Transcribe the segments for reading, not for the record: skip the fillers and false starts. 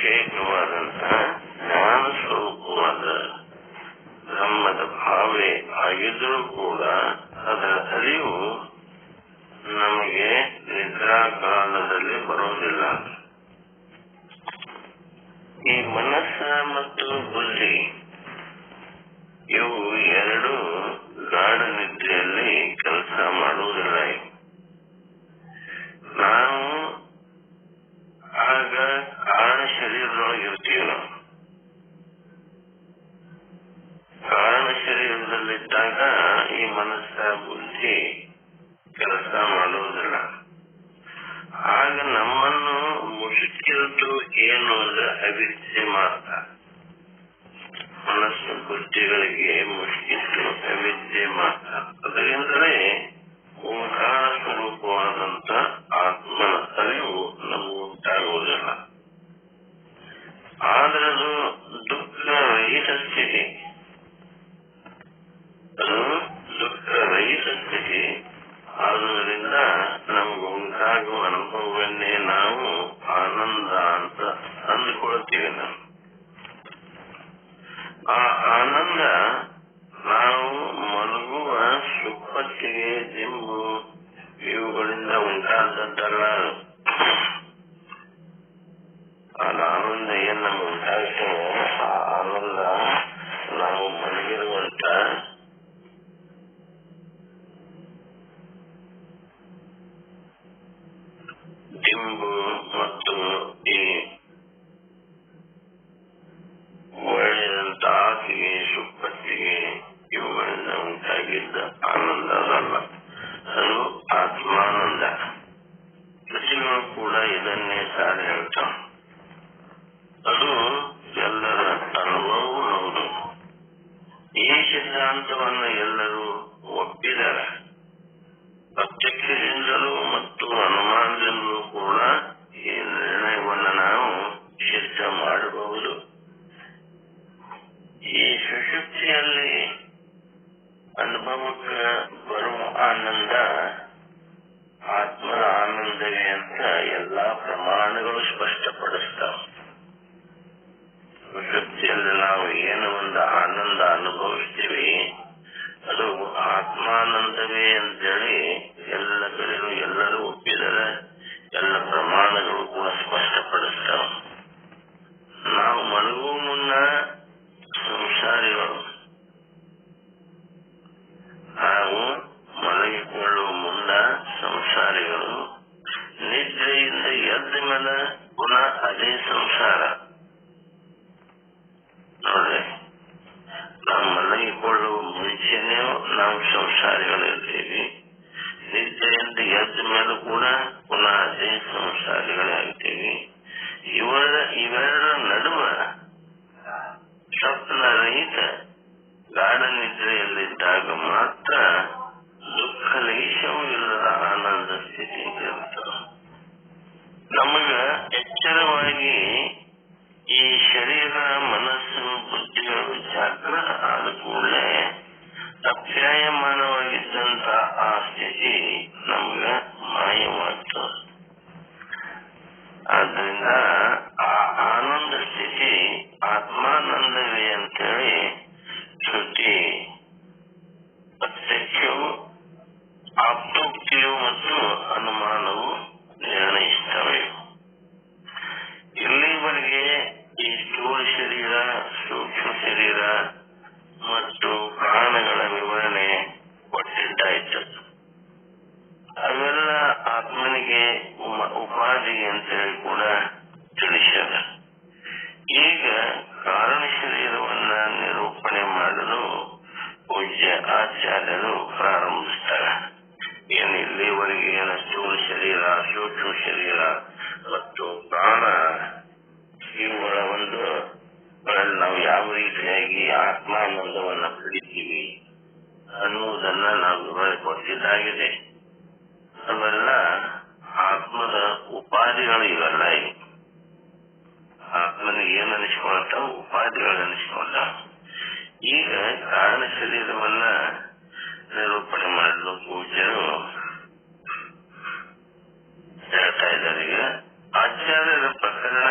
ವಿಶೇಷವಾದಂತಹ ಜ್ಞಾನ ಸ್ವರೂಪವಾದ ಬ್ರಹ್ಮದ ಭಾವನೆ ಆಗಿದ್ರೂ ಕೂಡ ಅದರ ಅರಿವು ನಮಗೆ ನಿದ್ರಾ ಕಾಲದಲ್ಲಿ ಬರೋದಿಲ್ಲ. ಈ ಮನಸ್ಸ ಮತ್ತು ಬುದ್ಧಿ ಇವು ಎರಡು ಗಾಢ ನಿದ್ರೆಯಲ್ಲಿ ಕೆಲಸ ಮಾಡುವುದಿಲ್ಲ. ನಾವು ಆಗ ಕಾರಣ ಶರೀರದೊಳಗಿರ್ತೀವಿ. ನಾವು ಕಾರಣ ಶರೀರದಲ್ಲಿದ್ದಾಗ ಈ ಮನಸ್ಸ ಬುದ್ಧಿ ಕೆಲಸ ಮಾಡುವುದಿಲ್ಲ. ಆಗ ನಮ್ಮನ್ನು ಮುಸುಕಿದ್ದು ಏನು ಅಂದ್ರೆ ಅವಿದ್ಯೆ ಮಾತ್ರ. ಮನಸ್ಸು ಬುದ್ಧಿಗಳಿಗೆ ಮುಸುಕಿದ್ದು ಅವಿದ್ಯೆ ಮಾತ್ರ. ಅದರಿಂದಲೇ ಓಂಕಾರ ಸ್ವರೂಪವಾದಂತ ಆತ್ಮನ ಅರಿವು ನಮಗೆ ಉಂಟಾಗುವುದಿಲ್ಲ. ಆದರೆ ಅದು ದುಃಖ ರಹಿತ ಸ್ಥಿತಿ. ಅದು ದುಃಖ ರಹಿತ ಸ್ಥಿತಿ. ಆದುದರಿಂದ ನಮಗೆ ಉಂಟಾಗುವ ಅನುಭವವನ್ನೇ ನಾವು ಆನಂದ ಅಂತ ಅಂದುಕೊಳ್ತೀವಿ. ನಾವು ಆ ಆನಂದ ನಾವು ಮಲಗುವ ಸುಪ್ಪತ್ತಿಗೆ ದಿಂಬು ಇವುಗಳಿಂದ ಉಂಟಾದದ್ದಲ್ಲ. ಆನಂದ ಏನ್ ನಮ್ಗೆ ಉಂಟಾಗ್ತೇವೆ, ಆ ಆನಂದ ನಾವು ಮಲಗಿರುವಂತ ದಿಂಬು ಮತ್ತು ಈ ಒಳ್ಳೆಯದಂತ ಹಾಸಿಗೆ ಸುಪ್ಪತ್ತಿಗೆ ಇವುಗಳಿಂದ ಉಂಟಾಗಿದ್ದ ಆನಂದ ಅದಲ್ಲ. ಅದು ಆತ್ಮಾನಂದ. ಋಷಿಗಳು ಕೂಡ ಇದನ್ನೇ ಸಾರಿ ಹೇಳ್ತಾವ. ಅದು ಎಲ್ಲರ ಅನುಭವವೂ ಹೌದು. ಈ ಸಿದ್ಧಾಂತವನ್ನು ಎಲ್ಲರೂ ಒಪ್ಪಿದ್ದಾರೆ. ಪ್ರತ್ಯಕ್ಷದಿಂದಲೂ ಮತ್ತು ಅನುಮಾನದಿಂದಲೂ ಕೂಡ ಈ ನಿರ್ಣಯವನ್ನು ನಾವು ಸಿದ್ಧ ಮಾಡಬಹುದು. ಈ ಸುಷುಪ್ತಿಯಲ್ಲಿ ಅನುಭವಕ್ಕೆ ಬರುವ ಆನಂದ ಆತ್ಮದ ಆನಂದವೇ ಅಂತ ಎಲ್ಲಾ ಪ್ರಮಾಣಗಳು ಸ್ಪಷ್ಟಪಡಿಸ್ತಾವ. ಸುಷುಪ್ತಿಯಲ್ಲಿ ನಾವು ಏನು ಒಂದು ಆನಂದ ಅನುಭವಿಸ್ತೀವಿ ಅದು ಆತ್ಮಾನಂದವೇ ಅಂತೇಳಿ ಎಲ್ಲ ಕಡೆಗೂ ಎಲ್ಲರೂ ಒಪ್ಪಿದರೆ ಎಲ್ಲ ಪ್ರಮಾಣಗಳು ಕೂಡ ಸ್ಪಷ್ಟಪಡಿಸ್ತಾವ. ನಾವು ಮಲಗುವ ಮುನ್ನ ಸಂಸಾರಿಗಳು, ನಾವು ಮಲಗಿಕೊಳ್ಳುವ ಮುನ್ನ ಸಂಸಾರಿಗಳು, ನಿದ್ರೆಯಿಂದ ಎದ್ದ ಮೇಲೆ ಪುನಃ ಅದೇ ಸಂಸಾರ. ನೋಡ್ರಿ, ನಾವು ಮಲಗಿಕೊಳ್ಳುವ ಮುಂಚೆನೇ ನಾವು ಸಂಸಾರಿಗಳಿರ್ತೀವಿ. ನಿದ್ರೆಯಿಂದ ಎದ್ದ ಮೇಲೆ ಕೂಡ ಪುನಃ ಅದೇ ಸಂಸಾರಿಗಳಾಗ್ತೀವಿ. ಇವೆರಡರ ನಡುವೆ ಸ್ವಪ್ನ ರಹಿತ ಗಾಢ ನಿದ್ರೆಯಲ್ಲಿದ್ದಾಗ ಮಾತ್ರ ದುಃಖ ಲೇಷವೂ ಇಲ್ಲದ ಆನಂದ ಸ್ಥಿತಿ ಇರುತ್ತದೆ. ನಮಗ ಎಚ್ಚರವಾಗಿ ಈ ಶರೀರ ಮನಸ್ಸು ಬುದ್ಧಿಗಳು ಜಾಗೃತ ಆದ ಕೂಡಲೇ ಅಪ್ಯಾಯಮಾನವಾಗಿದ್ದಂತ ಆ ಸ್ಥಿತಿ ನಮಗ ಮಾಯವಾಗ್ತದೆ. ಆದ್ದರಿಂದ ಆ ಆನಂದ ಸ್ಥಿತಿ ಆತ್ಮಾನಂದವೇ ಅಂತೇಳಿ ಶ್ರುತಿ ಪ್ರತ್ಯಕ್ಷವು ಆಪ್ತೋಕ್ತಿಯು ಮತ್ತು ಅನುಮಾನವು ನಿರ್ಣಯಿಸ್ತವೆ. ಇಲ್ಲಿವರೆಗೆ ಈ ಸ್ಥೂಲ ಶರೀರ, ಸೂಕ್ಷ್ಮ ಶರೀರ ಮತ್ತು ಪ್ರಾಣಗಳ ವಿವರಣೆ ಕೊಟ್ಟಿದ್ದಾಯಿತು. ಅವೆಲ್ಲ ಆತ್ಮನಿಗೆ ಉಪಾಧಿ ಅಂತೇಳಿ ಕೂಡ ತಿಳಿಸ್ಯಾರ. ಈಗ ಕಾರಣ ಶರೀರವನ್ನ ನಿರೂಪಣೆ ಮಾಡಲು ಪೂಜ್ಯ ಆಚಾರ್ಯರು ಪ್ರಾರಂಭಿಸ್ತಾರೆ. ಏನು ಇಲ್ಲಿವರೆಗೆ ಏನು ಸ್ಥೂಲ ಶರೀರ, ಸೂಕ್ಷ್ಮ ಶರೀರ ಮತ್ತು ಪ್ರಾಣ ಇವುಗಳ ಒಂದು ನಾವು ಯಾವ ರೀತಿಯಾಗಿ ಆತ್ಮಾನಂದವನ್ನ ಪಡಿತೀವಿ ಅನ್ನುವುದನ್ನ ನಾವು ವಿವರಣೆ ಕೊಟ್ಟಿದ್ದಾಗಿದೆ. ಅವೆಲ್ಲ ಆತ್ಮದ ಉಪಾಧಿಗಳು ಇವೆಲ್ಲ. ಆತ್ಮನಿಗೆ ಏನ್ ಅನಿಸ್ಕೊಳ್ತಾವ, ಉಪಾಧಿಗಳು ಅನಿಸ್ಕೊಂಡಾವ. ಈಗ ಕಾರಣ ಶರೀರವನ್ನ ನಿರೂಪಣೆ ಮಾಡಲು ಪೂಜ್ಯರು ಹೇಳ್ತಾ ಇದ್ದಾರೆ. ಈಗ ಆಚಾರ್ಯರ ಪ್ರಕರಣ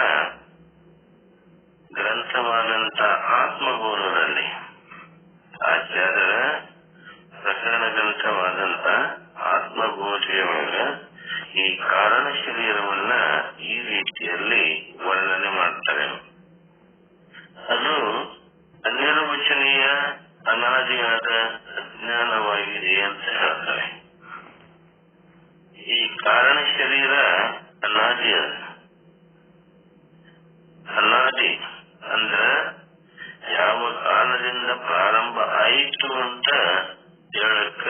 ಅನಾದಿ ಅಂದ್ರ ಯಾವ ಕಾಲದಿಂದ ಪ್ರಾರಂಭ ಆಯಿತು ಅಂತ ಹೇಳಕ್ಕ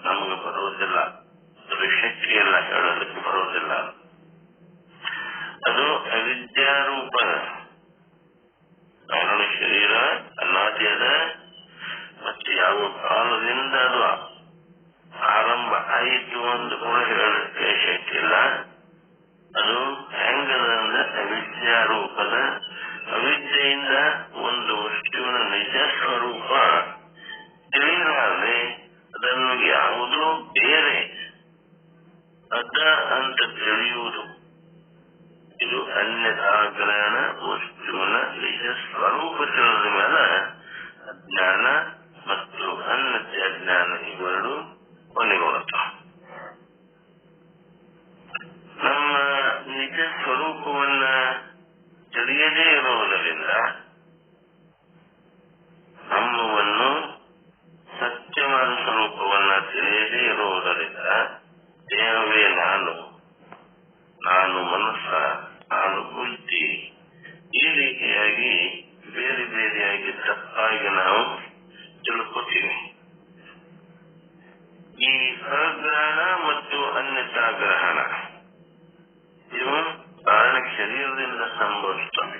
ನಮಗೆ ಬರೋದಿಲ್ಲ, ಅದ್ರ ಶಕ್ತಿ ಎಲ್ಲ ಹೇಳಲಿಕ್ಕೆ ಬರೋದಿಲ್ಲ. ಅದು ಅವಿದ್ಯಾರೂಪ ಕಾರಣ ಶರೀರ ಅನಾದಿ ಅದ. ಮತ್ತೆ ಯಾವ ಕಾಲದಿಂದ ಅದು ಆರಂಭ ಆಯಿತು ಅಂತ ಕೂಡ ಹೇಳಲಿಕ್ಕೆ ಶಕ್ತಿ ಇಲ್ಲ. ಅದು ಹೆಂಗದ ಅಂದ್ರೆ ಅವಿದ್ಯಾರೂಪದ. ಅವಿದ್ಯೆಯಿಂದ ಒಂದು ವಸ್ತುವಿನ ನಿಜ ಸ್ವರೂಪ ತಿಳಿಯಲಾರದೆ ಅದನ್ನು ಯಾವುದೋ ಬೇರೆ ಅದ ಅಂತ ತಿಳಿಯುವುದು. ಇದು ಅನ್ಯಥಾಗ್ರಹಣ. ವಸ್ತುವಿನ ನಿಜ ಸ್ವರೂಪ ತಿಳಿದ ಮೇಲೆ ಅಜ್ಞಾನ ಮತ್ತು ಅನ್ಯಥಾ ಜ್ಞಾನ ಇವೆರಡು ಕೊನೆಗೊಳ್ಳುತ್ತವೆ. ನಮ್ಮ ನಿಜ ಸ್ವರೂಪವನ್ನ ತಿಳಿಯದೇ ಇರುವುದರಿಂದ ನಮ್ಮವನ್ನು ಸತ್ಯವಾದ ಸ್ವರೂಪವನ್ನ ತಿಳಿಯದೇ ಇರುವುದರಿಂದ ದೇಹವೇ ನಾನು, ನಾನು ಮನಸ್ಸ, ನಾನು ಬುದ್ಧಿ, ಈ ರೀತಿಯಾಗಿ ಬೇರೆ ಬೇರೆಯಾಗಿ ತಪ್ಪಾಗಿ ನಾವು ತಿಳ್ಕೊತೀವಿ. ಈ ಅಗ್ರಹಣ ಮತ್ತು ಅನ್ಯಥಾಗ್ರಹಣ ಇವು ಕಾರಣ ಶರೀರದಿಂದ ಸಂಭವಿಸುತ್ತವೆ.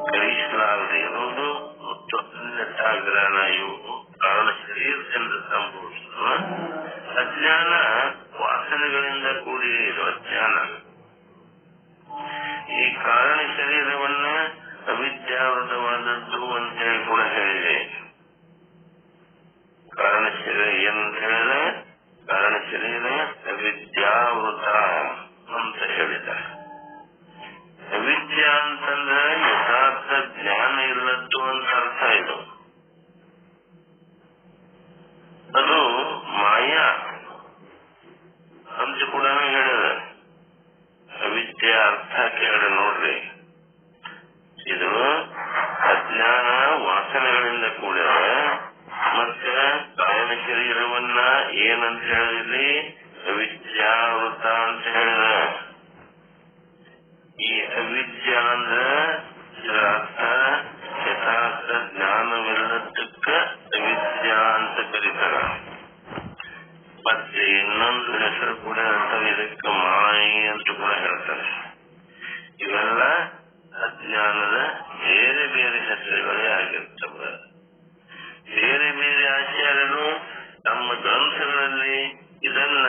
ಗ್ರಹಿಸಲಾಗದೆ ಇರುವುದು ಮತ್ತು ಅನ್ಯಥಾಗ್ರಹಣ ಇವು ಕಾರಣ ಶರೀರದಿಂದ ಸಂಭವಿಸುವ ಅಜ್ಞಾನ. ವಾಸನೆಗಳಿಂದ ಕೂಡಿರುವ ಅಜ್ಞಾನ. ಈ ಕಾರಣ ಶರೀರವನ್ನ ಅವಿದ್ಯಾವೃತವಾದದ್ದು ಅಂತ ಹೇಳಿ ಕೂಡ ಹೇಳಿದೆ. ಕಾರಣ ಶರೀರ ಏನಂತ ಹೇಳಿದ್ರೆ ಕಾರಣ ಶರೀರ ಅವಿದ್ಯಾವೃತ ಅಂತ ಹೇಳಿದ. ಅವಿದ್ಯಾ ಅಂತಂದ್ರೆ ಯಥಾರ್ಥ ಜ್ಞಾನ ಇಲ್ಲದ್ದು ಅಂತ ಅರ್ಥ. ಇದು ಅದು ಮಾಯಾ ಅಂತ ಕೂಡ ಹೇಳಿದ. ಅವಿದ್ಯಾ ಅರ್ಥ ಕೇಳಿ ನೋಡ್ರಿ. ಇದು ಅಜ್ಞಾನ ವಾಸನೆಗಳಿಂದ ಕೂಡಿದ. ಮತ್ತೆ ಕಾರಣ ಶರೀರವನ್ನ ಏನಂತ ಹೇಳಿದ್ರಿ? ಅವಿದ್ಯಾವೃತ ಅಂತ ಹೇಳಿದ. ಈ ಅವಿದ್ಯಾ ಅಂದ್ರೆ ಇದರ ಅರ್ಥ ಯಥಾರ್ಥ ಜ್ಞಾನವಿಲ್ಲದಕ್ಕ ಅವಿದ್ಯಾ ಅಂತ ಕರೀತಾರ. ಮತ್ತೆ ಇನ್ನೊಂದು ಹೆಸರು ಕೂಡ ಹೇಳ್ತಾರೆ, ಇದಕ್ಕೆ ಮಾಯಿ ಅಂತ ಕೂಡ ಹೇಳ್ತಾರೆ. ಇವೆಲ್ಲ ಅಜ್ಞಾನದ ಬೇರೆ ಬೇರೆ ಹೆಸರುಗಳೇ ಆಗಿರ್ತವೆ. ಬೇರೆ ಬೇರೆ ಆಚಾರ್ಯರು ತಮ್ಮ ಗ್ರಂಥಗಳಲ್ಲಿ ಇದನ್ನ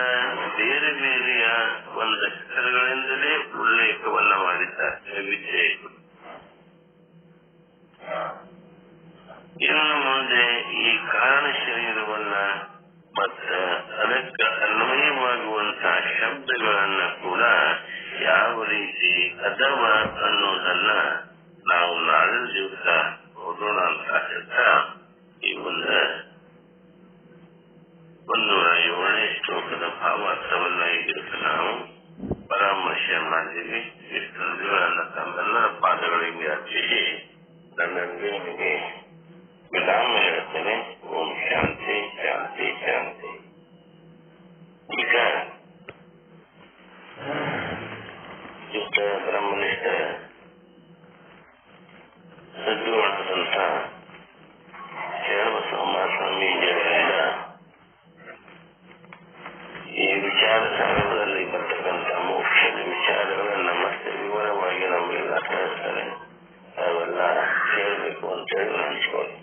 ಬೇರೆ ಬೇರೆಯ ಒಂದು ಹೆಸರುಗಳಿಂದಲೇ ಉಲ್ಲೇಖವನ್ನ ಮಾಡಿದ್ದಾರೆ. ವಿದ್ಯೆ ಇನ್ನು ಮುಂದೆ ಈ ಕಾರಣ ಶರೀರವನ್ನ ಮತ್ತು ಅದಕ್ಕೆ ಅನ್ವಯವಾಗುವಂತಹ ಶಬ್ದಗಳನ್ನ ಕೂಡ ಯಾವ ರೀತಿ ಅದವ ಅನ್ನೋದನ್ನ ನಾವು ನಾಳೆ ದಿವಸ ನೋಡೋಣ ಅಂತ ಹೇಳ್ತಾ ಈ ಒಂದು 107ನೇ ಶ್ಲೋಕದ ಭಾವಾರ್ಥವನ್ನ ಈ ದಿವಸ ನಾವು ಪರಾಮರ್ಶೆ ಮಾಡಿದ್ವಿ. ಇಷ್ಟೊಂದುಗಳನ್ನ ತಮ್ಮೆಲ್ಲರ ಪಾದಗಳಿಗೆ ಅರ್ಪಿಸಿ ನನ್ನೊಂದಿಗೆ ವಿರಾಮ ಹೇಳ್ತೇನೆ. ಓಂ ಶಾಂತಿ ಶಾಂತಿ ಶಾಂತಿ. ಈಗ ಯುದ್ಧ ಬ್ರಹ್ಮನಿಷ್ಠ ಸದ್ಗುಣದಂತ ಶರಣಬಸವ ಸ್ವಾಮೀಜಿಯವರಿಂದ ಈ ವಿಚಾರ ಸಾಗರದಲ್ಲಿ ಬರ್ತಕ್ಕಂಥ ಮೋಕ್ಷದ ವಿಚಾರಗಳನ್ನ ಮತ್ತೆ ವಿವರವಾಗಿ ನಮಗೆಲ್ಲ ಹೇಳ್ತಾರೆ. ಅವೆಲ್ಲ ಕೇಳಬೇಕು ಅಂತೇಳಿ ಅನಿಸ್ಕೊಂಡು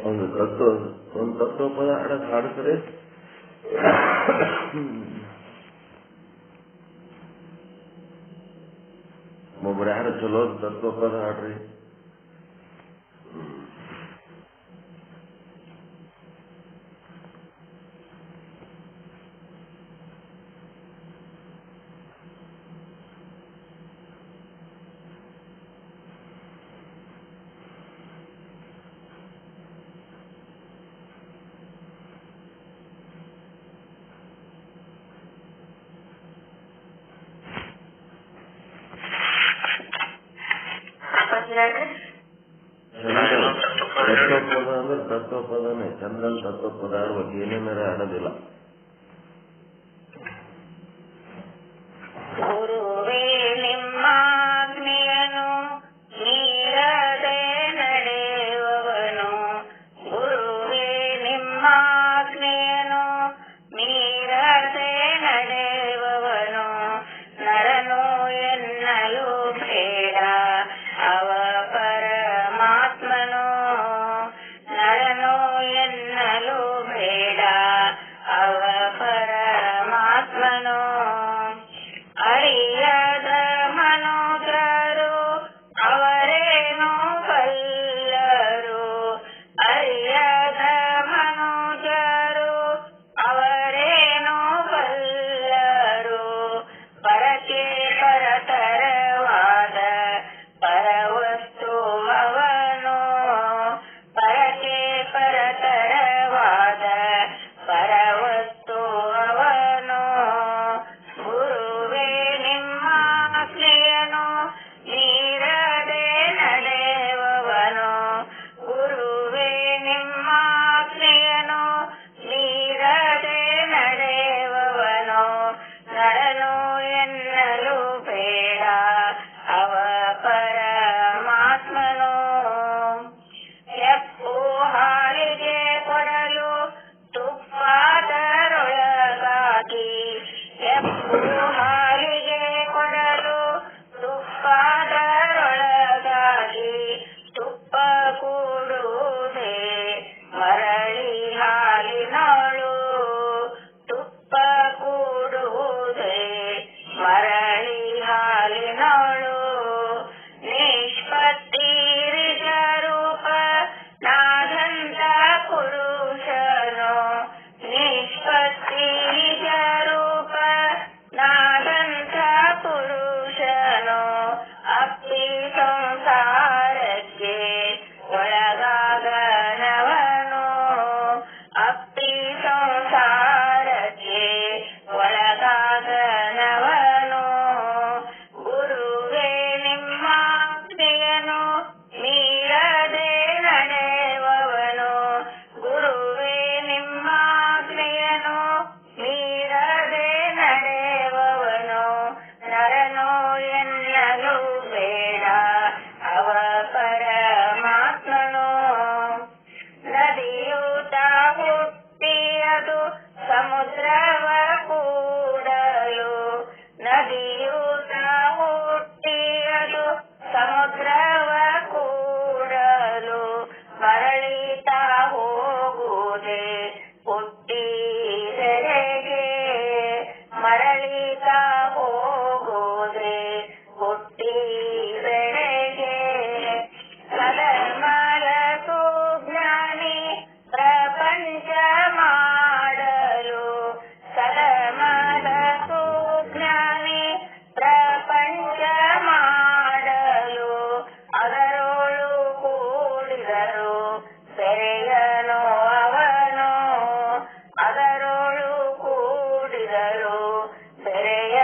ಒಂದು ತತ್ವಪದ ಹಾಡ್ತಾರೆ. ಒಬ್ಬರು ಯಾರು ಚಲೋ ತತ್ವಪದ ಹಾಡ್ರಿ. ತತ್ವಪದ ಅಂದ್ರೆ ತತ್ವಪದನೇ. ಚಂದನ್ ತತ್ವಪದ ಆಡ್ಬೇಕು, ಏನೇನಾರ ಆಡೋದಿಲ್ಲ. ಗುರುವೇ ನಿಮ್ಮಾಜ್ಞೆಯನು ಮೀರದೆ ನಡೆಯುವವನು. ಗುರುವೇ ನಿಮ್ಮಾಜ್ಞೆಯನು ಮೀರದೆ ನಡೆಯುವವನು. ನರನು ಎನ್ನಲು ಬೇಡ ಅವ ಪರಮಾತ್ಮನು. ನರನು ಎನ್ನಲು ಬೇಡ ಅವ ಪರಮಾತ್ಮನು. ಅರಿಯದ ಮನುಜರು ಅವರೇನು ಬಲ್ಲರು. ಅರಿಯದ ಮನುಜರು ಅವರೇನು ಬಲ್ಲರು. ಪರಕ್ಕೆ ಪರತರವಾದ ಪರವಸ್ತು ಅವನು. ಪರಕ್ಕೆ ಪರತರವಾದ ಪರವಸ್ತು ಅವನು. ಗುರುವೇ ನಿಮ್ಮಾಜ್ಞೆಯನು ಮೀರದೆ ನಡೆಯುವವನು. ಗುರುವೇ ನಿಮ್ಮಾಜ್ಞೆಯನು ಮೀರದೆ ನಡೆಯುವವನು. ನರನು ಎನ್ನಲು ಬೇಡ ಅವ ಪರಮಾತ್ಮನು. ಎಪ್ಪು ಹಾಲಿಗೆ ಕೊಡಲು ತುಪ್ಪದರೊಳಗಾಗಿ. ಎಪ್ಪು ಹಾಲಿಗೆ ಕೊಡಲು ತುಪ್ಪದರೊಳಗಾಗಿ. ತುಪ್ಪ ಕೂಡುವುದೇ ಮರಳಿ ಹಾಲಿನೋಳು. ತುಪ್ಪ ಕೂಡುವುದೇ ಮರಳಿ ಹಾಲಿನೋಳು. ನಿಷ್ಪತ್ತಿ ರೂಪ ನಾದಂತ ಪುರುಷನು. ನಿಷ್ಪತ್ತಿ ರೂಪ ನಾದಂತ ಪುರುಷನು. ಅಪ್ಪಿ ಸಂಸಾರಕ್ಕೆ ಒಳಗಾಗನವನು. ಅಪ್ಪಿ ಸಂಸಾರಕ್ಕೆ ಒಳಗಾಗನವನು. ಗುರುವೇ ನಿಮ್ಮಾಜ್ಞೆಯನು ಮೀರದೆ ನಡೆಯುವವನು. ಗುರುವೇ ನಿಮ್ಮಾಜ್ಞೆಯನು ಮೀರದೆ ನಡೆಯುವವನು. ನರನು ಎನ್ನಲು ಬೇಡ ಅವ ಪರಮಾತ್ಮನು. ನದಿಯೂತ ಹುಟ್ಟಿ ಅದು ಸಮುದ್ರವ ಕೂಡಲು. ನದಿಯೂತ ಹುಟ್ಟಿ ಅದು ಸಮುದ್ರವ ಕೂಡಲು. ಮರಳಿತಾ ಹೋಗುವುದೇ ಹುಟ್ಟಿದೆಡೆಗೆ. ಮರಳಿತಾ ಹೋಗುವುದೇ ಹುಟ್ಟಿದೆಡೆಗೆ. ಸದಮಲ ಸುಜ್ಞಾನಿ ಪ್ರಪಂಚ ಮಾಡಲು. ಸದಮಲ ಸುಜ್ಞಾನಿ ಪ್ರಪಂಚ ಮಾಡಲು. ಅದರೊಳು ಕೂಡಿದರು ಬೆರೆಯನು ಅವನು. ಅದರೊಳು ಕೂಡಿದರು ಬೆರೆಯ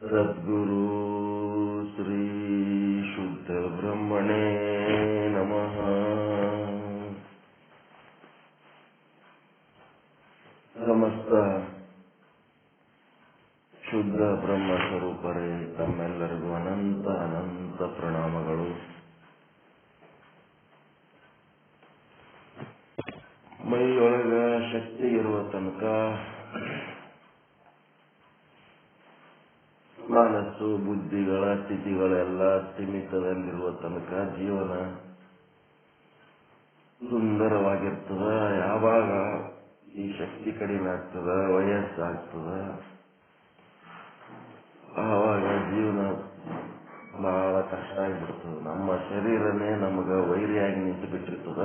ಸದ್ಗುರು ಶ್ರೀ ಶುದ್ಧ ಬ್ರಹ್ಮಣೇ ನಮಃ. ಸಮಸ್ತ ಶುದ್ಧ ಬ್ರಹ್ಮ ಸ್ವರೂಪರೇ, ತಮ್ಮೆಲ್ಲರಿಗೂ ಅನಂತ ಅನಂತ ಪ್ರಣಾಮಗಳು. ಮೈಯೊಳಗ ಶಕ್ತಿ ಇರುವ ತನಕ, ಮನಸ್ಸು ಬುದ್ಧಿಗಳ ಸ್ಥಿತಿಗಳೆಲ್ಲ ಸ್ಥಿಮಿತದಲ್ಲಿರುವ ತನಕ ಜೀವನ ಸುಂದರವಾಗಿರ್ತದ. ಯಾವಾಗ ಈ ಶಕ್ತಿ ಕಡಿಮೆ ಆಗ್ತದ, ವಯಸ್ಸಾಗ್ತದ, ಆವಾಗ ಜೀವನ ಬಹಳ ಕಷ್ಟ ಆಗಿಬಿಡ್ತದೆ. ನಮ್ಮ ಶರೀರನೇ ನಮಗ ವೈರಿಯಾಗಿ ನಿಂತು ಬಿಟ್ಟಿರ್ತದ.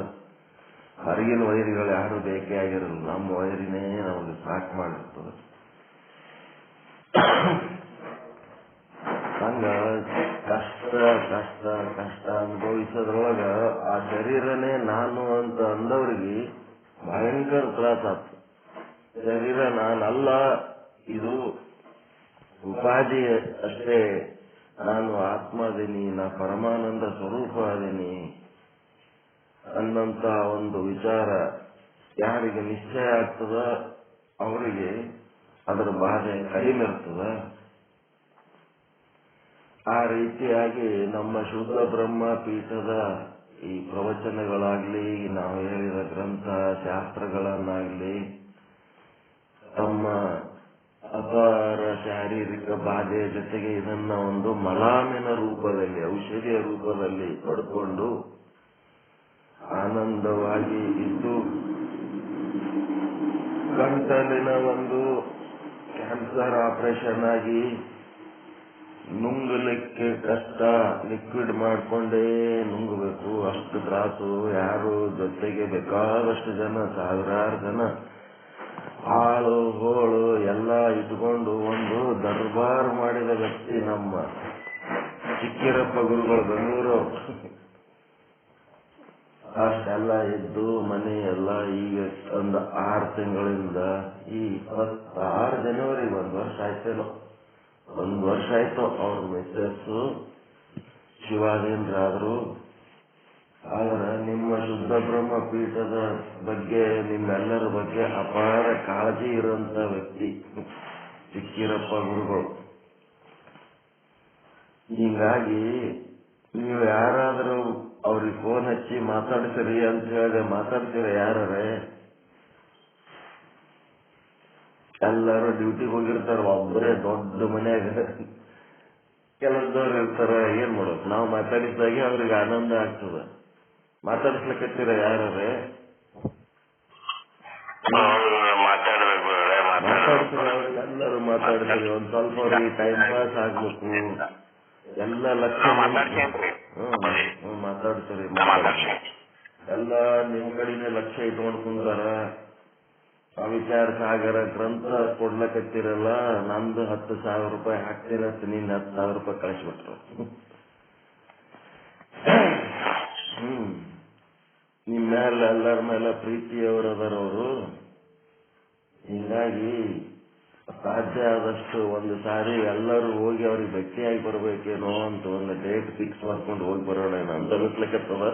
ಹೊರಗಿನ ವೈರಿಗಳು ಯಾರು ಬೇಕೇ ಆಗಿರಲ್ಲ, ನಮ್ಮ ವೈರಿನೇ ನಮಗೆ ಸಾಕು ಮಾಡಿರ್ತದೆ. ಹಂಗ ಕಷ್ಟ ಕಷ್ಟ ಕಷ್ಟ ಅನುಭವಿಸೋದ್ರೊಳಗ ಆ ಶರೀರನೇ ನಾನು ಅಂತ ಅಂದವ್ರಿಗೆ ಭಯಂಕರ ತ್ರಾಸ ಆಗ್ತದೆ. ಶರೀರ ನಾನಲ್ಲ, ಇದು ಉಪಾಧಿ ಅಷ್ಟೇ, ನಾನು ಆತ್ಮ ಅದೀನಿ, ನಾ ಪರಮಾನಂದ ಸ್ವರೂಪ ಅದೀನಿ ಅನ್ನಂತ ಒಂದು ವಿಚಾರ ಯಾರಿಗೆ ನಿಶ್ಚಯ ಆಗ್ತದ ಅವರಿಗೆ ಅದರ ಬಾಧೆ ಕಡಿಮೆ ಇರ್ತದ. ಆ ರೀತಿಯಾಗಿ ನಮ್ಮ ಶುದ್ಧ ಬ್ರಹ್ಮ ಪೀಠದ ಈ ಪ್ರವಚನಗಳಾಗ್ಲಿ, ನಾವು ಹೇಳಿದ ಗ್ರಂಥ ಶಾಸ್ತ್ರಗಳನ್ನಾಗ್ಲಿ, ತಮ್ಮ ಅಪಾರ ಶಾರೀರಿಕ ಬಾಧೆಯ ಜೊತೆಗೆ ಇದನ್ನ ಒಂದು ಮಲಾಮಿನ ರೂಪದಲ್ಲಿ, ಔಷಧಿಯ ರೂಪದಲ್ಲಿ ಪಡ್ಕೊಂಡು ಆನಂದವಾಗಿ ಇದ್ದು, ಗಂಟಲಿನ ಒಂದು ಕ್ಯಾನ್ಸರ್ ಆಪರೇಷನ್ ಆಗಿ ನುಂಗಲಿಕ್ಕೆ ಕಷ್ಟ, ಲಿಕ್ವಿಡ್ ಮಾಡ್ಕೊಂಡೇ ನುಂಗಬೇಕು, ಅಷ್ಟು ತ್ರಾಸು. ಯಾರು ಜೊತೆಗೆ ಬೇಕಾದಷ್ಟು ಜನ, ಸಾವಿರಾರು ಜನ ಹಾಳು ಹೋಳು ಎಲ್ಲ ಇಟ್ಕೊಂಡು ಒಂದು ದರ್ಬಾರ್ ಮಾಡಿದ ವ್ಯಕ್ತಿ ನಮ್ಮ ಚಿಕ್ಕಿರಪ್ಪ ಗುರುಗಳು, ಬೆಂಗಳೂರು. ಅಷ್ಟೆಲ್ಲ ಇದ್ದು ಮನೆ ಎಲ್ಲ ಈಗ ಒಂದು 6 ತಿಂಗಳಿಂದ, ಈ 26 ಜನವರಿ 1 ವರ್ಷ ಆಯ್ತೇನೋ, 1 ವರ್ಷ ಆಯ್ತು ಅವ್ರ ಮಿಸ್ಸಸ್ ಶಿವಾದೇಂದ್ರಾದ್ರು. ಆದ್ರೆ ನಿಮ್ಮ ಶುದ್ಧ ಬ್ರಹ್ಮ ಪೀಠದ ಬಗ್ಗೆ, ನಿಮ್ಮೆಲ್ಲರ ಬಗ್ಗೆ ಅಪಾರ ಕಾಳಜಿ ಇರುವಂತ ವ್ಯಕ್ತಿ ಚಿಕ್ಕಿರಪ್ಪ ಗುರುಗಳು. ಹೀಗಾಗಿ ನೀವು ಯಾರಾದರೂ ಅವ್ರಿಗೆ ಫೋನ್ ಹಚ್ಚಿ ಮಾತಾಡ್ತೀರಿ ಅಂತ ಹೇಳಿದ್ರೆ ಮಾತಾಡ್ತೀರ? ಯಾರೇ ಎಲ್ಲರೂ ಡ್ಯೂಟಿಗೆ ಹೋಗಿರ್ತಾರ, ಒಬ್ಬರೇ ದೊಡ್ಡ ಮನ್ಯಾಗ ಕೆಲಸದವ್ರು ಇರ್ತಾರ. ಏನ್ ಮಾಡೋದು, ನಾವು ಮಾತಾಡಿದ್ದಾಗೆ ಅವ್ರಿಗೆ ಆನಂದ ಆಗ್ತದ. ಮಾತಾಡ್ಸ್ಲಿಕ್ಕತ್ತೀರ ಯಾರೇ? ಮಾತಾಡ್ತೀರ, ಅವ್ರಿಗೆಲ್ಲರೂ ಮಾತಾಡ್ತೀರಿ. ಒಂದ್ ಸ್ವಲ್ಪ ಅವ್ರಿಗೆ ಟೈಮ್ ಪಾಸ್ ಆಗ್ಬೇಕು. ಎಲ್ಲ ಲಕ್ಷ್ಯ ಮಾತಾಡ್ತೀರಿ, ಎಲ್ಲ ನಿಮ್ ಕಡೆನೆ ಲಕ್ಷ್ಯ ಇಟ್ಕೊಂಡು ಕುಂತಾರ. ವಿಚಾರ ಸಾಗರ ಗ್ರಂಥ ಕೊಡ್ಲಕತ್ತೀರಲ್ಲ, ನಂದು 10,000 ರೂಪಾಯಿ ಹಾಕ್ತೀರತ್ತ, ನೀನ್ 10,000 ರೂಪಾಯಿ ಕಳಿಸ್ಬಿಟ್ರು. ನಿಮ್ ಮೇಲೆ ಎಲ್ಲರ ಮೇಲೆ ಪ್ರೀತಿಯವರದರವರು. ಹೀಗಾಗಿ ಸಾಧ್ಯ ಆದಷ್ಟು ಒಂದು ಸಾರಿ ಎಲ್ಲರೂ ಹೋಗಿ ಅವ್ರಿಗೆ ಭೇಟಿಯಾಗಿ ಬರ್ಬೇಕೇನೋ ಅಂತ ಒಂದು ಡೇಟ್ ಫಿಕ್ಸ್ ಮಾಡ್ಕೊಂಡು ಹೋಗಿ ಬರೋಣ ಅಂತ ಅನಿಸ್ಲಿಕ್ಕತ್ತದ.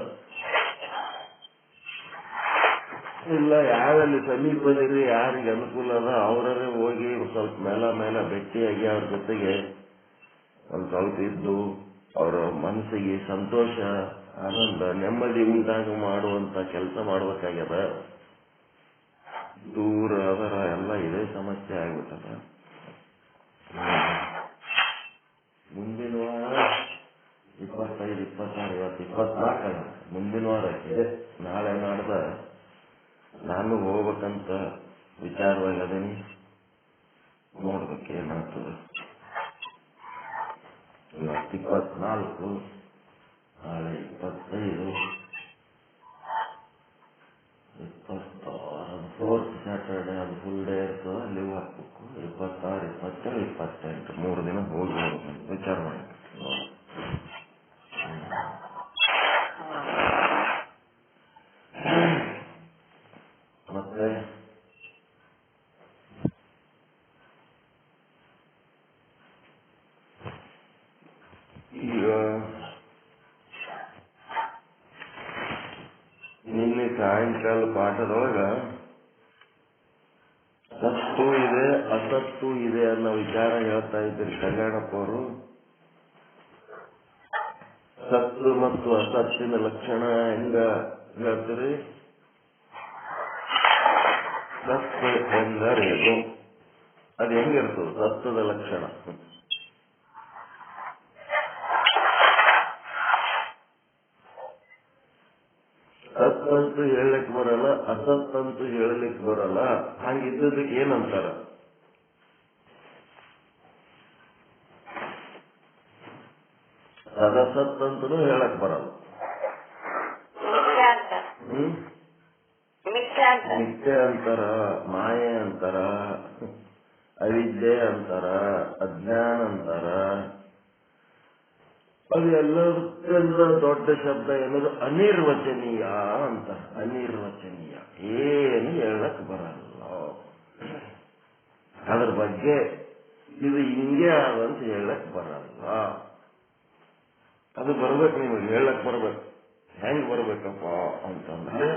ಇಲ್ಲ, ಯಾರಲ್ಲಿ ಸಮೀಪದಿರಿ, ಯಾರಿಗೆ ಅನುಕೂಲ ಅದ ಅವರೇ ಹೋಗಿ ಸ್ವಲ್ಪ ಮೇಲೆ ಭೇಟಿಯಾಗಿ ಅವ್ರ ಜೊತೆಗೆ ಒಂದ್ ಸ್ವಲ್ಪ ಇದ್ದು ಅವರ ಮನಸ್ಸಿಗೆ ಸಂತೋಷ, ಆನಂದ, ನೆಮ್ಮದಿ ಉಂಟಾಗ ಮಾಡುವಂತ ಕೆಲಸ ಮಾಡ್ಬೇಕಾಗ್ಯದ. ದೂರ ಅದರ ಎಲ್ಲ ಇದೇ ಸಮಸ್ಯೆ ಆಗ್ಬಿಟ್ಟದ. ಮುಂದಿನ ವಾರ 25, 26, 24 ಮುಂದಿನ ವಾರ ಇದೆ. ನಾಳೆ ನಾಡ್ದ ನಾನು ಹೋಗ್ಬೇಕಂತ ವಿಚಾರವಾಗಿ ಅದೀನಿ. ನೋಡ್ಬೇಕೇನಾಗ್ತದೆ. ಇವತ್ತು 24, ನಾಳೆ 25, 26 4th ಸ್ಯಾಟರ್ಡೆ ಅದು ಫುಲ್ ಡೇ ಇರ್ತದೆ, ಲೀವ್ ಹಾಕ್ಬೇಕು. 26, 27, 28 3 ದಿನ ಹೋಗಿ ವಿಚಾರ ಮಾಡಿ. ನಿನ್ನೆ ಸಾಯಂಕಾಲ ಪಾಠದೊಳಗ ಸತ್ತು ಇದೆ ಅಸತ್ತು ಇದೆ ಅನ್ನೋ ವಿಚಾರ ಹೇಳ್ತಾ ಇದ್ರಿ ಕಲ್ಯಾಣಪ್ಪ ಅವರು. ಸತ್ತು ಮತ್ತು ಅಸತ್ತಿನ ಲಕ್ಷಣ ಹೆಂಗ ಹೇಳ್ತೀರಿ? ಸತ್ತು ಎಂದರೇನು? ಅದು ಹೆಂಗಿರ್ತದೆ ಸತ್ತದ ಲಕ್ಷಣ? ಸತ್ತಂತೂ ಹೇಳಲಿಕ್ಕೆ ಬರಲ್ಲ, ಅಸತ್ತಂತೂ ಹೇಳಲಿಕ್ಕೆ ಬರಲ್ಲ. ಹಂಗಿದ್ದದಕ್ಕೆ ಏನಂತಾರ? ಅದಸತ್ತಂತೂ ಹೇಳಕ್ ಬರಲ್ಲ. ಮಿಥ್ಯೆ ಅಂತಾರ, ಮಾಯೆ ಅಂತಾರ, ಅವಿದ್ಯೆ ಅಂತಾರ, ಅಜ್ಞಾನ ಅಂತಾರ. ಅದು ಎಲ್ಲದಕ್ಕಿಂತ ದೊಡ್ಡ ಶಬ್ದ ಏನದು ಅನಿರ್ವಚನೀಯ ಅಂತ. ಅನಿರ್ವಚನೀಯ, ಏನು ಹೇಳಕ್ ಬರಲ್ಲ. ಅದ್ರ ಬಗ್ಗೆ ಇದು ಹಿಂಗೆ ಆದಂತ ಹೇಳಕ್ ಬರಲ್ಲ. ಅದು ಬರ್ಬೇಕು, ನಿಮಗೆ ಹೇಳಕ್ ಬರ್ಬೇಕು. ಹೆಂಗ್ ಬರ್ಬೇಕಪ್ಪ ಅಂತಂದ್ರೆ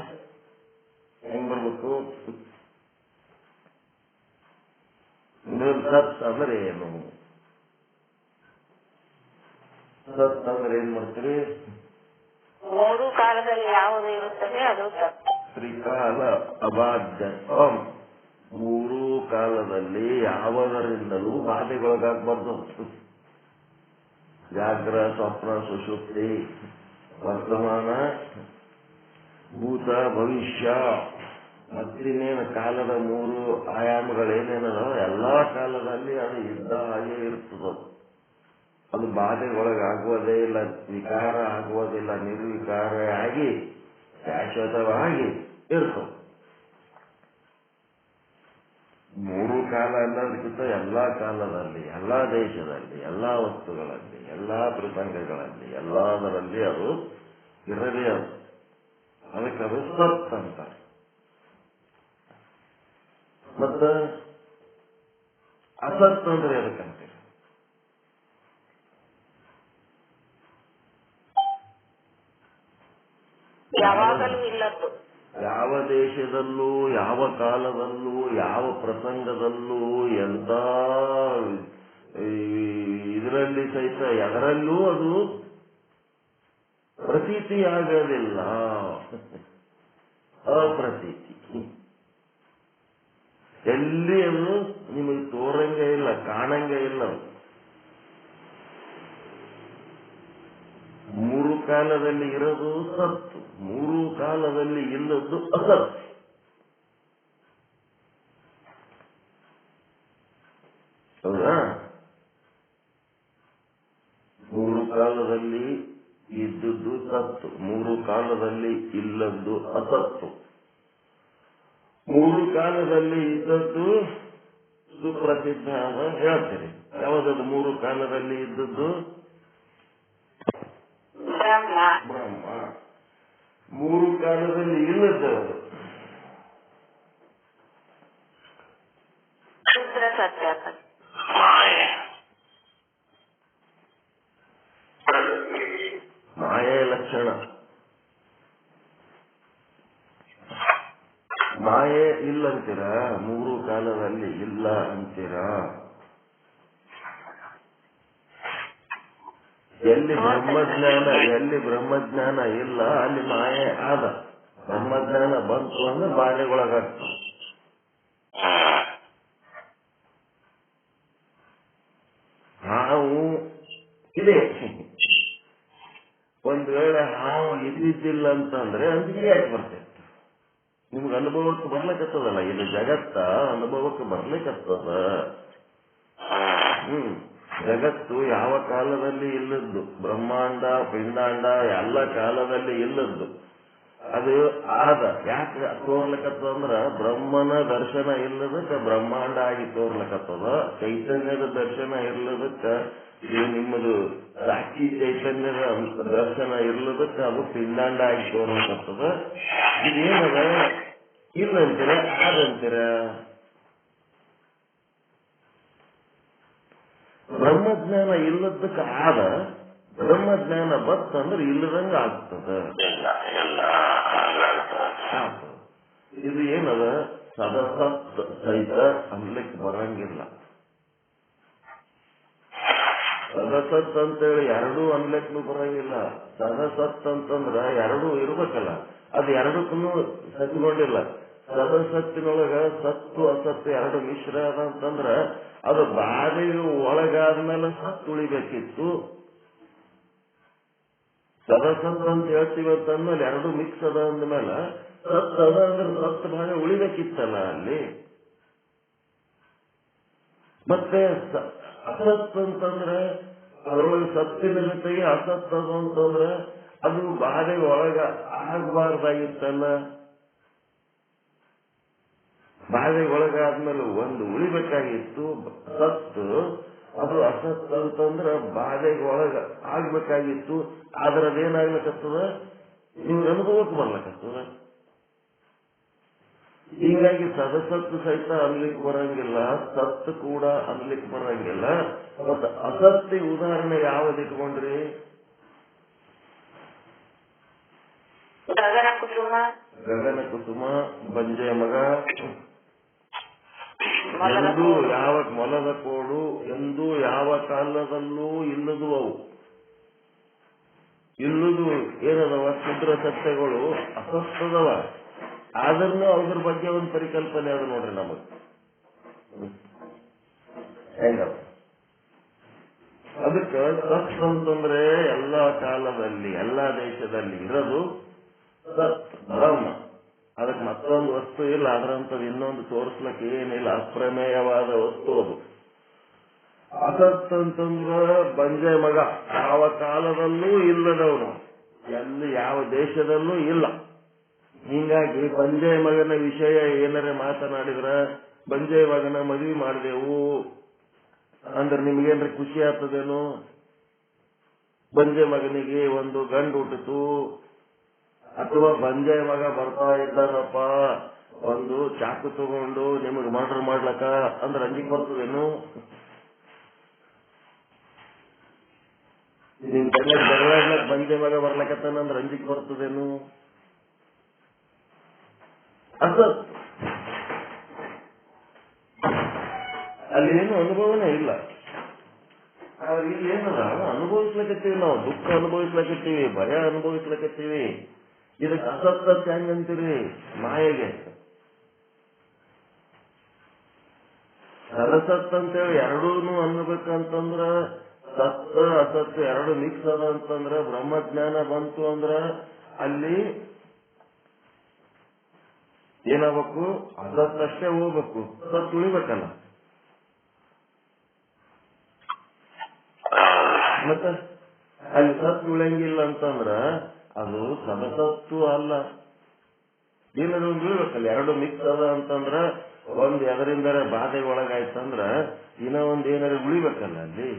ಹೆಂಗ್ ಬರ್ಬೇಕು? ಸತ್ ಅಂದ್ರೆ ಏನು? ಸತ್ ಅಂದ್ರೆ ಏನ್ ಮಾಡ್ತೀರಿ? ಮೂರು ಕಾಲದಲ್ಲಿ ಯಾವುದು ಇರುತ್ತದೆ ಅದು ಸತ್. ತ್ರಿಕಾಲ ಅಬಾಧ್ಯ. ಮೂರೂ ಕಾಲದಲ್ಲಿ ಯಾವುದರಿಂದಲೂ ಬಾಧೆಗೊಳಗಾಗಬಾರ್ದು. ಜಾಗ್ರ, ಸ್ವಪ್ನ, ಸುಷುಪ್ತಿ, ವರ್ತಮಾನ, ಭೂತ, ಭವಿಷ್ಯ, ಮತ್ತಿನ್ನೇನು ಕಾಲದ ಮೂರು ಆಯಾಮಗಳೇನೇನದಾವ ಎಲ್ಲಾ ಕಾಲದಲ್ಲಿ ಅದು ಇದ್ದ ಹಾಗೆ ಇರ್ತದ. ಅದು ಬಾಧೆಗೊಳಗಾಗುವುದೇ ಇಲ್ಲ, ವಿಕಾರ ಆಗುವುದಿಲ್ಲ, ನಿರ್ವಿಕಾರ ಆಗಿ ಶಾಶ್ವತವಾಗಿ ಇರ್ತದೆ. ಮೂರು ಕಾಲ ಅನ್ನೋದಕ್ಕಿಂತ ಎಲ್ಲಾ ಕಾಲದಲ್ಲಿ, ಎಲ್ಲಾ ದೇಶದಲ್ಲಿ, ಎಲ್ಲಾ ವಸ್ತುಗಳಲ್ಲಿ, ಎಲ್ಲಾ ಪ್ರಸಂಗಗಳಲ್ಲಿ, ಎಲ್ಲದರಲ್ಲಿ ಅದು ಇರದೇ ಅದು. ಅದಕ್ಕೆ ಅದು ಸತ್ ಅಂತಾರೆ. ಮತ್ತ ಅಸತ್ ಅಂದ್ರೆ ಅದಕ್ಕಂತೀರಿ? ಯಾವಾಗಲೂ ಇಲ್ಲದ್ದು. ಯಾವ ದೇಶದಲ್ಲೂ, ಯಾವ ಕಾಲದಲ್ಲೂ, ಯಾವ ಪ್ರಸಂಗದಲ್ಲೂ, ಎಂತ ಇದರಲ್ಲಿ ಸಹಿತ ಎದರಲ್ಲೂ ಅದು ಪ್ರತೀತಿಯಾಗಲಿಲ್ಲ. ಅಪ್ರತೀತಿ. ಎಲ್ಲಿ ಅದು ನಿಮಗೆ ತೋರಂಗೆ ಇಲ್ಲ, ಕಾಣಂಗೆ ಇಲ್ಲ. ಮೂರು ಕಾಲದಲ್ಲಿ ಇರೋದು ಸತ್ತು, ಮೂರು ಕಾಲದಲ್ಲಿ ಇಲ್ಲದ್ದು ಅಸತ್ತು. ಹೌದಾ? ಮೂರು ಕಾಲದಲ್ಲಿ ಇದ್ದದ್ದು ಸತ್ತು, ಮೂರು ಕಾಲದಲ್ಲಿ ಇಲ್ಲದ್ದು ಅಸತ್ತು. ಮೂರು ಕಾಲದಲ್ಲಿ ಇದ್ದದ್ದು ಸುಪ್ರಸಿದ್ಧ ಅಂತ ಹೇಳ್ತೀರಿ. ಯಾವುದದು ಮೂರು ಕಾಲದಲ್ಲಿ ಇದ್ದದ್ದು? ಬ್ರಹ್ಮ. ಮೂರು ಕಾಲದಲ್ಲಿ ಇಲ್ಲದವರು ಮಾಯೆ. ಮಾಯೆಯ ಲಕ್ಷಣ. ಮಾಯೆ ಇಲ್ಲ ಅಂತೀರಾ? ಮೂರು ಕಾಲದಲ್ಲಿ ಇಲ್ಲ ಅಂತೀರಾ? ಎಲ್ಲಿ ಬ್ರಹ್ಮಜ್ಞಾನ ಇಲ್ಲ ಅಲ್ಲಿ ಮಾಯೆ ಆದ. ಬ್ರಹ್ಮಜ್ಞಾನ ಬಂತು ಅಂದ್ರೆ ಬಾಧೆಗೊಳಗಾಗ್ತದೆ. ಹಾವು ಇದೆ, ಒಂದ್ ವೇಳೆ ಹಾವು ಇದ್ದಿದ್ದಿಲ್ಲ ಅಂತಂದ್ರೆ ಅದಕ್ಕೆ ಯಾಕೆ ಬರ್ತೈತೆ? ನಿಮ್ಗೆ ಅನುಭವಕ್ಕೆ ಬರ್ಲಿಕ್ಕತ್ತದಲ್ಲ, ಇದು ಜಗತ್ತ ಅನುಭವಕ್ಕೆ ಬರ್ಲಿಕ್ಕತ್ತದ. ಜಗತ್ತು ಯಾವ ಕಾಲದಲ್ಲಿ ಇಲ್ಲದ್ದು, ಬ್ರಹ್ಮಾಂಡ ಪಿಂಡಾಂಡ ಎಲ್ಲ ಕಾಲದಲ್ಲಿ ಇಲ್ಲದ್ದು. ಅದು ಆದ ಯಾಕೆ ತೋರ್ಲಿಕ್ಕತ್ತದ ಅಂದ್ರ ಬ್ರಹ್ಮನ ದರ್ಶನ ಇಲ್ಲದಕ್ಕ ಬ್ರಹ್ಮಾಂಡ ಆಗಿ ತೋರ್ಲಿಕ್ಕತ್ತದ. ಚೈತನ್ಯದ ದರ್ಶನ ಇರ್ಲದಕ್ಕ ಇದು ನಿಮ್ಮದು ಸಾಕ್ಷಿ ಚೈತನ್ಯದ ದರ್ಶನ ಇರ್ಲದಕ್ಕ ಅದು ಪಿಂಡಾಂಡ ಆಗಿ ತೋರ್ಲಿಕ್ಕತ್ತದ. ಇದೇನದ? ಇಲ್ಲಂತೀರ ಆದಂತೀರ? ಬ್ರಹ್ಮಜ್ಞಾನ ಇಲ್ಲದಕ್ಕೆ ಆದ, ಬ್ರಹ್ಮಜ್ಞಾನ ಬತ್ತಂದ್ರೆ ಇಲ್ಲದಂಗ ಆಗ್ತದ. ಎಲ್ಲ ಹಂಗಾಗ್ತದ. ಇದು ಏನದ ಸದಸತ್ ಸಹಿತ ಅನ್ಲಿಕ್ಕೆ ಬರಂಗಿಲ್ಲ. ಸದಸತ್ ಅಂತೇಳಿ ಎರಡೂ ಅನ್ಲಿಕ್ಕೂ ಬರಂಗಿಲ್ಲ. ಸದಸತ್ ಅಂತಂದ್ರ ಎರಡೂ ಇರ್ಬೇಕಲ್ಲ, ಅದು ಎರಡಕ್ಕೂ ಸತ್ಕೊಂಡಿಲ್ಲ. ಸದಸತ್ತಿನೊಳಗ ಸತ್ತು ಅಸತ್ತು ಎರಡು ಮಿಶ್ರ ಅದ ಅಂತಂದ್ರ ಅದು ಬಾಧೆಗೆ ಒಳಗಾದ್ಮೇಲೆ ಸತ್ತು ಉಳಿಬೇಕಿತ್ತು. ಸದಸತ್ ಅಂತ ಹೇಳ್ತೀವಿ ಅಂತಂದ್ಮೇಲೆ ಎರಡು ಮಿಕ್ಸ್ ಅದ ಅಂದ್ಮೇಲೆ ಸತ್ ಅದ ಅಂದ್ರೆ ಸತ್ ಭಾಗ ಉಳಿಬೇಕಿತ್ತಲ್ಲ ಅಲ್ಲಿ. ಮತ್ತೆ ಅಸತ್ ಅಂತಂದ್ರೆ ಅದರೊಳಗೆ ಸತ್ತಿನ ಜೊತೆಗೆ ಅಸತ್ ಅದು ಅಂತಂದ್ರೆ ಅದು ಬಾಧೆಗೆ ಒಳಗ ಆಗಬಾರ್ದಾಗಿತ್ತಲ್ಲ. ಬಾಧೆಗೆ ಒಳಗಾದ್ಮೇಲೆ ಒಂದು ಉಳಿಬೇಕಾಗಿತ್ತು ಸತ್ತು, ಅದು ಅಸತ್ ಅಂತಂದ್ರೆ ಬಾಧೆಗೆ ಒಳಗ ಆಗ್ಬೇಕಾಗಿತ್ತು. ಆದ್ರೆ ಅದೇನಾಗ್ಲಿಕ್ಕತ್ತದ, ನಿಮ್ಗೆ ಅನುಭವಕ್ಕೆ ಬರ್ಲಕ್ಕತ್ತದ. ಹೀಗಾಗಿ ಸದಸತ್ತು ಸಹಿತ ಅನ್ಲಿಕ್ಕೆ ಬರಂಗಿಲ್ಲ, ಸತ್ತು ಕೂಡ ಅನ್ಲಿಕ್ಕೆ ಬರಂಗಿಲ್ಲ. ಮತ್ತು ಅಸತ್ತಿ ಉದಾಹರಣೆ ಯಾವ್ದು ಇಟ್ಕೊಂಡ್ರಿ? ಗಗನ ಕುಸುಮ, ಬಂಜೆ ಮಗ, ಎಂದೂ ಯಾವ ಮೊಲದ ಕೋಡು, ಎಂದೂ ಯಾವ ಕಾಲದಲ್ಲೂ ಇಲ್ಲದು. ಅವು ಇಲ್ಲದು ಏನದವ ಕ್ಷುದ್ರ ಸತ್ಯಗಳು ಅಸ್ವಸ್ಥದವ. ಆದ್ರೂ ಅದ್ರ ಬಗ್ಗೆ ಒಂದು ಪರಿಕಲ್ಪನೆ ಅದು ನೋಡ್ರಿ ನಮಗ್ ಹೆಂಗ. ಅದಕ್ಕೆ ಸತ್ ಅಂತಂದ್ರೆ ಎಲ್ಲಾ ಕಾಲದಲ್ಲಿ ಎಲ್ಲಾ ದೇಶದಲ್ಲಿ ಇರೋದು ಸತ್ ಬ್ರಹ್ಮ. ಅದಕ್ಕೆ ಮತ್ತೊಂದು ವಸ್ತು ಇಲ್ಲ, ಅದರಂತದ್ದು ಇನ್ನೊಂದು ತೋರಿಸ್ಲಿಕ್ಕೆ ಏನಿಲ್ಲ, ಅಪ್ರಮೇಯವಾದ ವಸ್ತು ಅದು. ಅಸತ್ ಅಂತಂದ್ರ ಬಂಜೆ ಮಗ, ಯಾವ ಕಾಲದಲ್ಲೂ ಇಲ್ಲದವನು, ಎಲ್ಲಿ ಯಾವ ದೇಶದಲ್ಲೂ ಇಲ್ಲ. ಹೀಗಾಗಿ ಬಂಜೆ ಮಗನ ವಿಷಯ ಏನಾರ ಮಾತನಾಡಿದ್ರ, ಬಂಜೆ ಮಗನ ಮದುವೆ ಮಾಡಿದೆವು ಅಂದ್ರೆ ನಿಮ್ಗೇನ್ರಿ ಖುಷಿ ಆಗ್ತದೇನು? ಬಂಜೆ ಮಗನಿಗೆ ಒಂದು ಗಂಡು ಹುಟ್ಟಿತು, ಅಥವಾ ಬಂಜೆ ಮಗ ಬರ್ತಾ ಇದ್ದಾನಪ್ಪ ಒಂದು ಚಾಕು ತಗೊಂಡು ನಿಮಗ್ ಮರ್ಡರ್ ಮಾಡ್ಲಕ್ಕ ಅಂದ್ರೆ ಅಂಜಿಗೆ ಬರ್ತದೇನು? ನಿಮ್ ಜಗಳಾಡ್ಲಕ್ ಬಂಜೆ ಮಗ ಬರ್ಲಕತ್ತಾನಂದ್ರೆ ಅಂಜಿಗೆ ಬರ್ತದೇನು? ಅಸತ್ ಅಲ್ಲಿ ಏನು ಅನುಭವನೇ ಇಲ್ಲ. ಇಲ್ಲಿ ಏನದ ಅನುಭವಿಸ್ಲಕತ್ತೀವಿ, ನಾವು ದುಃಖ ಅನುಭವಿಸ್ಲಕತ್ತೀವಿ, ಭಯ ಅನುಭವಿಸ್ಲಕತ್ತೀವಿ. ಇದಕ್ಕೆ ಅಸತ್ ಹೆಂಗಂತೀರಿ? ಮಾಯೆಗೆ. ಸರಸತ್ ಅಂತೇಳಿ ಎರಡೂನು ಅನ್ಬೇಕಂತಂದ್ರ ಸತ್ತ ಅಸತ್ ಎರಡು ಮಿಕ್ಸ್ ಅದ ಅಂತಂದ್ರ ಬ್ರಹ್ಮಜ್ಞಾನ ಬಂತು ಅಂದ್ರ ಅಲ್ಲಿ ಏನಾಗಬೇಕು? ಅಸತ್ತಷ್ಟೇ ಹೋಗ್ಬೇಕು, ಸತ್ ಉಳಿಬೇಕಲ್ಲ. ಮತ್ತೆ ಅಲ್ಲಿ ಸತ್ ಉಳಿಯಂಗಿಲ್ಲ ಅಂತಂದ್ರ ಅದು ಸದಸತ್ತು ಅಲ್ಲ, ಏನಾದ್ರು ಒಂದು ಉಳಿಬೇಕಲ್ಲ. ಎರಡು ಮಿಕ್ಸ್ ಅದ ಅಂತಂದ್ರ ಒಂದ್ ಎದರಿಂದ ಬಾಧೆ ಒಳಗಾಯ್ತಂದ್ರ ಇನ್ನೂ ಒಂದ್ ಏನಾದ್ರು ಉಳಿಬೇಕಲ್ಲ ಅಲ್ಲಿ.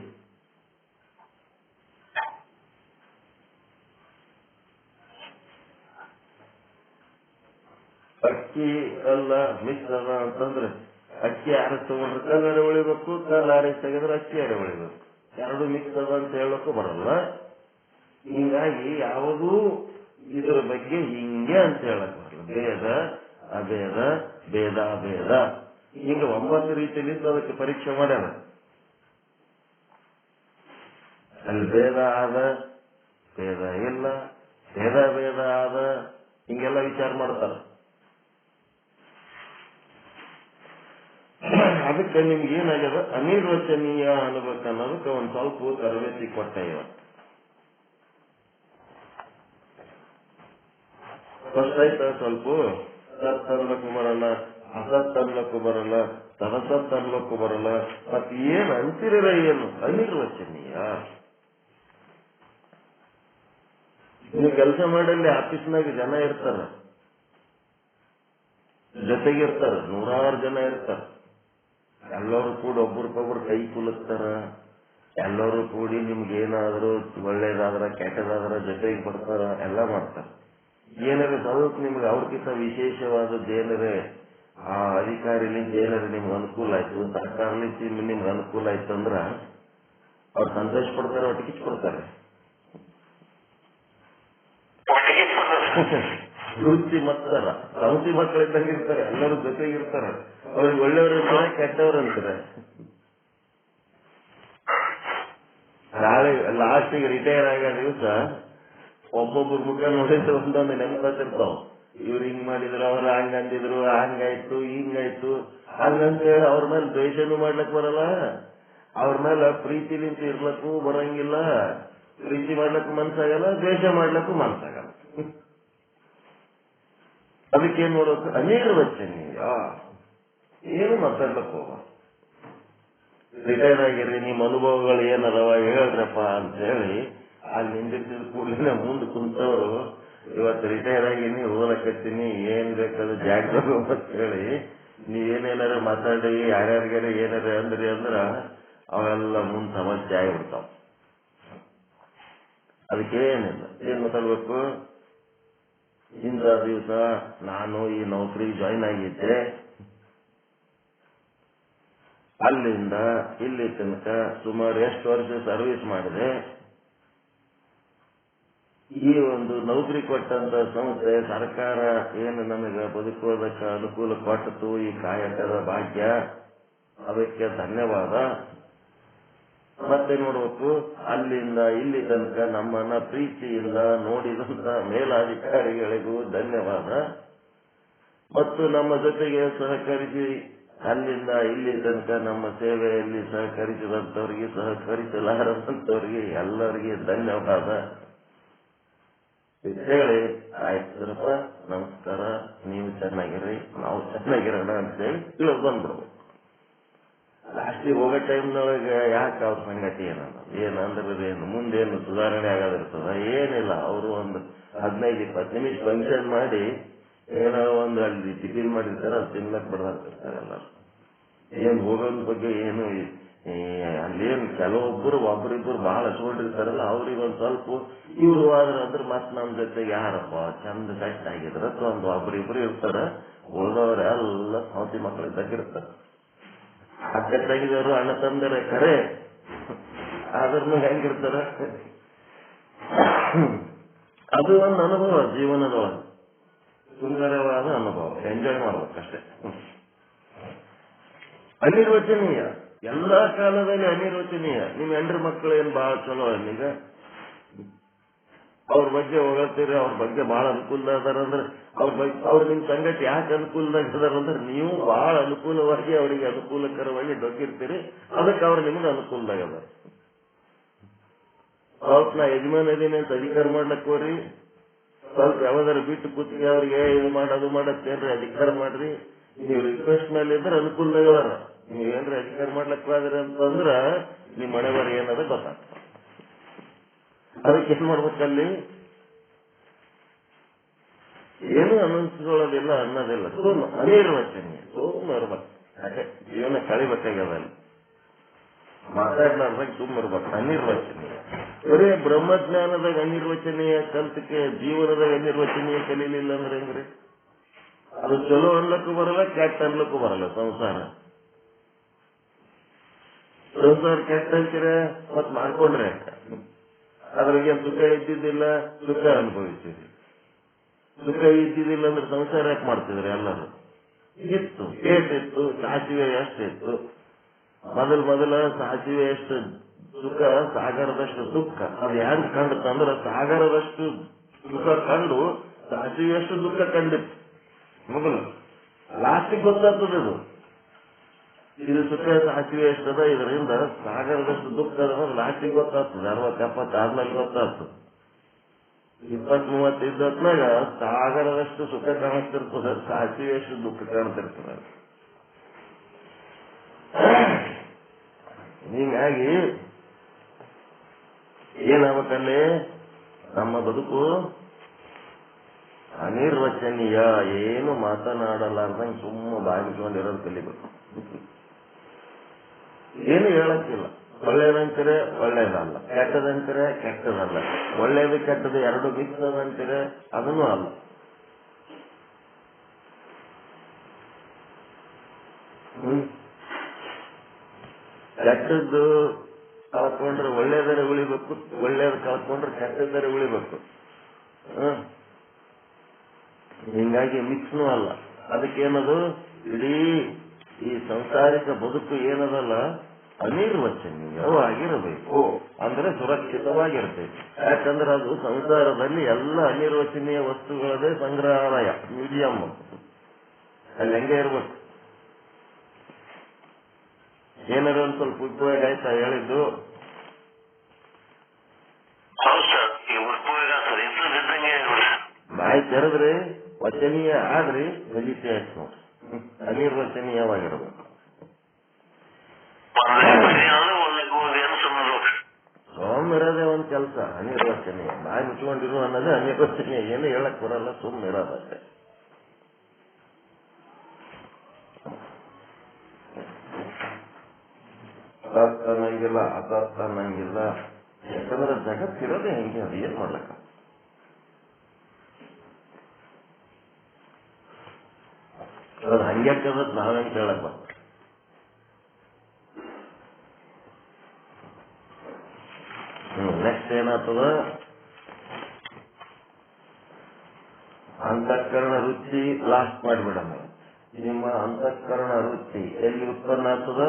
ಅಕ್ಕಿ ಕಲ್ಲ ಮಿಕ್ಸ್ ಅದ ಅಂತಂದ್ರೆ ಅಕ್ಕಿ ಯಾರು ತಗೊಂಡ್ರೆ ಕಲ್ಲರೆ ಉಳಿಬೇಕು, ಕಲ್ಲ ಯಾರಿಗೆ ತೆಗೆದ್ರೆ ಅಕ್ಕಿ ಯಾರೇ ಉಳಿಬೇಕು. ಎರಡು ಮಿಕ್ಸ್ ಅದ ಅಂತ ಹೇಳಕ್ಕೂ ಬರಲ್ಲ. ಹೀಗಾಗಿ ಯಾವುದೂ ಇದ್ರ ಬಗ್ಗೆ ಹಿಂಗೆ ಅಂತ ಹೇಳಕ್ ಬರಲ್ಲ. ಭೇದ ಅಭೇದ, ಭೇದ ಭೇದ, ಹಿಂಗ 9 ರೀತಿಯಿಂದ ಅದಕ್ಕೆ ಪರೀಕ್ಷೆ ಮಾಡ್ಯಾರ. ಅಲ್ಲಿ ಭೇದ ಆದ, ಭೇದ ಇಲ್ಲ, ಭೇದ ಭೇದ ಆದ, ಹಿಂಗೆಲ್ಲ ವಿಚಾರ ಮಾಡ್ತಾರ. ಅದಕ್ಕೆ ನಿಮ್ಗೆ ಏನಾಗ್ಯದ, ಅನಿರ್ವಚನೀಯ ಅನ್ಬೇಕನ್ನೋದಕ್ಕೆ ಒಂದ್ ಸ್ವಲ್ಪ ತರಬೇತಿ ಕೊಟ್ಟ ಇವತ್ತು. ಫಸ್ಟ್ ಆಯ್ತಾ ಸ್ವಲ್ಪ ಸತ್ ಅನ್ಲಕ್ಕೂ ಬರಲ್ಲ, ಅಸತ್ ಅನ್ಲಕ್ಕೂ ಬರಲ್ಲ, ಸದಸತ್ ಅನ್ಲಕ್ಕೂ ಬರಲ್ಲ. ಮತ್ ಏನ್ ಅಂತಿರ ಏನು ಅನಿರ್ವಚನೀಯ. ನೀವು ಕೆಲಸ ಮಾಡಲ್ಲಿ ಆಫೀಸ್ನಾಗ ಜನ ಇರ್ತಾರ, ಜೊತೆಗಿರ್ತಾರ, 100 ಜನ ಇರ್ತಾರ. ಎಲ್ಲರೂ ಕೂಡ ಒಬ್ರಿಗೊಬ್ರು ಕೈ ಕುಲುಕ್ತಾರ. ಎಲ್ಲರೂ ಕೂಡಿ ನಿಮ್ಗೆ ಏನಾದ್ರು ಒಳ್ಳೇದಾದ್ರ ಕೆಟ್ಟದಾದ್ರ ಜೊತೆಗೆ ಬರ್ತಾರ, ಎಲ್ಲ ಮಾಡ್ತಾರ. ಏನಾರ ಸ್ವಲ್ಪ ನಿಮ್ಗೆ ಅವ್ರಕ್ಕಿಂತ ವಿಶೇಷವಾದದ್ದು ಏನಾರೇ ಆ ಅಧಿಕಾರಿಲಿಂದ ಏನಾರ ನಿಮ್ಗೆ ಅನುಕೂಲ ಆಯ್ತು, ಸರ್ಕಾರಲಿಂದ ನಿಮ್ಗೆ ಅನುಕೂಲ ಆಯ್ತು ಅಂದ್ರ ಅವ್ರು ಸಂತೋಷ ಪಡ್ತಾರೆ, ಒಟ್ಟಿಗೆ ಕೊಡ್ತಾರೆ. ರುಚಿ ಮಕ್ಕಳ ಸೌತಿ ಮಕ್ಕಳಿದ್ದಂಗೆ ಇರ್ತಾರೆ, ಎಲ್ಲರೂ ಜೊತೆಗಿರ್ತಾರೆ. ಅವ್ರಿಗೆ ಒಳ್ಳೆಯವರು ಅಂತಾರೆ, ಕೆಟ್ಟವರು ಅಂತಾರೆ. ನಾಳೆ ಲಾಸ್ಟಿಗೆ ರಿಟೈರ್ ಆಗೋ ದಿವಸ ಒಬ್ಬೊಬ್ಬರು ಮುಖ ನೋಡಿದ್ರೆ ಒಂದೊಂದು ನೆನಪತ್ತಿರ್ತಾವ. ಇವ್ರು ಹಿಂಗ್ ಮಾಡಿದ್ರು, ಅವ್ರು ಹಂಗಂದಿದ್ರು, ಹಂಗಾಯ್ತು ಹಿಂಗಾಯ್ತು ಹಂಗಂತೇಳಿ ಅವ್ರ ಮೇಲೆ ದ್ವೇಷನೂ ಮಾಡ್ಲಕ್ ಬರಲ್ಲ, ಅವ್ರ ಮೇಲೆ ಪ್ರೀತಿಲಿಂತ ಇರ್ಲಕ್ಕೂ ಬರಂಗಿಲ್ಲ. ಪ್ರೀತಿ ಮಾಡ್ಲಕ್ಕೂ ಮನ್ಸಾಗಲ್ಲ, ದ್ವೇಷ ಮಾಡ್ಲಕ್ಕೂ ಮನ್ಸಾಗಲ್ಲ. ಅದಕ್ಕೇನ್ ನೋಡೋದು, ಅನಿರ್ವಚನೀಯ, ಏನು ಮಾತಾಡ್ಲಕ್ ಹೋಗ. ರಿಟೈರ್ ಆಗಿರಿ, ನಿಮ್ಮ ಅನುಭವಗಳು ಏನದವ ಹೇಳ್ರಪ್ಪ ಅಂತ ಹೇಳಿ ಅಲ್ಲಿ ನಿಂದಿರ್ತಿದ್ ಕೂಡಲೇ ಮುಂದೆ ಕುಂತವ್ರು ಇವತ್ತು ರಿಟೈರ್ ಆಗಿನಿ, ಓದಕತ್ತೀನಿ, ಏನ್ ಬೇಕಾದ್ರು ಜಾಗ್ರತೆ ಅಂತ ಹೇಳಿ ನೀವೇನೇನಾರ ಮಾತಾಡಿ ಯಾರ್ಯಾರಿಗಾರ ಏನಾರ ಅಂದ್ರಿ ಅಂದ್ರ ಅವೆಲ್ಲ ಮುಂದೆ ಸಮಸ್ಯೆ ಆಗಿಬಿಡ್ತಾವ. ಅದಕ್ಕೇನಿಲ್ಲ, ಏನ್ ಮಾತಾಡ್ಬೇಕು, ಇಂಥ ದಿವಸ ನಾನು ಈ ನೌಕರಿ ಜಾಯಿನ್ ಆಗಿದ್ದೆ, ಅಲ್ಲಿಂದ ಇಲ್ಲಿ ತನಕ ಸುಮಾರು ಎಷ್ಟು ವರ್ಷ ಸರ್ವಿಸ್ ಮಾಡಿದೆ, ಈ ಒಂದು ನೌಕರಿ ಕೊಟ್ಟಂತ ಸಂಸ್ಥೆ ಸರ್ಕಾರ ಏನು ನನಗೆ ಬದುಕೋದಕ್ಕೆ ಅನುಕೂಲ ಕೊಟ್ಟಿತು, ಈ ಕಾಯಕದ ಭಾಗ್ಯ, ಅದಕ್ಕೆ ಧನ್ಯವಾದ. ಮತ್ತೆ ನೋಡ್ಬೇಕು, ಅಲ್ಲಿಂದ ಇಲ್ಲಿ ತನಕ ನಮ್ಮನ್ನ ಪ್ರೀತಿಯಿಂದ ನೋಡಿದಂತ ಮೇಲಾಧಿಕಾರಿಗಳಿಗೂ ಧನ್ಯವಾದ. ಮತ್ತು ನಮ್ಮ ಜೊತೆಗೆ ಸಹಕರಿಸಿ ಅಲ್ಲಿಂದ ಇಲ್ಲಿ ತನಕ ನಮ್ಮ ಸೇವೆಯಲ್ಲಿ ಸಹಕರಿಸಿದಂಥವ್ರಿಗೆ, ಸಹಕರಿಸಲಾರದಂಥವ್ರಿಗೆ ಎಲ್ಲರಿಗೆ ಧನ್ಯವಾದ ಹೇಳಿ, ಆಯ್ತರಪ್ಪ ನಮಸ್ಕಾರ, ನೀವು ಚೆನ್ನಾಗಿರಿ, ನಾವು ಚೆನ್ನಾಗಿರೋಣ ಅಂತೇಳಿ ಇವಾಗ ಬಂದ್ಬಿಡ್ಬೇಕು. ಲಾಸ್ಟಿಗೆ ಹೋಗೋ ಟೈಮ್ನೊಳಗೆ ಯಾಕೆ ಅವ್ರ ಸಂಗತಿ ಏನಂದ್ರೆ ಮುಂದೇನು ಸುಧಾರಣೆ ಆಗೋದಿರ್ತದ, ಏನಿಲ್ಲ. ಅವರು ಒಂದು 15-20 ನಿಮಿಷ ಫಂಕ್ಷನ್ ಮಾಡಿ ಏನೋ ಒಂದು ಅಲ್ಲಿ ಟಿಫಿನ್ ಮಾಡಿರ್ತಾರೆ, ಅದು ತಿನ್ಲಕ್ ಬಿಡದಾಗ್ತಿರ್ತಾರೆ ಎಲ್ಲರೂ. ಏನ್ ಹೋಗೋದ್ ಬಗ್ಗೆ ಏನು ಅಲ್ಲೇನು ಕೆಲವೊಬ್ಬರು ಒಬ್ಬರಿಬ್ಬರು ಬಹಳ ಹಚ್ಕೊಂಡಿರ್ತಾರಲ್ಲ, ಅವ್ರಿಗೆ ಒಂದ್ ಸ್ವಲ್ಪ ಇವ್ರು ಆದ್ರೆ ಮತ್ ನಮ್ ಜೊತೆಗೆ ಯಾರಪ್ಪ ಚಂದ ಸೆಟ್ ಆಗಿದ್ರ ಒಂದು ಒಬ್ಬರಿಬ್ರು ಇರ್ತಾರ, ಉಳಿದವ್ರೆಲ್ಲ ಸೌತಿ ಮಕ್ಕಳಿದ್ದಾಗಿರ್ತಾರ. ಅಕ್ಕ ತಂಗಿದವರು ಅಣ್ಣ ತಂದರೆ ಕರೆ, ಆದ್ರೂ ಹೆಂಗಿರ್ತಾರ. ಅದು ಒಂದು ಅನುಭವ, ಜೀವನದೊಳಗೆ ಸುಂದರವಾದ ಅನುಭವ, ಎಂಜಾಯ್ ಮಾಡ್ಬೇಕಷ್ಟೇ. ಅನಿರ್ವಚನೀಯ, ಎಲ್ಲಾ ಕಾಲದಲ್ಲಿ ಅನಿರ್ವಚನೀಯ. ನಿಮ್ ಹೆಂಡ್ರ ಮಕ್ಕಳು ಏನ್ ಬಹಳ ಚಲೋ, ಈಗ ಅವ್ರ ಬಗ್ಗೆ ಹೊಗಳ್ತೀರಿ, ಅವ್ರ ಬಗ್ಗೆ ಬಹಳ ಅನುಕೂಲ ಅದಾರಂದ್ರೆ ಅವ್ರ ನಿಮ್ ಸಂಗತಿ ಯಾಕೆ ಅನುಕೂಲದಾಗ ಅದಾರಂದ್ರೆ ನೀವು ಬಹಳ ಅನುಕೂಲವಾಗಿ ಅವರಿಗೆ ಅನುಕೂಲಕರವಾಗಿ ಡೊಗ್ಗಿರ್ತೀರಿ, ಅದಕ್ಕೆ ಅವ್ರು ನಿಮ್ಗೆ ಅನುಕೂಲದಾಗ ಅದ. ಸ್ವಲ್ಪ ನಾ ಯಜಮಾನ ಇದೀನಿ ಅಂತ ಅಧಿಕಾರ ಮಾಡ್ಲಕ್ ಹೋರಿ, ಸ್ವಲ್ಪ ಯಾವ್ದಾರು ಬಿಟ್ಟು ಕೂತಿಗೆ ಅವ್ರಿಗೆ ಇದು ಮಾಡೋದು ಮಾಡತ್ತೇನ್ರಿ ಅಧಿಕಾರ ಮಾಡ್ರಿ. ನೀವು ರಿಕ್ವೆಸ್ಟ್ ಮೇಲೆ ಇದ್ರೆ ಅನುಕೂಲದಾಗ ನೀವೇನ್ರಿ ಅಧಿಕಾರ ಮಾಡ್ಲಕ್ ಹೋದ್ರಿ ಅಂತಂದ್ರ ನಿಮ್ ಮನೆಯವರ ಏನದ ಗೊತ್ತಾಗ್ತದೆ. ಅದಕ್ಕೆ ಏನ್ ಮಾಡ್ಬೇಕಲ್ಲಿ, ಏನು ಅನಿಸ್ಕೊಳ್ಳೋದಿಲ್ಲ ಅನ್ನೋದಿಲ್ಲ, ಸುಮ್ಮ ಅನಿರ್ವಚನೀಯ, ಸುಮ್ಮ ಇರ್ಬೇಕು. ಯಾಕೆ ಜೀವನ ಕಳಿಬೇಕಾಗದಲ್ಲಿ ಮಾತಾಡ್ಲಾರ್ದಾಗ ಸುಮ್ಮ ಇರ್ಬೇಕು. ಅನಿರ್ವಚನೀಯ ಬರೀ ಬ್ರಹ್ಮಜ್ಞಾನದಾಗ ಅನಿರ್ವಚನೀಯ ಕಲ್ತಕ್ಕೆ ಜೀವನದಾಗ ಅನಿರ್ವಚನೀಯ ಕಲೀಲಿಲ್ಲ ಅಂದ್ರೆ ಹೆಂಗ್ರಿ? ಅದು ಚಲೋ ಅನ್ಲಕ್ಕೂ ಬರಲ್ಲ, ಕೆಟ್ಟ ಅನ್ಲಕ್ಕೂ ಬರಲ್ಲ. ಸಂಸಾರ ಕೆಟ್ಟ ಅಂತೀರ, ಮತ್ ಮಾಡ್ಕೊಂಡ್ರೆ ಅದ್ರಾಗೆ ಸುಖ ಇದ್ದಿದ್ದಿಲ್ಲ, ಸುಖ ಅನುಭವಿಸ್ತೀರಿ. ಸುಖ ಇದ್ದಿದ್ದಿಲ್ಲ ಅಂದ್ರೆ ಸಂಸಾರ ಯಾಕೆ ಮಾಡ್ತಿದ್ರಿ? ಎಲ್ಲರೂ ಇತ್ತು, ಏಟಿತ್ತು, ಸಾಸಿವೆ ಎಷ್ಟಿತ್ತು, ಮೊದಲ ಸಾಸಿವೆ ಎಷ್ಟು ಸುಖ, ಸಾಗರದಷ್ಟು ದುಃಖ. ಅದು ಯಾರು ಕಂಡಂದ್ರೆ ಸಾಗರದಷ್ಟು ಸುಖ ಕಂಡು ಸಾಸಿವೆಯಷ್ಟು ದುಃಖ ಕಂಡಿತ್ತು ಮೊದಲು. ಲಾಸ್ಟಿಗೆ ಗೊತ್ತಾಗ್ತದೆ ಇದು ಸುಖ ಸಾಸಿವೆ ಎಷ್ಟದ, ಇದರಿಂದ ಸಾಗರದಷ್ಟು ದುಃಖ ಅದ ಲಾಸ್ಟಿಗೆ ಗೊತ್ತಾಗ್ತದೆ. 60-70 ಆದ್ಮೇಲೆ ಗೊತ್ತಾಗ್ತದೆ. 20-30 ಇದ್ದತ್ನಾಗ ಸಾಗರದಷ್ಟು ಸುಖ ಕಾಣಿಸ್ತಿರ್ತದೆ, ಸಾಸಿವೆಯಷ್ಟು ದುಃಖ ಕಾಣ್ತಿರ್ತದೆ. ಹೀಗಾಗಿ ಏನಾಗಬೇಕಲ್ಲಿ ನಮ್ಮ ಬದುಕು ಅನಿರ್ವಚನೀಯ, ಏನು ಮಾತನಾಡಲಾರ್ದಂಗೆ ಸುಮ್ಮ ಬಾಗಿಸ್ಕೊಂಡಿರೋದು ಕಲಿಬೇಕು. ಏನು ಹೇಳಕ್ಕಿಲ್ಲ. ಒಳ್ಳೇದಂತೀರೆ ಒಳ್ಳೇದಲ್ಲ, ಕೆಟ್ಟದಂತೀರೆ ಕೆಟ್ಟದಲ್ಲ, ಒಳ್ಳೇದು ಕೆಟ್ಟದು ಎರಡು ಮಿಕ್ಸ್ ಅದಂತೀರೆ ಅದನ್ನೂ ಅಲ್ಲ. ಕೆಟ್ಟದ್ದು ಕಳ್ಕೊಂಡ್ರೆ ಒಳ್ಳೇದರೆ ಉಳಿಬೇಕು, ಒಳ್ಳೇದು ಕಳ್ಕೊಂಡ್ರೆ ಕೆಟ್ಟದರೆ ಉಳಿಬೇಕು. ಹಿಂಗಾಗಿ ಮಿಕ್ಸ್ನೂ ಅಲ್ಲ. ಅದಕ್ಕೇನದು ಇಡೀ ಈ ಸಂಸಾರಿಕ ಬದುಕು ಏನದಲ್ಲ ಅನಿರ್ವಚನೀಯವಾಗಿರಬೇಕು, ಅಂದ್ರೆ ಸುರಕ್ಷಿತವಾಗಿರ್ತೈತಿ. ಯಾಕಂದ್ರೆ ಅದು ಸಂಸಾರದಲ್ಲಿ ಎಲ್ಲ ಅನಿರ್ವಚನೀಯ ವಸ್ತುಗಳದೇ ಸಂಗ್ರಹಾಲಯ, ಮ್ಯೂಸಿಯಂ. ಅಲ್ಲಿ ಹೆಂಗೆ ಇರ್ಬೇಕು. ಏನಾರ ಒಂದ್ ಸ್ವಲ್ಪ ಉಪಯೋಗ ಆಯ್ತಾ ಹೇಳಿದ್ದು? ಬಾಯಿ ತೆರೆದ್ರಿ ವಚನೀಯ ಆದ್ರಿ ಫಲಿತ ಆಯ್ತು ನೋಡ್ರಿ. ಅನಿರ್ವಚನೀಯವಾಗಿರ್ಬೇಕು. ಸೋಮಿರೋದೇ ಒಂದ್ ಕೆಲಸ, ಅನಿರ್ವಚನೀಯ. ಬಾಯಿ ಮುಚ್ಕೊಂಡಿರು ಅನ್ನೋದೇ ಅನಿರ್ವಚನೀಯ. ಏನು ಹೇಳಕ್ ಬರಲ್ಲ, ಸುಮ್ಮಿರೋದಷ್ಟೇ. ಅಸತ್ ಅನ್ನಂಗಿಲ್ಲ, ಅಸತ್ ಅನ್ನಂಗಿಲ್ಲ. ಯಾಕಂದ್ರೆ ಜಗತ್ತಿರೋದೇ ಹೆಂಗೆ, ಅದು ಏನ್ ಮಾಡ್ಲಕ್ಕ. ಅದು ಹಂಗೆ ನಾವೇನ್ ಕೇಳಕ್ ಬರ್ತದೆ. ನೆಕ್ಸ್ಟ್ ಏನಾಗ್ತದ? ಅಂತಃಕರಣ ರುಚಿ ಲಾಸ್ಟ್ ಮಾಡಿಬಿಡೋಣ. ನಿಮ್ಮ ಅಂತಃಕರಣ ರುಚಿ ಎಲ್ಲಿ ಉತ್ಪನ್ನ ಆಗ್ತದ?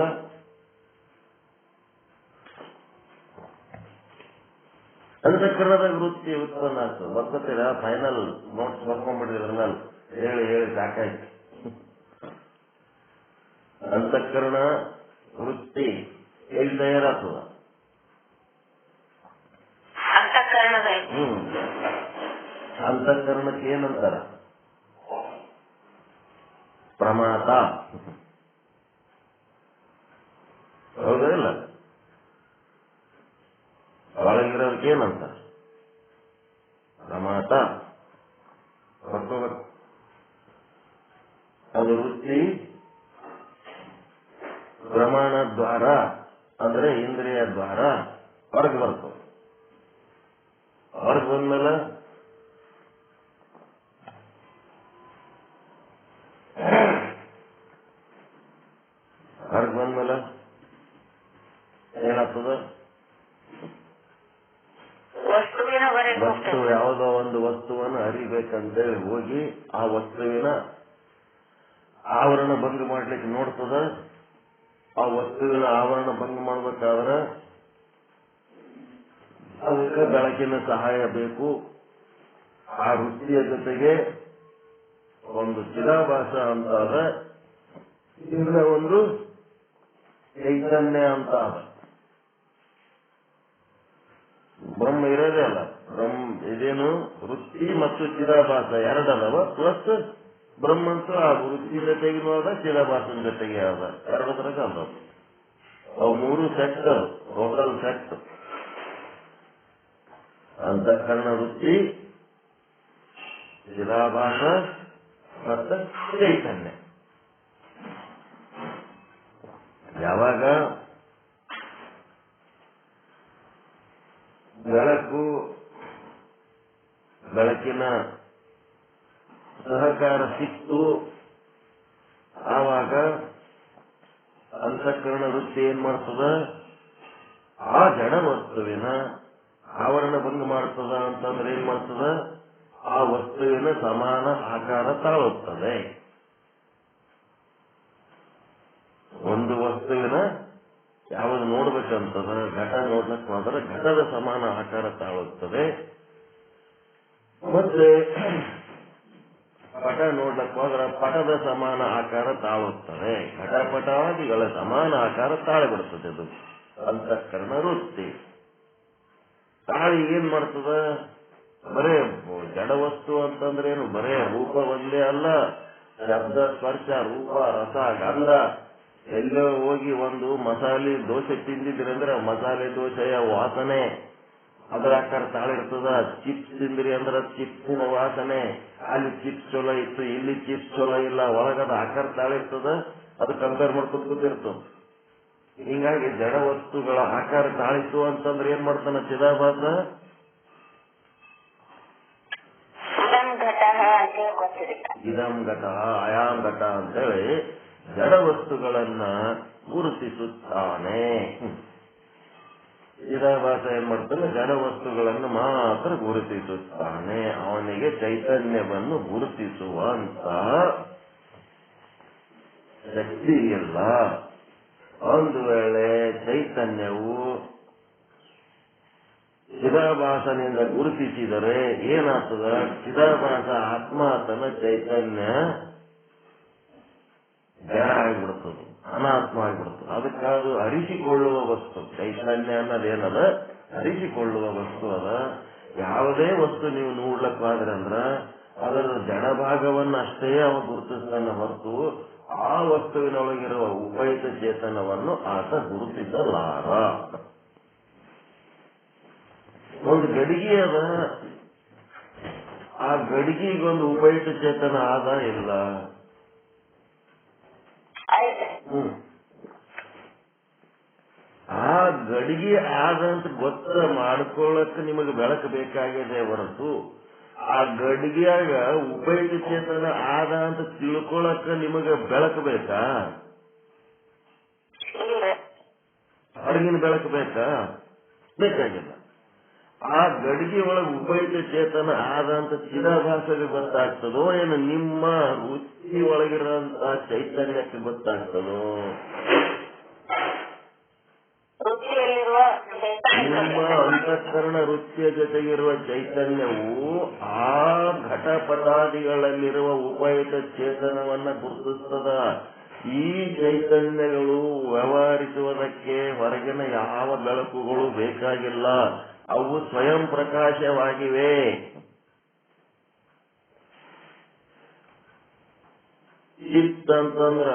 ಅಂತಃಕರಣದಾಗ ವೃತ್ತಿ ಉತ್ಪನ್ನ ಆಗ್ತದೆ. ಬರ್ಕೊತೀರಾ? ಫೈನಲ್ ನೋಟ್ಸ್ ಬರ್ಕೊಂಡ್ಬಿಟ್ಟಿದ್ರ ಮೇಲೆ ಹೇಳಿ ಹೇಳಿ ಸಾಕಾಯ್ತು. ಅಂತಃಕರಣ ವೃತ್ತಿ ಎಲ್ಲಿ ತಯಾರಾಗ್ತದ? ಅಂತಃಕರಣಕ್ಕೆ ಏನಂತಾರ? ಪ್ರಮಾತ. ಹೌದಿಲ್ಲ? ಒಳಗಿರೋದಕ್ಕೆ ಏನಂತ? ಪ್ರಮಾತ. ಬರ್ಕೋಬೇಕು. ಅದು ವೃತ್ತಿ ಪ್ರಮಾಣ ದ್ವಾರ ಅಂದ್ರೆ ಇಂದ್ರಿಯ ದ್ವಾರ ಹೊರಗೆ ಬರ್ತದೆ. ಹೊರಗೆ ಬಂದ್ಮೇಲೆ ಏನಾಗ್ತದ? ವಸ್ತು ಯಾವುದೋ ಒಂದು ವಸ್ತುವನ್ನು ಅರಿಬೇಕಂತೇಳಿ ಹೋಗಿ ಆ ವಸ್ತುವಿನ ಆವರಣ ಭಂಗ ಮಾಡ್ಲಿಕ್ಕೆ ನೋಡ್ತದ. ಆ ವಸ್ತುವಿನ ಆವರಣ ಭಂಗ ಮಾಡ್ಬೇಕಾದ್ರೆ ಅದಕ್ಕೆ ಬೆಳಕಿನ ಸಹಾಯ ಬೇಕು. ಆ ವೃತ್ತಿಯ ಜೊತೆಗೆ ಒಂದು ಚಿದಾಭಾಸ ಅಂತ ಅದ, ಇನ್ನ ಒಂದು ಚೈತನ್ಯ ಅಂತ ಅದ. ಬ್ರಹ್ಮ ಇರೋದೇ ಅಲ್ಲ. ಇದೇನು ವೃತ್ತಿ ಮತ್ತು ಚಿದಾಭಾಸ ಎರಡದವ. ಪ್ಲಸ್ ಬ್ರಹ್ಮಂತೂ ಆ ವೃತ್ತಿ ಜೊತೆಗೂ ಅದ, ಚಿದಾಭಾಸನ ಜೊತೆಗೆ ಅದ. ಎರಡದ್ರಾಗ ಅದ. ಅವು ಮೂರು ಸೆಟ್, ಟೋಟಲ್ ಸೆಟ್. ಅಂತಃಕರಣ ವೃತ್ತಿ, ಚಿದಾಭಾಸ ಮತ್ತು ಚೈತನ್ಯ. ಯಾವಾಗ ಬೆಳಕಿನ ಸಹಕಾರ ಸಿಕ್ತು, ಆವಾಗ ಅಂತಃಕರಣ ವೃತ್ತಿ ಏನ್ ಮಾಡ್ತದ? ಆ ಜಡ ವಸ್ತುವಿನ ಆವರಣ ಭಂಗ ಮಾಡ್ತದ. ಅಂತಂದ್ರೆ ಏನ್ ಮಾಡ್ತದ? ಆ ವಸ್ತುವಿನ ಸಮಾನ ಆಕಾರ ತಾಳುತ್ತದೆ. ಒಂದು ವಸ್ತುವಿನ ಯಾವುದು ನೋಡ್ಬೇಕಂತದ, ಘಟ ನೋಡ್ಲಕ್ ಹೋದ್ರೆ ಘಟದ ಸಮಾನ ಆಕಾರ ತಾಳುತ್ತದೆ. ಮತ್ತೆ ಪಟ ನೋಡ್ಲಕ್ ಹೋದ್ರೆ ಪಟದ ಸಮಾನ ಆಕಾರ ತಾಳುತ್ತದೆ. ಘಟಪಟಾದಿಗಳ ಸಮಾನ ಆಕಾರ ತಾಳಿಬಿಡ್ತದೆ. ಅದು ಅಂತಃಕರಣ ವೃತ್ತಿ. ತಾಳಿ ಏನ್ ಮಾಡ್ತದ? ಬರೇ ಜಡ ವಸ್ತು ಅಂತಂದ್ರೆ ಏನು? ಬರೇ ರೂಪ ಒಂದೇ ಅಲ್ಲ, ಶಬ್ದ, ಸ್ಪರ್ಶ, ರೂಪ, ರಸ, ಗಂಧ. ಎಲ್ಲೋ ಹೋಗಿ ಒಂದು ಮಸಾಲೆ ದೋಸೆ ತಿಂದಿದ್ರಂದ್ರೆ ಮಸಾಲೆ ದೋಸೆಯ ವಾಸನೆ ಅದರ ಆಕಾರ ತಾಳಿರ್ತದ. ಚಿಪ್ಸ್ ತಿಂದ್ರಿ ಅಂದ್ರೆ ಚಿಪ್ಸಿನ ವಾಸನೆ. ಅಲ್ಲಿ ಚಿಪ್ಸ್ ಚಲೋ ಇತ್ತು, ಇಲ್ಲಿ ಚಿಪ್ಸ್ ಚಲೋ ಇಲ್ಲ, ಒಳಗದ ಆಕಾರ ತಾಳಿರ್ತದ. ಅದು ಕಂಪೇರ್ ಮಾಡ್ಕೊಂಡು ಕೂತಿರ್ತದ. ಹೀಗಾಗಿ ಜಡ ವಸ್ತುಗಳ ಆಕಾರ ತಾಳಿತು ಅಂತಂದ್ರೆ ಏನ್ ಮಾಡ್ತಾನ ಚಿದಾಭಾಸ? ಇದಂ ಘಟ ಅಯಾಂ ಘಟ ಅಂತೇಳಿ ಜಡ ವಸ್ತುಗಳನ್ನ ಗುರುತಿಸುತ್ತಾನೆ. ಚಿದಾಭಾಸ ಏನ್ ಮಾಡ್ತಾನೆ? ಜಡ ವಸ್ತುಗಳನ್ನು ಮಾತ್ರ ಗುರುತಿಸುತ್ತಾನೆ. ಅವನಿಗೆ ಚೈತನ್ಯವನ್ನು ಗುರುತಿಸುವಂತ ಶಕ್ತಿ ಇಲ್ಲ. ಒಂದು ವೇಳೆ ಚೈತನ್ಯವು ಚಿದಾಭಾಸನಿಂದ ಗುರುತಿಸಿದರೆ ಏನಾಗ್ತದ? ಚಿದಾಭಾಸ ಆತ್ಮಾತನ ಚೈತನ್ಯ ಜಡ ಆಗಿಬಿಡ್ತದೆ, ಅನಾತ್ಮ ಆಗಿಬಿಡ್ತದೆ. ಅದಕ್ಕಾಗಿ ಅರಿಸಿಕೊಳ್ಳುವ ವಸ್ತು ಚೈತನ್ಯ ಅನ್ನೋದೇನದ? ಅರಿಸಿಕೊಳ್ಳುವ ವಸ್ತು ಅದ. ಯಾವುದೇ ವಸ್ತು ನೀವು ನೋಡ್ಲಕ್ಕಾದ್ರಂದ್ರ ಅದರ ಜಡ ಭಾಗವನ್ನ ಅಷ್ಟೇ ಅವ ಗುರುತಿಸ್ತಾನೆ ಹೊರತು ಆ ವಸ್ತುವಿನೊಳಗಿರುವ ಉಪಯುಕ್ತ ಚೇತನವನ್ನು ಆತ ಗುರುತಿಸಲಾರ. ಒಂದು ಗಡಿಗೆ ಅದ, ಆ ಗಡಿಗೆಗೊಂದು ಉಪಯುಕ್ತ ಚೇತನ ಆದ ಇಲ್ಲ? ಆ ಗಡಿಗೆ ಆದಂತ ಗೊತ್ತ ಮಾಡ್ಕೊಳ್ಳಕ್ ನಿಮಗೆ ಬೆಳಕು ಬೇಕಾಗಿದೆ ಹೊರತು ಆ ಗಡಿಗೆಯಾಗ ಉಪಯುಕ್ತ ಚೇತನ ಆದ ಅಂತ ತಿಳ್ಕೊಳಕ ನಿಮಗೆ ಬೆಳಕು ಬೇಕಾ? ಹೊರಗಿನ ಬೆಳಕು ಬೇಕಾ? ಬೇಕಾಗಿಲ್ಲ. ಆ ಗಡಿಗೆ ಒಳಗೆ ಉಪಯುಕ್ತ ಚೇತನ ಆದಂತ ಚಿದಾಭಾಸಕ್ಕೆ ಗೊತ್ತಾಗ್ತದೋ ಏನು ನಿಮ್ಮ ರುಚಿ ಒಳಗಿರೋಂತ ಚೈತನ್ಯಕ್ಕೆ ಗೊತ್ತಾಗ್ತದೋ? ನಿಮ್ಮ ಅಂತಃಕರಣ ವೃತ್ತಿಯ ಜೊತೆಗಿರುವ ಚೈತನ್ಯವು ಆ ಘಟಪಟಾದಿಗಳಲ್ಲಿರುವ ಉಪಯುಕ್ತ ಚೇತನವನ್ನ ಗುರುತಿಸ್ತದ. ಈ ಚೈತನ್ಯಗಳು ವ್ಯವಹರಿಸುವುದಕ್ಕೆ ಹೊರಗಿನ ಯಾವ ಬೆಳಕುಗಳು ಬೇಕಾಗಿಲ್ಲ. ಅವು ಸ್ವಯಂ ಪ್ರಕಾಶವಾಗಿವೆ. ಚಿತ್ತಂತಂದ್ರ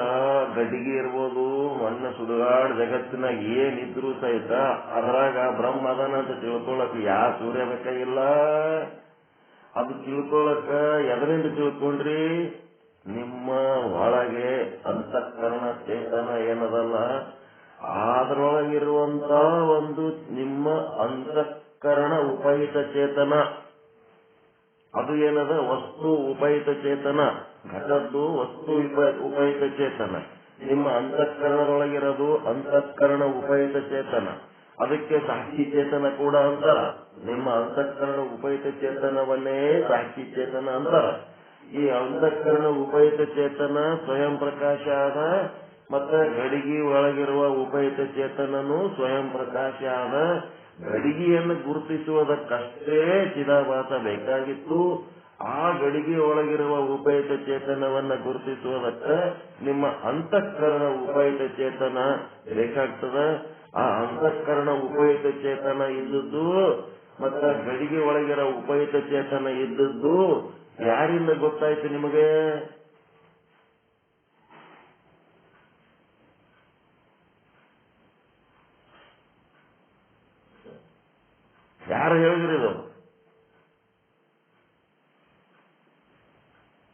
ಗಡಿಗೆ ಇರ್ಬೋದು, ಮಣ್ಣ ಸುಡುಗಾಡ್ ಜಗತ್ತಿನಾಗ ಏನಿದ್ರು ಸಹಿತ ಅದ್ರಾಗ ಬ್ರಹ್ಮ ಅದನ್ನಂತ ತಿಳ್ಕೊಳಕ್ ಯಾವ ಸೂರ್ಯ ಬೇಕಾಗಿಲ್ಲ. ಅದು ತಿಳ್ಕೊಳಕ ಎದರಿಂದ ತಿಳ್ಕೊಂಡ್ರಿ? ನಿಮ್ಮ ಒಳಗೆ ಅಂತಃಕರಣ ಚೇತನ ಏನದಲ್ಲ ಅದರೊಳಗಿರುವಂತ ಒಂದು ನಿಮ್ಮ ಅಂತಃಕರಣ ಉಪಯುಕ್ತ ಚೇತನ. ಅದು ಏನದ? ವಸ್ತು ಉಪಯುಕ್ತ ಚೇತನ. ಘಟದ್ದು ವಸ್ತು ಉಪಯುಕ್ತ ಚೇತನ. ನಿಮ್ಮ ಅಂತಃಕರಣದೊಳಗಿರೋದು ಅಂತಃಕರಣ ಉಪಯುಕ್ತ ಚೇತನ. ಅದಕ್ಕೆ ಸಾಕ್ಷಿ ಚೇತನ ಕೂಡ ಅಂತಾರ. ನಿಮ್ಮ ಅಂತಃಕರಣ ಉಪಯುಕ್ತ ಚೇತನವನ್ನೇ ಸಾಕ್ಷಿ ಚೇತನ ಅಂತಾರ. ಈ ಅಂತಃಕರಣ ಉಪಯುಕ್ತ ಚೇತನ ಸ್ವಯಂ ಪ್ರಕಾಶ ಆದ, ಮತ್ತೆ ಗಡಿಗೆ ಒಳಗಿರುವ ಉಪಯುಕ್ತ ಚೇತನನು ಸ್ವಯಂ ಪ್ರಕಾಶ ಆದ. ಗಡಿಗೆಯನ್ನು ಗುರುತಿಸುವುದಕ್ಕಷ್ಟೇ ಚಿದಾಭಾಸ ಬೇಕಾಗಿತ್ತು. ಆ ಗಡಿಗೆ ಒಳಗಿರುವ ಉಪಯುಕ್ತ ಚೇತನವನ್ನ ಗುರುತಿಸುವುದಕ್ಕ ನಿಮ್ಮ ಅಂತಃಕರಣ ಉಪಯುಕ್ತ ಚೇತನ ಬೇಕಾಗ್ತದ. ಆ ಅಂತಃಕರಣ ಉಪಯುಕ್ತ ಚೇತನ ಇದ್ದದ್ದು ಮತ್ತೆ ಗಡಿಗೆ ಒಳಗಿರೋ ಉಪಯುಕ್ತ ಚೇತನ ಇದ್ದದ್ದು ಯಾರಿಂದ ಗೊತ್ತಾಯ್ತು ನಿಮಗೆ? ಯಾರು ಹೇಳಿದ್ರಿದು?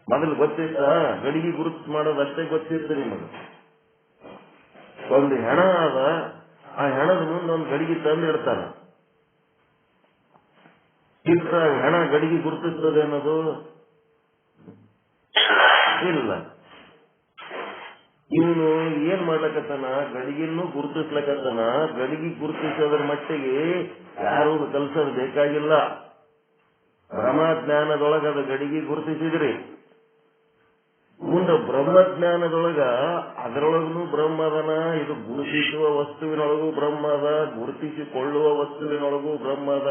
ಮೊದಲು ಗೊತ್ತಿತ್ತ? ಗಡಿಗೆ ಗುರುತು ಮಾಡೋದಷ್ಟೇ ಗೊತ್ತಿತ್ತು ನಿಮಗೆ. ಒಂದು ಹೆಣ ಅದ, ಆ ಹೆಣದ ಮುಂದೆ ಒಂದು ಗಡಿಗೆ ತಂದಿಡ್ತಾನ. ಇಟ್ರ ಹೆಣ ಗಡಿಗೆ ಗುರುತಿಸ್ತದೇನದು? ಇಲ್ಲ. ಇವನು ಏನ್ ಮಾಡ್ಲಕತ್ತಾನ? ಗಡಿಗೆನ್ನು ಗುರುತಿಸ್ಲಕತ್ತಾನ. ಗಡಿಗೆ ಗುರುತಿಸೋದ್ರ ಮಟ್ಟಿಗೆ ಯಾರು ಕಲ್ಸೋದು ಬೇಕಾಗಿಲ್ಲ. ಬ್ರಹ್ಮಜ್ಞಾನದೊಳಗ ಅದು ಗಡಿಗೆ ಗುರುತಿಸಿದ್ರಿ. ಮುಂದೆ ಬ್ರಹ್ಮಜ್ಞಾನದೊಳಗ ಅದರೊಳಗೂ ಬ್ರಹ್ಮದನ. ಇದು ಗುರುತಿಸುವ ವಸ್ತುವಿನೊಳಗೂ ಬ್ರಹ್ಮದ, ಗುರುತಿಸಿಕೊಳ್ಳುವ ವಸ್ತುವಿನೊಳಗೂ ಬ್ರಹ್ಮದ.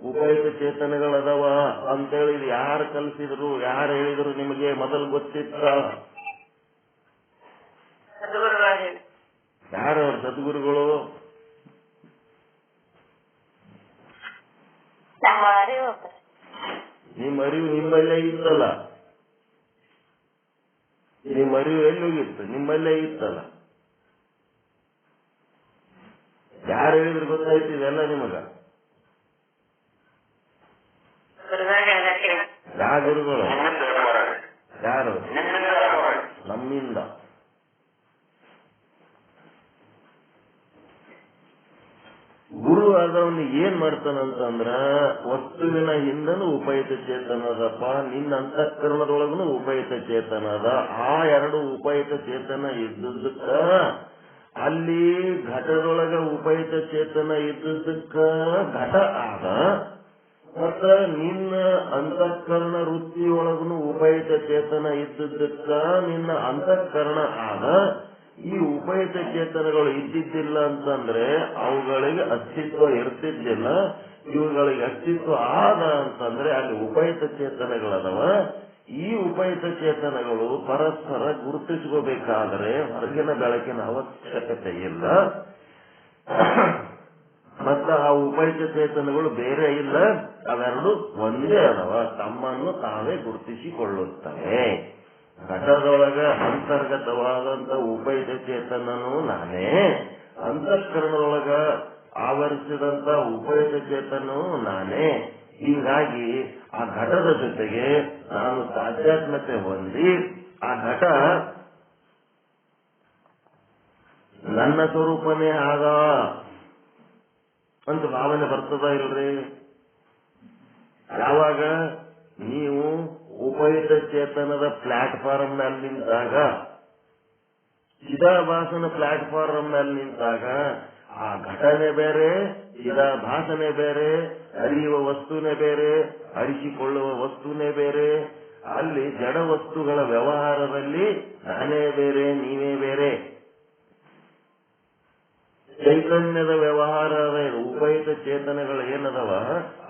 ಉಪಯುಕ್ತ ಚೇತನಗಳದವ ಅಂತೇಳಿ ಯಾರು ಕಲಿಸಿದ್ರು? ಯಾರು ಹೇಳಿದ್ರು ನಿಮಗೆ? ಮೊದಲು ಗೊತ್ತಿತ್ತ? ಯಾರು ಅವ್ರ ಸದ್ಗುರುಗಳು? ನಿಮ್ಮ ಅರಿವು ನಿಮ್ಮಲ್ಲೇ ಇತ್ತಲ್ಲ. ನಿಮ್ಮ ಅರಿವು ಎಲ್ಲೋಗಿತ್ತು? ನಿಮ್ಮಲ್ಲೇ ಇತ್ತಲ್ಲ. ಯಾರು ಹೇಳಿದ್ರು ಗೊತ್ತಾಯ್ತು ಇದೆಲ್ಲ ನಿಮಗ? ಯಾವ ಗುರುಗಳು? ಯಾರು? ನಮ್ಮಿಂದ. ಗುರು ಆದವನು ಏನ್ ಮಾಡ್ತಾನಂತಂದ್ರ ವಸ್ತುವಿನ ಹಿಂದನೂ ಉಪಯುಕ್ತ ಚೇತನ ಅದಪ್ಪ, ನಿನ್ನ ಅಂತಃಕರಣದೊಳಗೂ ಉಪಯುಕ್ತ ಚೇತನ ಅದ. ಆ ಎರಡು ಉಪಯುಕ್ತ ಚೇತನ ಇದ್ದಕ್ಕ ಅಲ್ಲಿ ಘಟದೊಳಗ ಉಪಯುಕ್ತ ಚೇತನ ಇದ್ದಕ್ಕ ಘಟ ಆದ, ಮತ್ತ ನಿನ್ನ ಅಂತಃಕರಣ ವೃತ್ತಿಯೊಳಗನು ಉಪಯುಕ್ತ ಚೇತನ ಇದ್ದಕ್ಕ ನಿನ್ನ ಅಂತಃಕರಣ ಆದ. ಈ ಉಪಯುಕ್ತ ಚೇತನಗಳು ಇದ್ದಿದ್ದಿಲ್ಲ ಅಂತಂದ್ರೆ ಅವುಗಳಿಗೆ ಅಸ್ತಿತ್ವ ಇರ್ತಿದ್ದಿಲ್ಲ. ಇವುಗಳಿಗೆ ಅಸ್ತಿತ್ವ ಆದ ಅಂತಂದ್ರೆ ಅಲ್ಲಿ ಉಪಯುಕ್ತ ಚೇತನಗಳದವ. ಈ ಉಪಯುಕ್ತ ಚೇತನಗಳು ಪರಸ್ಪರ ಗುರುತಿಸ್ಕೋಬೇಕಾದ್ರೆ ಹೊರಗಿನ ಬೆಳಕಿನ ಅವಶ್ಯಕತೆ ಇಲ್ಲ. ಮತ್ತ ಆ ಉಪಯುಕ್ತ ಚೇತನಗಳು ಬೇರೆ ಇಲ್ಲ, ಅವೆರಡು ಒಂದೇ ಅದಾವ, ತಮ್ಮನ್ನು ತಾವೇ ಗುರುತಿಸಿಕೊಳ್ಳುತ್ತವೆ. ಘಟದೊಳಗ ಅಂತರ್ಗತವಾದಂತ ಉಪಯುಕ್ತ ಚೇತನನು ನಾನೇ, ಅಂತಃಕರಣದೊಳಗ ಆವರಿಸಿದಂತ ಉಪಯುಕ್ತ ಚೇತನನು ನಾನೇ. ಹೀಗಾಗಿ ಆ ಘಟದ ಜೊತೆಗೆ ನಾನು ತಾದಾತ್ಮ್ಯತೆ ಹೊಂದಿ ಆ ಘಟ ನನ್ನ ಸ್ವರೂಪನೇ ಆದ ಅಂತ ಭಾವನೆ ಬರ್ತದ ಇಲ್ರಿ? ಯಾವಾಗ ನೀವು ಉಪಯುಕ್ತ ಚೇತನದ ಪ್ಲಾಟ್ಫಾರ್ಮ್ ನಲ್ಲಿ ನಿಂತಾಗ, ಚಿದಾಭಾಸನ ಪ್ಲಾಟ್ಫಾರ್ಮ್ ನಲ್ಲಿ ನಿಂತಾಗ ಆ ಘಟನೆ ಬೇರೆ, ಚಿದಾಭಾಸನೆ ಬೇರೆ, ಅರಿಯುವ ವಸ್ತುನೇ ಬೇರೆ, ಅರಿಸಿಕೊಳ್ಳುವ ವಸ್ತುನೇ ಬೇರೆ. ಅಲ್ಲಿ ಜಡ ವಸ್ತುಗಳ ವ್ಯವಹಾರದಲ್ಲಿ ನಾನೇ ಬೇರೆ, ನೀವೇ ಬೇರೆ. ಚೈತನ್ಯದ ವ್ಯವಹಾರ ಉಪಯುಕ್ತ ಚೇತನಗಳು ಏನದವ,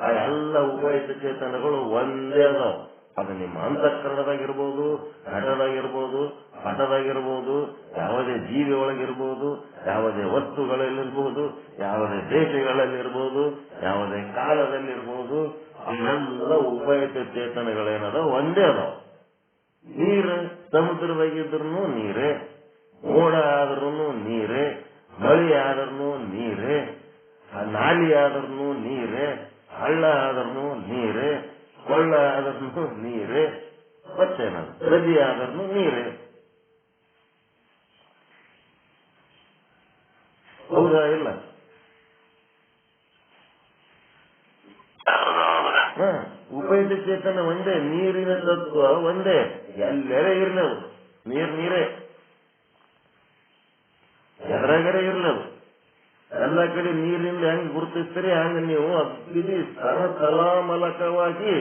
ಆ ಎಲ್ಲ ಉಪಯುಕ್ತ ಚೇತನಗಳು ಒಂದೇ ಅದಾವ. ಅದು ನಿಮ್ಮ ಅಂತಃಕರಣದಾಗಿರ್ಬೋದು, ಘಟದಾಗಿರ್ಬೋದು, ಪಟದಾಗಿರ್ಬೋದು, ಯಾವುದೇ ಜೀವಿ ಒಳಗಿರ್ಬೋದು, ಯಾವುದೇ ವಸ್ತುಗಳಲ್ಲಿರ್ಬೋದು, ಯಾವುದೇ ದೇಶಗಳಲ್ಲಿರ್ಬೋದು, ಯಾವುದೇ ಕಾಲದಲ್ಲಿರ್ಬೋದು, ಅವೆಲ್ಲ ಉಪಯುಕ್ತ ಚೇತನಗಳೇನದ ಒಂದೇ ಅದಾವ. ನೀರು ಸಮುದ್ರದಾಗಿದ್ರು ನೀರೇ, ಮೋಡ ಆದ್ರೂ ನೀರೇ, ಮಳಿ ಆದ್ರೂ ನೀರೇ, ನಾಲಿ ಆದ್ರೂ ನೀರೇ, ಹಳ್ಳ ಆದ್ರೂ ನೀರೇ, ಕೊಳ್ಳ ಆದ್ರೂ ನೀರೇ, ಮತ್ತೇನ ನದಿ ಆದ್ರೂ ನೀರೇ. ಹೌದಾ ಇಲ್ಲ? ಉಪಯುಕ್ತ ಚೇತನ ಒಂದೇ, ನೀರಿನ ತತ್ವ ಒಂದೇ, ಎಲ್ಲೆಡೆ ಇರ್ಲದು. ನೀರೇ, ಎದ್ರಾಗರೆ ಇರ್ಲದು. ಎಲ್ಲ ಕಡೆ ನೀರಿಂದ ಹೆಂಗ್ ಗುರುತಿಸ್ತೀರಿ ಹಂಗ ನೀವು ಅಗ್ನಿ ತಲಾಮಲಕವಾಗಿ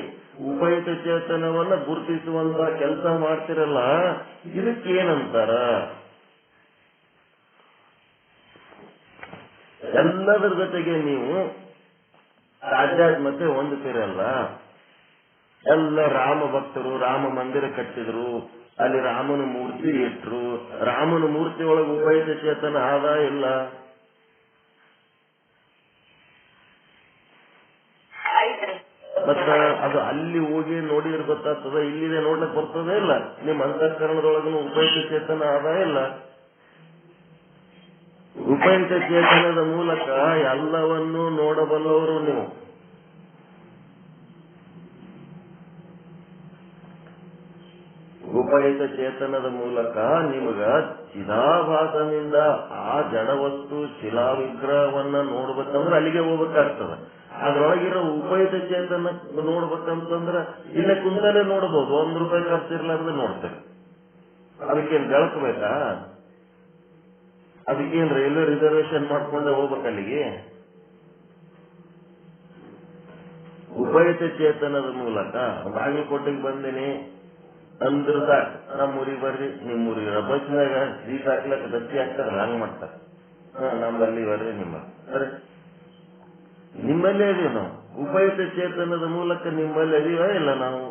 ಉಪಯುಕ್ತ ಚೇತನವನ್ನ ಗುರುತಿಸುವಂತ ಕೆಲಸ ಮಾಡ್ತಿರಲ್ಲ, ಇದಕ್ಕೇನಂತಾರ? ಎಲ್ಲದರ ಜೊತೆಗೆ ನೀವು ಆಧ್ಯಾತ್ಮತೆ ಹೊಂದುತ್ತೀರಲ್ಲ. ಎಲ್ಲ ರಾಮ ಭಕ್ತರು ರಾಮ ಮಂದಿರ ಕಟ್ಟಿದ್ರು, ಅಲ್ಲಿ ರಾಮನ ಮೂರ್ತಿ ಇಟ್ರು, ರಾಮನ ಮೂರ್ತಿ ಒಳಗೆ ಉಪಯುಕ್ತ ಚೇತನ ಆದ ಇಲ್ಲ? ಮತ್ತ ಅದು ಅಲ್ಲಿ ಹೋಗಿ ನೋಡಿದ್ರೆ ಗೊತ್ತಾಗ್ತದ, ಇಲ್ಲಿದೆ ನೋಡ್ಲಿಕ್ಕೆ ಬರ್ತದೆ ಇಲ್ಲ? ನಿಮ್ ಅಂತಃಕರಣದೊಳಗನು ಉಪಯುಕ್ತ ಚೇತನ ಆದ ಇಲ್ಲ? ಉಪಯುಕ್ತ ಚೇತನದ ಮೂಲಕ ಎಲ್ಲವನ್ನೂ ನೋಡಬಲ್ಲವರು ನೀವು. ಉಪಯುಕ್ತ ಚೇತನದ ಮೂಲಕ ನಿಮಗ ಚಿದಾಭಾಸನಿಂದ ಆ ಜಡವಸ್ತು ಶಿಲಾ ವಿಗ್ರಹವನ್ನ ನೋಡ್ಬೇಕಂದ್ರೆ ಅಲ್ಲಿಗೆ ಹೋಗ್ಬೇಕಾಗ್ತದ. ಅದ್ರೊಳಗಿರೋ ಉಪಯುಕ್ತ ಚೇತನ ನೋಡ್ಬೇಕಂತಂದ್ರ ಇಲ್ಲೇ ಕುಂತಲೇ ನೋಡ್ಬೋದು, ₹1 ಖರ್ಚಿರ್ಲಾರ್ದೆ ನೋಡ್ತೇವೆ. ಅದಕ್ಕೇನ್ ಗಳಕಬೇಕಾ? ಅದಕ್ಕೇನ್ ರೈಲ್ವೆ ರಿಸರ್ವೇಶನ್ ಮಾಡ್ಕೊಂಡೆ ಹೋಗ್ಬೇಕಲ್ಲಿಗೆ? ಉಪಯುಕ್ತ ಚೇತನದ ಮೂಲಕ ಬಾಗಲಕೋಟೆಗೆ ಬಂದೇನೆ ಅಂದ್ರ ಸಾಕು, ನಮ್ಮೂರಿಗೆ ಬರ್ರಿ, ನಿಮ್ಮೂರಿಗೆ ಬಸ್ನಾಗ ಸೀಟ್ ಹಾಕ್ಲಕ್ಕ ದತ್ತಿ ಹಾಕ್ತಾರಲ್ಲ ಹಂಗ್ ಮಾಡ್ತಾರ. ನಮ್ಮಲ್ಲಿ ಬರ್ರಿ, ಸರಿ ನಿಮ್ಮಲ್ಲೇ ಇದೀವಿ ನಾವು. ಉಪಯುಕ್ತ ಚೇತನದ ಮೂಲಕ ನಿಮ್ಮಲ್ಲಿ ಅದೀವ ಇಲ್ಲ? ನಾವು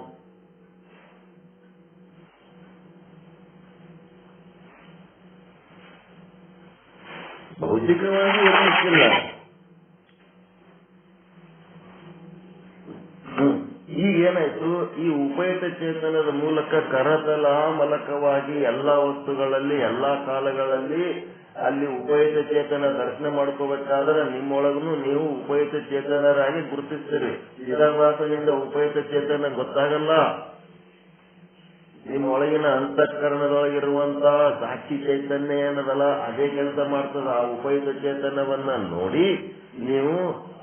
ಭೌತಿಕವಾಗಿ ಇರಲಿಕ್ಕಿಲ್ಲ. ಈಗೇನಾಯ್ತು, ಈ ಉಪಯುಕ್ತ ಚೇತನದ ಮೂಲಕ ಕರತಲ ಮಲಕವಾಗಿ ಎಲ್ಲಾ ವಸ್ತುಗಳಲ್ಲಿ ಎಲ್ಲಾ ಕಾಲಗಳಲ್ಲಿ ಅಲ್ಲಿ ಉಪಯುಕ್ತ ಚೇತನ ದರ್ಶನ ಮಾಡ್ಕೋಬೇಕಾದ್ರೆ ನಿಮ್ಮೊಳಗೂ ನೀವು ಉಪಯುಕ್ತ ಚೇತನರಾಗಿ ಗುರುತಿಸ್ತೀರಿ. ಚಿದಾಭಾಸದಿಂದ ಉಪಯುಕ್ತ ಚೇತನ ಗೊತ್ತಾಗಲ್ಲ. ನಿಮ್ಮೊಳಗಿನ ಅಂತಃಕರಣದೊಳಗಿರುವಂತ ಸಾಕ್ಷಿ ಚೈತನ್ಯ ಏನದಲ್ಲ ಅದೇ ಕೆಲಸ ಮಾಡ್ತದ. ಆ ಉಪಯುಕ್ತ ಚೇತನವನ್ನ ನೋಡಿ ನೀವು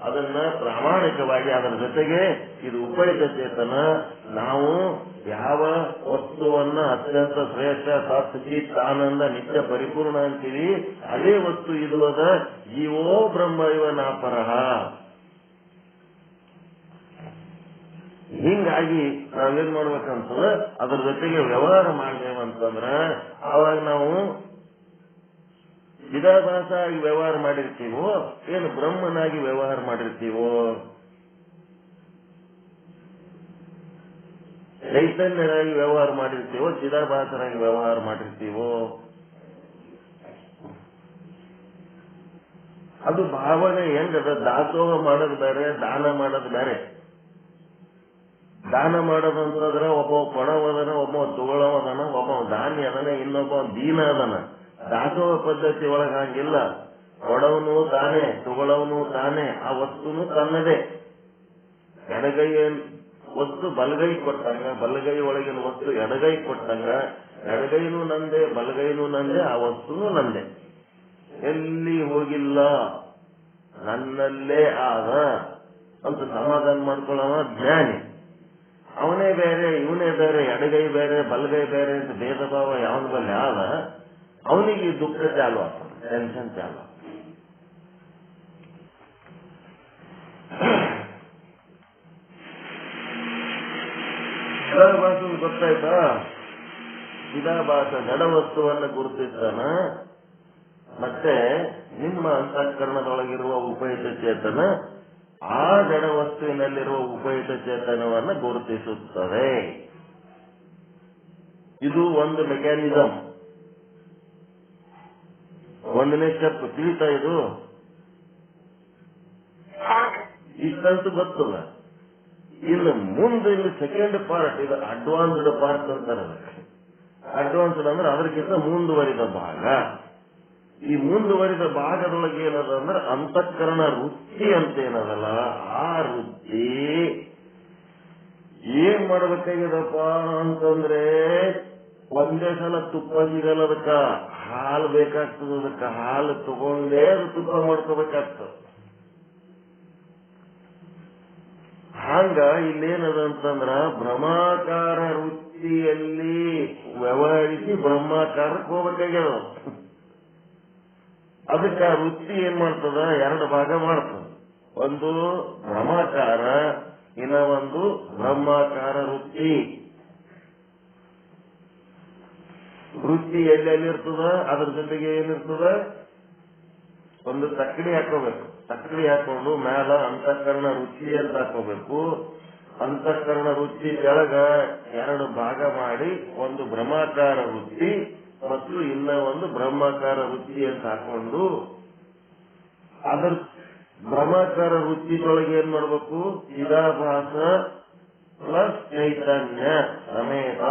ಅದನ್ನ ಪ್ರಾಮಾಣಿಕವಾಗಿ ಅದರ ಜೊತೆಗೆ ಇದು ಉಪಯುಕ್ತ ಚೇತನ, ನಾವು ಯಾವ ವಸ್ತುವನ್ನ ಅತ್ಯಂತ ಶ್ರೇಷ್ಠ ಸಚ್ಚಿತ್ ಆನಂದ ನಿತ್ಯ ಪರಿಪೂರ್ಣ ಅಂತೀವಿ, ಅದೇ ವಸ್ತು ಇದು ಅದ. ಜೀವೋ ಬ್ರಹ್ಮ ಇವ ನಾಪರಹ. ಹಿಂಗಾಗಿ ನಾವೇನ್ ಮಾಡ್ಬೇಕಂತಂದ್ರೆ ಅದ್ರ ಜೊತೆಗೆ ವ್ಯವಹಾರ ಮಾಡ್ದೇವಂತಂದ್ರ ಅವಾಗ ನಾವು ಚಿದಾಭಾಸ ಆಗಿ ವ್ಯವಹಾರ ಮಾಡಿರ್ತೀವೋ ಏನು ಬ್ರಹ್ಮನಾಗಿ ವ್ಯವಹಾರ ಮಾಡಿರ್ತೀವೋ, ಚೈತನ್ಯರಾಗಿ ವ್ಯವಹಾರ ಮಾಡಿರ್ತೀವೋ ಚಿದಾಭಾಸರಾಗಿ ವ್ಯವಹಾರ ಮಾಡಿರ್ತೀವೋ, ಅದು ಭಾವನೆ ಹೆಂಗದ. ದಾಸೋಹ ಮಾಡೋದು ಬೇರೆ, ದಾನ ಮಾಡೋದು ಬೇರೆ. ದಾನ ಮಾಡೋದಂತಂದ್ರೆ ಒಬ್ಬ ಕೊಡವದನ, ಒಬ್ಬ ತಗೊಳ್ಳೋದನ, ಒಬ್ಬ ದಾನಿ ಅದನ, ಇನ್ನೊಬ್ಬ ದೀನ ಅದನ. ದಾಸೋಹ ಪದ್ಧತಿ ಒಳಗ ಹಂಗಿಲ್ಲ. ಕೊಡವನು ತಾನೇ, ತಗೊಳ್ಳವನು ತಾನೇ, ಆ ವಸ್ತುನು ತನ್ನದೇ. ಎಡಗೈ ವಸ್ತು ಬಲಗೈ ಕೊಟ್ಟಂಗ, ಬಲಗೈ ಒಳಗಿನ ವಸ್ತು ಎಡಗೈ ಕೊಟ್ಟಂಗ, ಎಡಗೈನೂ ನಂದೆ ಬಲಗೈನೂ ನಂದೆ, ಆ ವಸ್ತುನು ನಂದೆ, ಎಲ್ಲಿ ಹೋಗಿಲ್ಲ, ನನ್ನಲ್ಲೇ ಆದ ಅಂತ ಸಮಾಧಾನ ಮಾಡ್ಕೊಳ್ಳೋವ ಜ್ಞಾನಿ. ಅವನೇ ಬೇರೆ ಇವನೇ ಬೇರೆ, ಎಡಗೈ ಬೇರೆ ಬಲಗೈ ಬೇರೆ ಅಂತ ಭೇದ ಭಾವ ಯಾವನ ಬಲ್ಲಿ ಆದ, ಅವನಿಗೆ ದುಃಖ ಚಾಲು ಆಗ್ತದೆ, ಟೆನ್ಷನ್ ಚಾಲು ಆಗ್ತದೆ. ಚಿದಾಭಾಸ ಗೊತ್ತಾಯ್ತಾ? ಚಿದಾಭಾಸ ಜಡ ವಸ್ತುವನ್ನು ಗುರುತಿಸ್ತಾನ, ಮತ್ತೆ ನಿಮ್ಮ ಅಂತಃಕರಣದೊಳಗಿರುವ ಉಪಯುಕ್ತ ಚೇತನ ಆ ಜಡ ವಸ್ತುವಿನಲ್ಲಿರುವ ಉಪಯುಕ್ತ ಚೇತನವನ್ನು ಗುರುತಿಸುತ್ತದೆ. ಇದು ಒಂದು ಮೆಕ್ಯಾನಿಸಮ್. ಒಂದನೇ ಸ್ಟೆಪ್ ತಿಳಿತಾ? ಇದು ಇಷ್ಟಂತೂ ಗೊತ್ತಲ್ಲ. ಇನ್ನು ಮುಂದೆ ಇಲ್ಲಿ ಸೆಕೆಂಡ್ ಪಾರ್ಟ್, ಇದು ಅಡ್ವಾನ್ಸ್ಡ್ ಪಾರ್ಟ್ ಅಂತಾರೆ. ಅಡ್ವಾನ್ಸ್ಡ್ ಅಂದ್ರೆ ಅದಕ್ಕಿಂತ ಮುಂದುವರಿದ ಭಾಗ. ಈ ಮುಂದುವರಿದ ಭಾಗದೊಳಗೆ ಏನದ ಅಂದ್ರೆ ಅಂತಃಕರಣ ವೃತ್ತಿ ಅಂತ ಏನದಲ್ಲ, ಆ ವೃತ್ತಿ ಏನ್ ಮಾಡ್ಬೇಕಾಗಿದಪ್ಪ ಅಂತಂದ್ರೆ, ಒಂದೇ ಸಲ ತುಪ್ಪ ಸಿಗಲ್ಲ, ಅದಕ್ಕ ಹಾಲು ಬೇಕಾಗ್ತದ. ಅದಕ್ಕ ಹಾಲು ತಗೊಂಡೇ ಅದು ತುಪ್ಪ ಮಾಡ್ಕೋಬೇಕಾಗ್ತದ. ಹಂಗ ಇಲ್ಲೇನದ ಅಂತಂದ್ರ ಬ್ರಹ್ಮಾಕಾರ ವೃತ್ತಿಯಲ್ಲಿ ವ್ಯವಹರಿಸಿ ಬ್ರಹ್ಮಾಕಾರಕ್ಕೆ ಹೋಗ್ಬೇಕಾಗ್ಯದ. ಅದಕ್ಕೆ ಆ ವೃತ್ತಿ ಏನ್ ಮಾಡ್ತದ, ಎರಡು ಭಾಗ ಮಾಡ್ತದ. ಒಂದು ಬ್ರಹ್ಮಾಕಾರ, ಇನ್ನ ಒಂದು ಬ್ರಹ್ಮಾಕಾರ ವೃತ್ತಿ. ವೃತ್ತಿ ಎಲ್ಲೆಲ್ಲಿರ್ತದ, ಅದ್ರ ಜೊತೆಗೆ ಏನಿರ್ತದ, ಒಂದು ತಕ್ಕಡಿ ಹಾಕೋಬೇಕು. ತಕ್ಕಡಿ ಹಾಕೊಂಡು ಮೇಲ ಅಂತಃಕರಣ ವೃತ್ತಿ ಅಂತ ಹಾಕೋಬೇಕು. ಅಂತಃಕರಣ ವೃತ್ತಿ ಕೆಳಗ ಎರಡು ಭಾಗ ಮಾಡಿ ಒಂದು ಬ್ರಹ್ಮಾಕಾರ ವೃತ್ತಿ ಮತ್ತು ಇನ್ನ ಒಂದು ಬ್ರಹ್ಮಾಕಾರ ವೃತ್ತಿ ಅಂತ ಹಾಕೊಂಡು, ಅದರ ಬ್ರಹ್ಮಾಕಾರ ವೃತ್ತಿಯೊಳಗೆ ಏನ್ ಮಾಡ್ಬೇಕು, ಚಿದಾಭಾಸ ಪ್ಲಸ್ ಚೈತನ್ಯ ಸಮೇತ.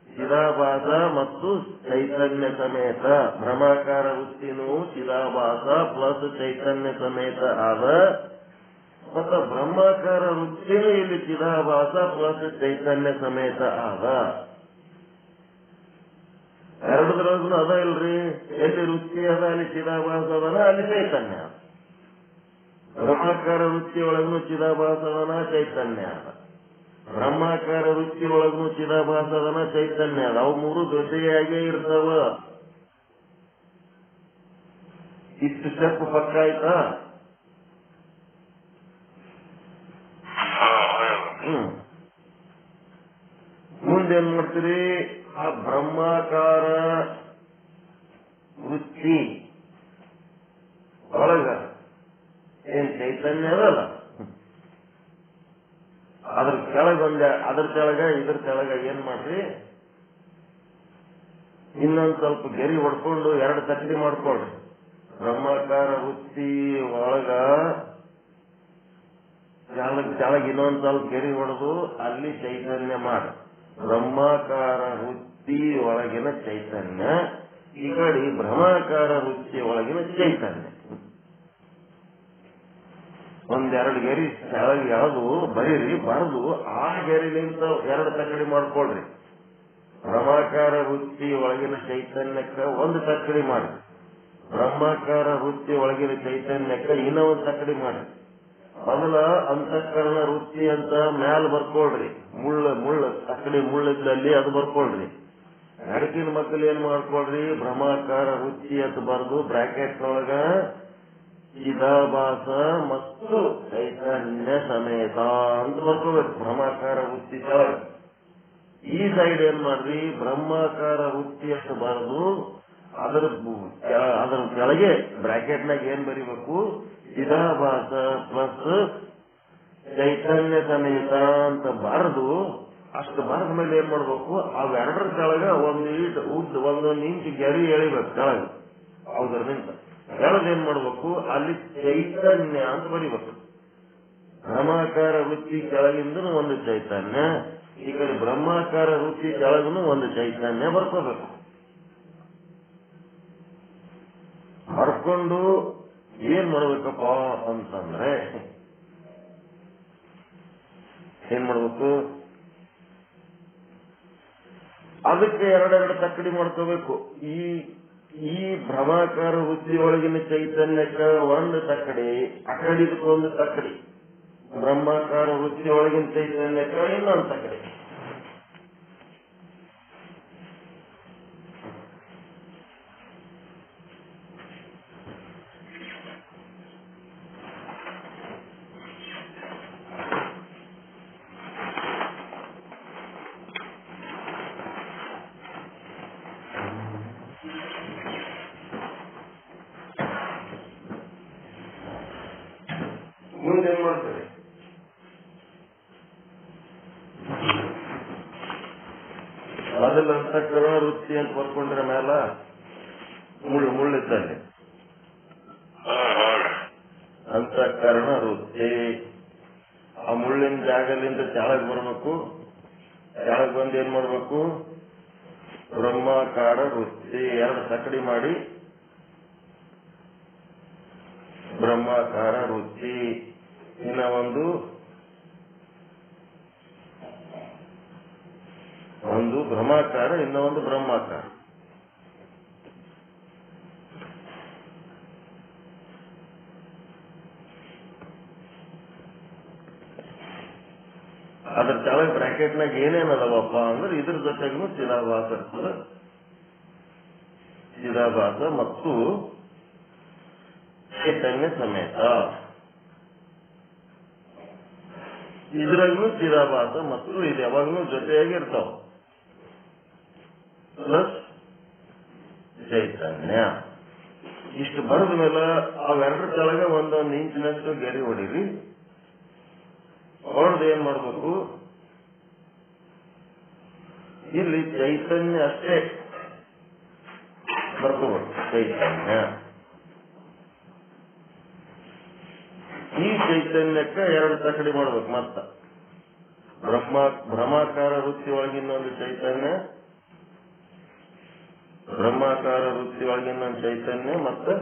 ಚಿದಾಭಾಸ ಮತ್ತು ಚೈತನ್ಯ ಸಮೇತ. ಬ್ರಹ್ಮಾಕಾರ ವೃತ್ತಿನೂ ಚಿದಾಭಾಸ ಪ್ಲಸ್ ಚೈತನ್ಯ ಸಮೇತ ಆದ, ಮತ್ತು ಬ್ರಹ್ಮಾಕಾರ ವೃತ್ತಿನೂ ಇಲ್ಲಿ ಚಿದಾಭಾಸ ಪ್ಲಸ್ ಚೈತನ್ಯ ಸಮೇತ ಆದ. ಎರಡದ್ರೊಳಗೂ ಅದ ಇಲ್ರಿ. ಎಲ್ಲಿ ವೃತ್ತಿ ಅದ ಅಲ್ಲಿ ಚಿದಾಭಾಸ ಅದನ, ಅಲ್ಲಿ ಚೈತನ್ಯ ಅದ. ಬ್ರಹ್ಮಾಕಾರ ವೃತ್ತಿ ಒಳಗೂ ಚಿದಾಭಾಸ ಅದನ, ಚೈತನ್ಯ ಅದ. ಬ್ರಹ್ಮಾಕಾರ ವೃತ್ತಿ ಒಳಗೂ ಚಿದಾಭಾಸ ಅದನ, ಚೈತನ್ಯ ಅದ. ಅವು ಮೂರು ಜೊತೆಯಾಗೇ ಇರ್ತಾವ. ಇಷ್ಟು ಸ್ಟೆಪ್ ಪಕ್ಕ ಆಯ್ತಾ? ಮುಂದೇನ್ ಮಾಡ್ತೀರಿ, ಆ ಬ್ರಹ್ಮಾಕಾರ ವೃತ್ತಿ ಒಳಗ ಏನ್ ಚೈತನ್ಯ ಅದಲ್ಲ, ಅದ್ರ ಕೆಳಗೊಂದ, ಅದ್ರ ಕೆಳಗ ಇದ್ರ ಕೆಳಗ ಏನ್ ಮಾಡ್ರಿ, ಇನ್ನೊಂದ್ ಸ್ವಲ್ಪ ಗೆರಿ ಹೊಡ್ಕೊಂಡು ಎರಡು ತಕ್ಕಡಿ ಮಾಡ್ಕೊಳ್ರಿ. ಬ್ರಹ್ಮಾಕಾರ ವೃತ್ತಿ ಒಳಗ ಕೆಳಗ ಇನ್ನೊಂದ್ ಸ್ವಲ್ಪ ಗೆರಿ ಹೊಡೆದು ಅಲ್ಲಿ ಚೈತನ್ಯ ಮಾಡಿ. ಬ್ರಹ್ಮಾಕಾರ ವೃತ್ತಿ ಒಳಗಿನ ಚೈತನ್ಯ, ಈ ಕಡೆ ಬ್ರಹ್ಮಾಕಾರ ವೃತ್ತಿ ಒಳಗಿನ ಚೈತನ್ಯ. ಒಂದೆರಡು ಗೆರಿ ಕೆಳಗೆ ಎಳೆದು ಬರೀರಿ, ಬರೆದು ಆ ಗೆರಿಲಿಂದ ಎರಡು ತಕ್ಕಡಿ ಮಾಡ್ಕೊಳ್ರಿ. ಬ್ರಹ್ಮಾಕಾರ ವೃತ್ತಿ ಒಳಗಿನ ಚೈತನ್ಯಕ್ಕ ಒಂದು ತಕ್ಕಡಿ ಮಾಡಿ, ಬ್ರಹ್ಮಾಕಾರ ವೃತ್ತಿ ಒಳಗಿನ ಚೈತನ್ಯಕ್ಕೆ ಇನ್ನೂ ಒಂದು ತಕ್ಕಡಿ ಮಾಡ್ರಿ. ಮೊದಲ ಅಂತಃಕರಣ ವೃತ್ತಿ ಅಂತ ಮ್ಯಾಲ ಬರ್ಕೊಳ್ರಿ. ಮುಳ್ಳು ತಕ್ಕಡಿ ಮುಳ್ಳಿದ್ದಲ್ಲಿ ಅದು ಬರ್ಕೊಳ್ರಿ. ನಡಕಿನ ಮಕ್ಕಳು ಏನ್ ಮಾಡ್ಕೊಳ್ರಿ, ಬ್ರಹ್ಮಾಕಾರ ವೃತ್ತಿ ಅಂತ ಬರೆದು ಬ್ರಾಕೆಟ್ ಒಳಗ ಚಿದಾಭಾಸ ಮತ್ತು ಚೈತನ್ಯ ಸಮೇತ ಅಂತ ಬರ್ಕೋಬೇಕು. ಬ್ರಹ್ಮಾಕಾರ ವೃತ್ತಿ ಕೆಳಗ ಈ ಸೈಡ್ ಏನ್ ಮಾಡ್ರಿ, ಬ್ರಹ್ಮಾಕಾರ ವೃತ್ತಿ ಅಂತ ಬರೆದು ಅದರ ಕೆಳಗೆ ಬ್ರಾಕೆಟ್ನಾಗ ಏನ್ ಬರಿಬೇಕು, ಚಿದಾಭಾಸ ಪ್ಲಸ್ ಚೈತನ್ಯ ಸಮೇತ ಅಂತ ಬರೆದು, ಅಷ್ಟು ಬರೆದ ಮೇಲೆ ಏನ್ ಮಾಡ್ಬೇಕು, ಅವೆರಡರ ಕೆಳಗ ಒಂದೊಂದು ಇಂಚು ಗೆರಿ ಎಳಿಬೇಕು ಕೆಳಗ. ಹೌದ್ರ ನಿಂತ ಕೆಳಗ ಏನ್ ಮಾಡ್ಬೇಕು, ಅಲ್ಲಿ ಚೈತನ್ಯ ಅಂತ ಬರಿಬೇಕು. ಬ್ರಹ್ಮಾಕಾರ ವೃತ್ತಿ ಕೆಳಗಿಂದ ಒಂದು ಚೈತನ್ಯ, ಈ ಕಡೆ ಬ್ರಹ್ಮಾಕಾರ ವೃತ್ತಿ ಕೆಳಗೂ ಒಂದು ಚೈತನ್ಯ ಬರ್ಕೋಬೇಕು. ಬರ್ಕೊಂಡು ಏನ್ ಮಾಡ್ಬೇಕಪ್ಪ ಅಂತಂದ್ರೆ, ಏನ್ ಮಾಡ್ಬೇಕು, ಅದಕ್ಕೆ ಎರಡೆರಡು ತಕ್ಕಡಿ ಮಾಡ್ಕೋಬೇಕು. ಈ ಭ್ರಮಾಕಾರ ವೃತ್ತಿ ಒಳಗಿನ ಚೈತನ್ಯಕ್ಕೆ ಒಂದು ತಕ್ಕಡಿ, ಅಕಡಿದಕ್ಕೊಂದು ತಕ್ಕಡಿ, ಬ್ರಹ್ಮಾಕಾರ ವೃತ್ತಿ ಒಳಗಿನ ಚೈತನ್ಯಕ್ಕೆ ಇನ್ನೊಂದು ತಕ್ಕಡಿ. ಮುಂದೆ ಏನ್ ಮಾಡ್ತಾರೆ, ಮೊದಲ ಅಂತಃಕರಣ ವೃತ್ತಿ ಅಂತ ಬರ್ಕೊಂಡ್ರೆ ಮೇಲ ಮುಳ್ಳಿದ್ದಲ್ಲಿ ಅಂತಃಕರಣ ವೃತ್ತಿ, ಆ ಮುಳ್ಳಿನ ಜಾಗದಿಂದ ಕೆಳಗೆ ಬರ್ಬೇಕು. ಕೆಳಗೆ ಬಂದು ಏನ್ ಮಾಡ್ಬೇಕು, ಬ್ರಹ್ಮಾಕಾರ ವೃತ್ತಿ ಎರಡು ತಕ್ಕಡಿ ಮಾಡಿ ಬ್ರಹ್ಮಾಕಾರ ವೃತ್ತಿ, ಇನ್ನ ಒಂದು ಬ್ರಹ್ಮಾಕಾರ, ಇನ್ನ ಒಂದು ಬ್ರಹ್ಮಾಕಾರ. ಅದ್ರ ಕೆಳಗೆ ಬ್ರಾಕೆಟ್ನಾಗ ಏನೇನದವಪ್ಪ ಅಂದ್ರೆ ಇದ್ರ ಜೊತೆಗೂ ಚಿದಾಭಾಸ ಇರ್ತದೆ. ಚಿದಾಭಾಸ ಮತ್ತು ಚೈತನ್ಯ ಸಮೇತ, ಇದ್ರಾಗೂ ಚಿದಾಭಾಸ ಮತ್ತು ಇದು ಯಾವಾಗಲೂ ಜೊತೆಯಾಗಿರ್ತಾವ ಪ್ಲಸ್ ಚೈತನ್ಯ. ಇಷ್ಟು ಬರೆದ ಮೇಲೆ ಅವೆರಡರ ಕೆಳಗೆ ಒಂದೊಂದು ಇಂಚಿನಷ್ಟು ಗೆರೆ ಹೊಡಿರಿ. ಹೊಡೆದು ಏನ್ ಮಾಡ್ಬೇಕು, ಇಲ್ಲಿ ಚೈತನ್ಯ ಅಷ್ಟೇ ಬರ್ಕೋಬೇಕು. ಚೈತನ್ಯ, ಈ ಚೈತನ್ಯಕ್ಕೆ ಎರಡು ತಕ್ಕಡಿ ಮಾಡ್ಬೇಕು. ಮತ್ತ ಬ್ರಹ್ಮಾಕಾರ ವೃತ್ತಿ ಒಳಗಿನ್ನೊಂದು ಚೈತನ್ಯ, ಬ್ರಹ್ಮಾಕಾರ ವೃತ್ತಿ ಒಳಗಿನ್ನೊಂದು ಚೈತನ್ಯ, ಮತ್ತೆ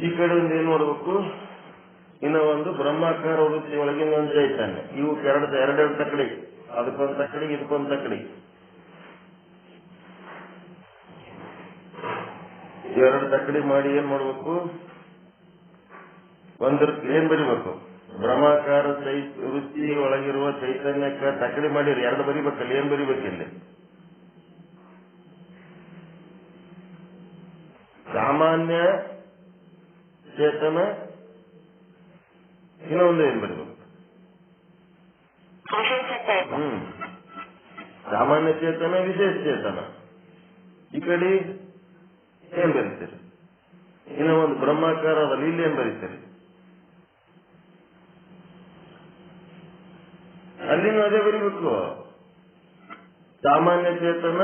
ಈ ಕಡೆ ಒಂದು ಏನ್ ಮಾಡ್ಬೇಕು, ಇನ್ನ ಒಂದು ಬ್ರಹ್ಮಾಕಾರ ವೃತ್ತಿ ಒಳಗಿನ ಒಂದು ಚೈತನ್ಯ. ಇವು ಎರಡೆರಡು ತಕ್ಕಡಿ, ಅದಕ್ಕೊಂದು ತಕ್ಕಡಿ, ಇದಕ್ಕೊಂದು ತಕ್ಕಡಿ. ಎರಡು ತಕ್ಕಡಿ ಮಾಡಿ ಏನ್ ಮಾಡ್ಬೇಕು, ಒಂದಕ್ಕೆ ಏನ್ ಬರಿಬೇಕು, ಬ್ರಹ್ಮಾಕಾರ ವೃತ್ತಿ ಒಳಗಿರುವ ಚೈತನ್ಯಕ್ಕೆ ತಕ್ಕಡಿ ಮಾಡಿರಿ. ಎರಡು ಬರಿಬೇಕಲ್ಲಿ, ಏನ್ ಬರಿಬೇಕಿಲ್ಲಿ, ಸಾಮಾನ್ಯ ಚೇತನ, ಇನ್ನೊಂದು ಏನ್ ಬರಿಬೇಕು, ಸಾಮಾನ್ಯ ಚೇತನ, ವಿಶೇಷ ಚೇತನ. ಈ ಕಡೆ ಏನ್ ಬರೀತೀರಿ, ಇನ್ನು ಒಂದು ಬ್ರಹ್ಮಾಕಾರ ಅದಲ್ಲ, ಇಲ್ಲಿ ಏನ್ ಬರೀತೀರಿ, ಅಲ್ಲಿನೂ ಅದೇ ಬರೀಬೇಕು. ಸಾಮಾನ್ಯ ಚೇತನ,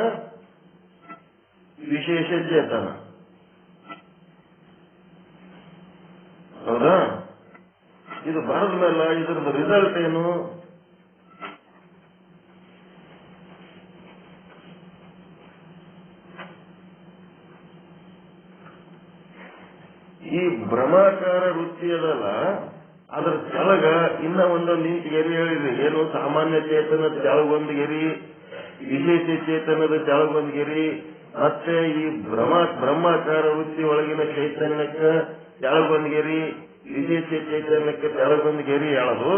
ವಿಶೇಷ ಚೇತನ. ಹೌದಾ? ಇದು ಬರೆದ ಮೇಲೆ ಇದ್ರದ್ದು ರಿಸಲ್ಟ್ ಏನು, ಈ ಬ್ರಹ್ಮಾಕಾರ ವೃತ್ತಿ ಅದಲ್ಲ, ಅದ್ರ ಕೆಳಗ ಇನ್ನ ಒಂದೊಂದು ಇಂಚು ಗೆರಿ ಹೇಳಿದ್ರಿ. ಏನು ಸಾಮಾನ್ಯ ಚೇತನದ ಕೆಳಗೊಂದು ಗೆರಿ, ವಿಶೇಷ ಚೇತನದ ಕೆಳಗೊಂದು ಗೆರಿ, ಮತ್ತೆ ಈ ಬ್ರಹ್ಮಾಕಾರ ವೃತ್ತಿ ಒಳಗಿನ ಚೈತನ್ಯಕ್ಕೆ ಕೆಳಗೊಂದು ಗೆರಿ, ವಿಶೇಷ ಚೈತನ್ಯಕ್ಕೆ ಕೆಳಗೊಂದು ಗೆರಿ ಹೇಳೋದು.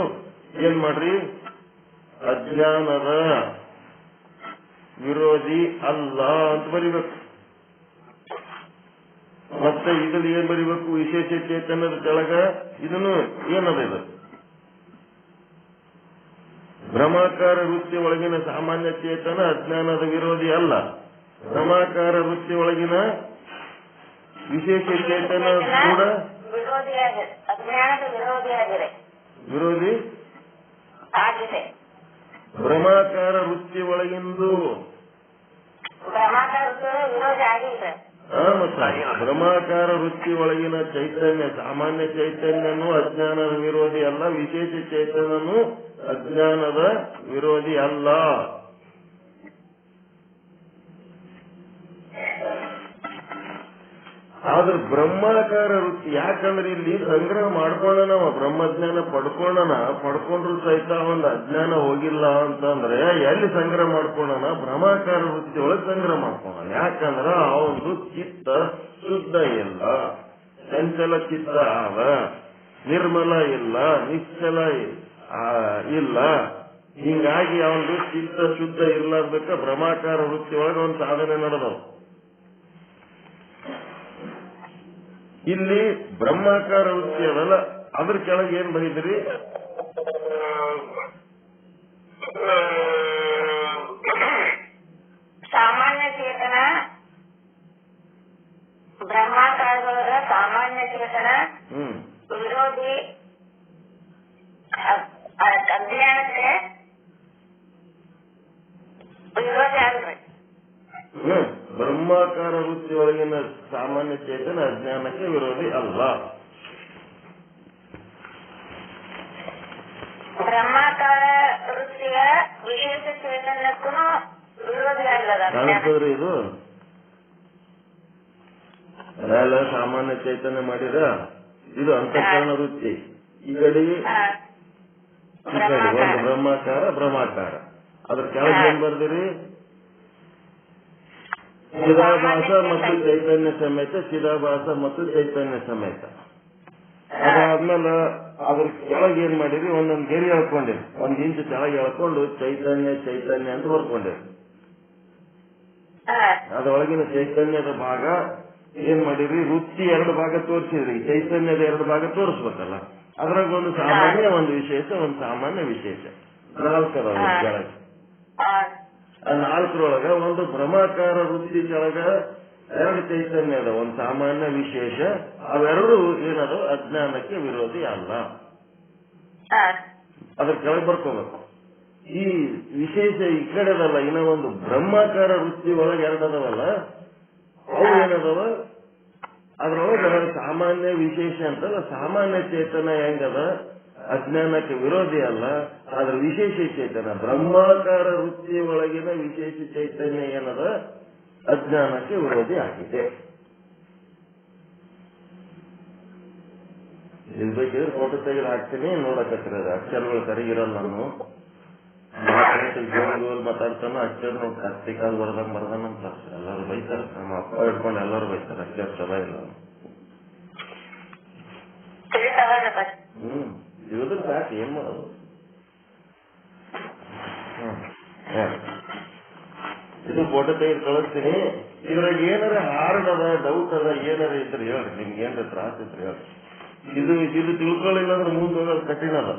ಏನ್ ಮಾಡ್ರಿ, ಅಜ್ಞಾನದ ವಿರೋಧಿ ಅಲ್ಲ ಅಂತ ಬರಿಬೇಕು. ಮತ್ತೆ ಇದ್ರಲ್ಲಿ ಏನ್ ಬರಿಬೇಕು, ವಿಶೇಷ ಚೇತನದ ಕೆಳಗ ಇದನ್ನು ಏನದ, ಇದು ಭ್ರಮಾಕಾರ ವೃತ್ತಿ ಒಳಗಿನ ಸಾಮಾನ್ಯ ಚೇತನ ಅಜ್ಞಾನದ ವಿರೋಧಿ ಅಲ್ಲ. ಭ್ರಮಾಕಾರ ವೃತ್ತಿ ಒಳಗಿನ ವಿಶೇಷ ಚೇತನ ಕೂಡ ಅಜ್ಞಾನದ ವಿರೋಧಿಯಾಗಿದೆ, ವಿರೋಧಿ ಆಗಿದೆ. ಭ್ರಮಾಕಾರ ವೃತ್ತಿ ಒಳಗಿಂದು ಭ್ರಮಾಕಾರ ವಿರೋಧಿ ಆಗಿಲ್ಲ. ಮತ್ತೆ ಭ್ರಮಾಕಾರ ವೃತ್ತಿ ಒಳಗಿನ ಚೈತನ್ಯ ಸಾಮಾನ್ಯ ಚೈತನ್ಯನು ಅಜ್ಞಾನದ ವಿರೋಧಿ ಅಲ್ಲ, ವಿಶೇಷ ಚೈತನ್ಯನು ಅಜ್ಞಾನದ ವಿರೋಧಿ ಅಲ್ಲ. ಆದ್ರೆ ಬ್ರಹ್ಮಾಕಾರ ವೃತ್ತಿ ಯಾಕಂದ್ರೆ ಇಲ್ಲಿ ಸಂಗ್ರಹ ಮಾಡ್ಕೊಳ್ಳೋಣ, ಬ್ರಹ್ಮಜ್ಞಾನ ಪಡ್ಕೊಂಡ್ರು ಸಹಿತ ಒಂದು ಅಜ್ಞಾನ ಹೋಗಿಲ್ಲ ಅಂತಂದ್ರೆ ಎಲ್ಲಿ ಸಂಗ್ರಹ ಮಾಡ್ಕೊಳ್ಳೋಣ, ಭ್ರಮಾಕಾರ ವೃತ್ತಿ ಒಳಗೆ ಸಂಗ್ರಹ ಮಾಡ್ಕೊಳ್ಳೋಣ. ಯಾಕಂದ್ರ ಅವನು ಚಿತ್ತ ಶುದ್ಧ ಇಲ್ಲ, ಚಂಚಲ ಚಿತ್ತ ಆದ, ನಿರ್ಮಲ ಇಲ್ಲ, ನಿಶ್ಚಲ ಇಲ್ಲ. ಹಿಂಗಾಗಿ ಅವನು ಚಿತ್ತ ಶುದ್ಧ ಇರ್ಲಾರ್ದಕ್ಕ ಭ್ರಮಾಕಾರ ವೃತ್ತಿ ಒಳಗೆ ಒಂದು ಸಾಧನೆ ನಡೆದವು. ಇಲ್ಲಿ ಬ್ರಹ್ಮಾಕಾರ ವೃತ್ತಿ ಅದಲ್ಲ, ಅದ್ರ ಕೆಳಗೆ ಏನ್ ಬರೀದ್ರಿ, ಸಾಮಾನ್ಯ ಚೇತನ ಬ್ರಹ್ಮಾಕಾರದೊಳಗ ಸಾಮಾನ್ಯ ಚೇತನ ವಿರೋಧಿ ಅಜ್ಞಾನಕ್ಕೆ ವಿರೋಧಿ ಆಗ್ರಿ. ಬ್ರಹ್ಮಾಕಾರ ವೃತ್ತಿ ಒಳಗಿನ ಸಾಮಾನ್ಯ ಚೇತನ ಅಜ್ಞಾನಕ್ಕೆ ವಿರೋಧಿ ಅಲ್ಲ. ಬ್ರಹ್ಮಾಕಾರ ವೃತ್ತಿಯ ವಿಶೇಷ ಚೇತನಕ್ಕೂ ವಿರೋಧಿ ಆಗದ. ಕಾಣಿಸ್ತದ್ರಿ ಇದು ಎಲ್ಲ ಸಾಮಾನ್ಯ ಚೈತನ್ಯ ಮಾಡಿದ, ಇದು ಅಂತಃಕರಣ ವೃತ್ತಿ. ಈ ಕಡೆ ಒಂದು ಬ್ರಹ್ಮಾಕಾರ ಅದ್ರ ಕೆಳಗೆ ಏನ್ ಬರ್ದಿರಿ, ಚಿದಾಭಾಸ ಮತ್ತು ಚೈತನ್ಯ ಸಮೇತ, ಚಿದಾಭಾಸ ಮತ್ತು ಚೈತನ್ಯ ಸಮೇತ. ಅದಾದ್ಮೇಲೆ ಅದ್ರ ಕೆಳಗೆ ಏನ್ ಮಾಡಿರಿ, ಒಂದೊಂದು ಗೆರಿ ಎಳ್ಕೊಂಡಿರಿ, 1 ಇಂಚು ಕೆಳಗೆ ಎಳ್ಕೊಂಡು ಚೈತನ್ಯ ಅಂತ ಬರ್ಕೊಂಡಿರಿ. ಅದರೊಳಗಿನ ಚೈತನ್ಯದ ಭಾಗ ಏನ್ ಮಾಡಿರಿ, ವೃತ್ತಿ 2 ಭಾಗ ತೋರಿಸಿದ್ರಿ, ಚೈತನ್ಯದ 2 ಭಾಗ ತೋರಿಸ್ಬೇಕಲ್ಲ. ಅದ್ರಾಗ ಒಂದು ಸಾಮಾನ್ಯ, ಒಂದು ವಿಶೇಷ, ಒಂದು ಸಾಮಾನ್ಯ ವಿಶೇಷ, 4 ಅದಾವ ಕೆಳಗೆ. ಆ 4ರೊಳಗ ಒಂದು ಭ್ರಮಾಕಾರ ವೃತ್ತಿ ಕೆಳಗ 2 ಚೈತನ್ಯ ಅದ, ಒಂದು ಸಾಮಾನ್ಯ ವಿಶೇಷ. ಅವೆರಡು ಏನದು ಅಜ್ಞಾನಕ್ಕೆ ವಿರೋಧಿ ಅಲ್ಲ. ಅದ್ರ ಕೆಳಗೆ ಬರ್ಕೋಬೇಕು. ಈ ವಿಶೇಷ ಈ ಕಡೆ ಅದಲ್ಲ, ಇನ್ನ ಒಂದು ಬ್ರಹ್ಮಾಕಾರ ವೃತ್ತಿ ಒಳಗೆ 2 ಅದಾವಲ್ಲ, ಅವು ಏನದವ, ಅದ್ರೊಳಗೆ ಸಾಮಾನ್ಯ ವಿಶೇಷ ಅಂತಲ್ಲ. ಸಾಮಾನ್ಯ ಚೇತನ ಹೆಂಗದ ಅಜ್ಞಾನಕ್ಕೆ ವಿರೋಧಿ ಅಲ್ಲ, ಆದ್ರೆ ವಿಶೇಷ ಚೈತನ್ಯ ಬ್ರಹ್ಮಾಕಾರ ವೃತ್ತಿ ಒಳಗಿನ ವಿಶೇಷ ಚೈತನ್ಯ ಏನದ ಅಜ್ಞಾನಕ್ಕೆ ವಿರೋಧಿ ಆಗಿದೆ. ಇದ್ ಬೇಕಿದ್ರೆ ಫೋಟೋ ತೆಗೆದು ಹಾಕ್ತೀನಿ, ನೋಡಕತ್ತಿರ ಅಕ್ಷರಗಳು ಕರಿಗಿರಲ್ಲ. ನಾನು ಗೋಲ್ ಮಾತಾಡ್ತಾನ, ಅಕ್ಷರ ನಾವು ಕಾರ್ತಿಕಾಲ್ ಬರ್ದಂತ ಎಲ್ಲರೂ ಬೈತಾರ. ನಮ್ಮ ಅಪ್ಪ ಹಿಡ್ಕೊಂಡು ಎಲ್ಲರೂ ಬೈತಾರ, ಅಕ್ಷರ ಚಲೋ ಇಲ್ಲ. ಇದ್ರ ಸಾಕು, ಏನ್ ಮಾಡೋದು. ಇದು ಫೋಟೋ ತೆಗೆದು ಕಳಿಸ್ತೀನಿ. ಇದ್ರಾಗ ಏನಾರ ಹಾರ್ಡ್ ಅದ, ಡೌಟ್ ಅದ, ಏನಾರ ಇದ್ರೆ ಹೇಳ್ರಿ, ನಿಮ್ಗೆ ಏನಾರ ತ್ರಾಸ ಇದ್ರೆ ಹೇಳ್ರಿ. ಇದು ತಿಳ್ಕೊಳ್ಳಿಲ್ಲ ಅಂದ್ರೆ ಮುಂದೆ ಹೋಗೋದು ಕಠಿಣ ಅದ.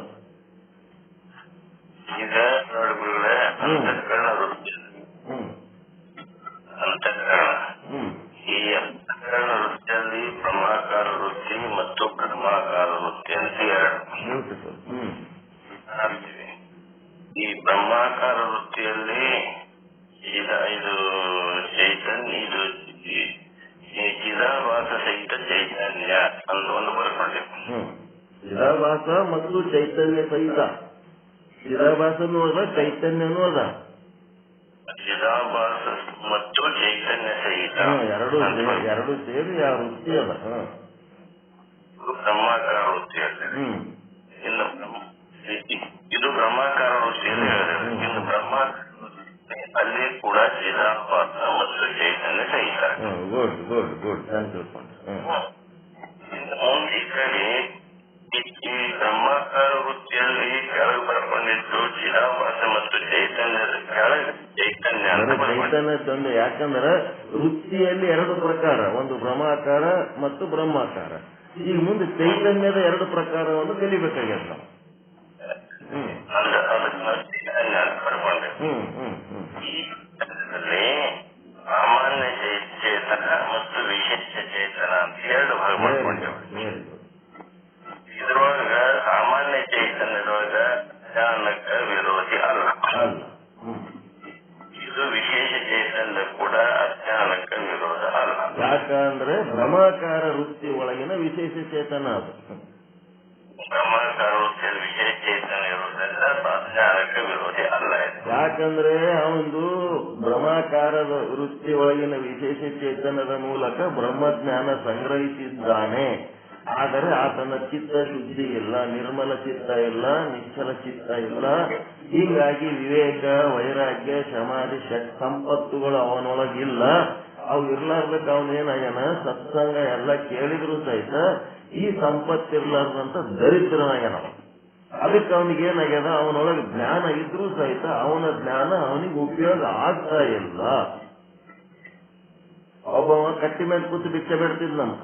ಈಗ ನೋಡ್ಬಿಡ್ರೆ ಅಂತಃಕರಣ ವೃತ್ತಿ, ಈ ಅಂತಃಕರಣ ವೃತ್ತಿಯಲ್ಲಿ ಬ್ರಹ್ಮಾಕಾರ ವೃತ್ತಿ ಮತ್ತು ಕರ್ಮಾಕಾರ ವೃತ್ತಿ ಅಂತ 2. ಈ ಬ್ರಹ್ಮಾಕಾರ ವೃತ್ತಿಯಲ್ಲಿ ಇದು ಚೈತನ್ಯ, ಇದು ಚಿದಾಭಾಸ ಸಹಿತ ಚೈತನ್ಯ ಅಂತ ಒಂದು ಬರ್ಕೊಂಡಿದೆ. ಚಿದಾಭಾಸ ಮತ್ತು ಚೈತನ್ಯ ಸಹಿತ, ಚಿದಾಭಾಸನೂ ಅದ, ಚೈತನ್ಯನೂ ಅದ. ಚಿದಾಭಾಸ ಮತ್ತು ಚೈತನ್ಯ ಸಹಿತ ಎರಡು ಸೇರಿ ಆ ವೃತ್ತಿ ಅದ. ಬ್ರಹ್ಮಾಕಾರ ವೃತ್ತಿಯಲ್ಲಿ ಚಿದಾಭಾಸ ಮತ್ತು ಚೈತನ್ಯ ಸಹಿತ. Good good good thank you. ಈ ಕಡೆ ಈ ಬ್ರಹ್ಮಾಕಾರ ವೃತ್ತಿಯಲ್ಲಿ ಕೆಳಗೆ ಬರ್ಕೊಂಡಿದ್ದು ಚಿದಾಭಾಸ ಮತ್ತು ಚೈತನ್ಯದ ಕೆಳಗೆ ಚೈತನ್ಯ ತಂದೆ. ಯಾಕಂದ್ರೆ ವೃತ್ತಿಯಲ್ಲಿ ಎರಡು ಪ್ರಕಾರ, ಒಂದು ಬ್ರಹ್ಮಾಕಾರ ಮತ್ತು ಬ್ರಹ್ಮಾಕಾರ. ಈಗ ಮುಂದೆ ಚೈತನ್ಯದ ಎರಡು ಪ್ರಕಾರವನ್ನು ಕಲಿಬೇಕಾಗ್ಯದ ನಾವು. ಸಾಮಾನ್ಯ ಚೇತನ ಮತ್ತು ವಿಶೇಷ ಚೇತನ ಅಂತ ಎರಡು ಭಾಗ ಮಾಡ್ಕೊಂಡೇವೆ. ಇದ್ರೊಳಗ ಸಾಮಾನ್ಯ ಚೈತನ್ಯದೊಳಗ ಅಜ್ಞಾನಕ್ಕ ವಿರೋಧಿ ಅಲ್ಲ. ಇದು ವಿಶೇಷ ಚೇತನದ ಕೂಡ ಅಜ್ಞಾನಕ್ಕ ವಿರೋಧ ಅಲ್ಲ. ಯಾಕಂದ್ರೆ ಬ್ರಹ್ಮಾಕಾರ ವೃತ್ತಿ ಒಳಗಿನ ವಿಶೇಷ ಚೇತನ ಅದು. ಬ್ರಹ್ಮಾಕಾರ ವೃತ್ತಿಯಲ್ಲಿ ವಿಶೇಷ ಚೇತನ ಇರೋದ್ರಿಂದ ಅಜ್ಞಾನಕ್ಕೆ ವಿರೋಧಿ ಅಲ್ಲ. ಯಾಕಂದ್ರೆ ಅವನು ಬ್ರಹ್ಮಾಕಾರದ ವೃತ್ತಿ ಒಳಗಿನ ವಿಶೇಷ ಚೇತನದ ಮೂಲಕ ಬ್ರಹ್ಮಜ್ಞಾನ ಸಂಗ್ರಹಿಸಿದ್ದಾನೆ. ಆದರೆ ಆತನ ಚಿತ್ತ ಶುದ್ಧಿ ಇಲ್ಲ, ನಿರ್ಮಲ ಚಿತ್ತ ಇಲ್ಲ, ನಿಶ್ಚಲ ಚಿತ್ತ ಇಲ್ಲ. ಹೀಗಾಗಿ ವಿವೇಕ, ವೈರಾಗ್ಯ, ಸಮಾಧಿ, ಸಂಪತ್ತುಗಳು ಅವನೊಳಗಿಲ್ಲ. ಅವು ಇರ್ಲಾರ್ದಕ್ಕೆ ಅವನೇನಾಗ್ಯಾನ, ಸತ್ಸಂಗ ಎಲ್ಲ ಕೇಳಿದ್ರು ಸಹಿತ ಈ ಸಂಪತ್ತಿರ್ಲಾರ್ದಂತ ದರಿದ್ರನಾಗ್ಯಾನ. ಅದಕ್ಕೆ ಅವನಿಗೆ ಏನಾಗ್ಯದ, ಅವನೊಳಗೆ ಜ್ಞಾನ ಇದ್ರೂ ಸಹಿತ ಅವನ ಜ್ಞಾನ ಅವನಿಗೆ ಉಪಯೋಗ ಆಗ್ತಾ ಇಲ್ಲ. ಒಬ್ಬವ ಕಟ್ಟಿ ಮೇಲೆ ಕೂತು ಬಿಚ್ಚ ಬಿಡ್ತಿದ್ನಂತ.